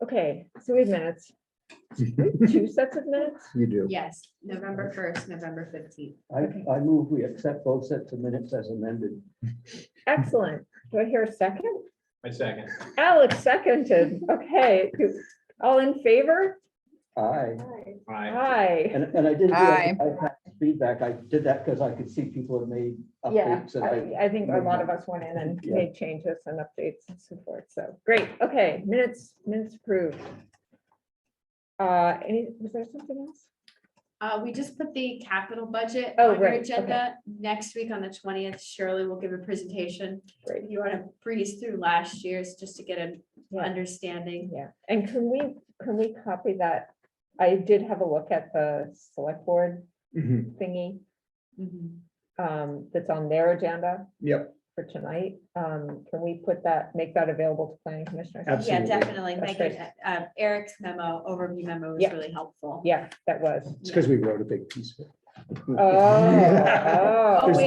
[SPEAKER 1] Okay, so we have minutes. Two sets of minutes?
[SPEAKER 4] You do.
[SPEAKER 2] Yes, November 1st, November 15th.
[SPEAKER 4] I move we accept both sets of minutes as amended.
[SPEAKER 1] Excellent. Do I hear a second?
[SPEAKER 3] My second.
[SPEAKER 1] Alex seconded. Okay, all in favor?
[SPEAKER 4] Aye.
[SPEAKER 3] Aye.
[SPEAKER 1] Aye.
[SPEAKER 4] And I did,
[SPEAKER 6] Aye.
[SPEAKER 4] I had feedback. I did that because I could see people had made
[SPEAKER 1] Yeah,
[SPEAKER 4] updates. and
[SPEAKER 1] I think a lot of us went in and
[SPEAKER 4] Yeah.
[SPEAKER 1] made changes and updates and so forth. So great. Okay, minutes approved. Was there something else?
[SPEAKER 2] We just put the capital budget
[SPEAKER 1] Oh,
[SPEAKER 2] on your
[SPEAKER 1] right,
[SPEAKER 2] agenda. Next week on the 20th, Shirley will give a presentation.
[SPEAKER 1] Great.
[SPEAKER 2] If you want to breeze through last year's just to get an
[SPEAKER 1] Yeah.
[SPEAKER 2] understanding.
[SPEAKER 1] Yeah, and can we copy that? I did have a look at the select board
[SPEAKER 21] Mhm.
[SPEAKER 1] thingy
[SPEAKER 2] Mhm.
[SPEAKER 1] that's on their agenda
[SPEAKER 21] Yep.
[SPEAKER 1] for tonight. Can we make that available to planning commissioners?
[SPEAKER 2] Yeah,
[SPEAKER 21] Absolutely.
[SPEAKER 2] definitely.
[SPEAKER 1] That's
[SPEAKER 2] Megan, Eric's overview memo was
[SPEAKER 1] Yeah.
[SPEAKER 2] really helpful.
[SPEAKER 1] Yeah, that was.
[SPEAKER 21] It's because we wrote a big piece of it.
[SPEAKER 1] Oh,
[SPEAKER 21] There's-
[SPEAKER 1] oh.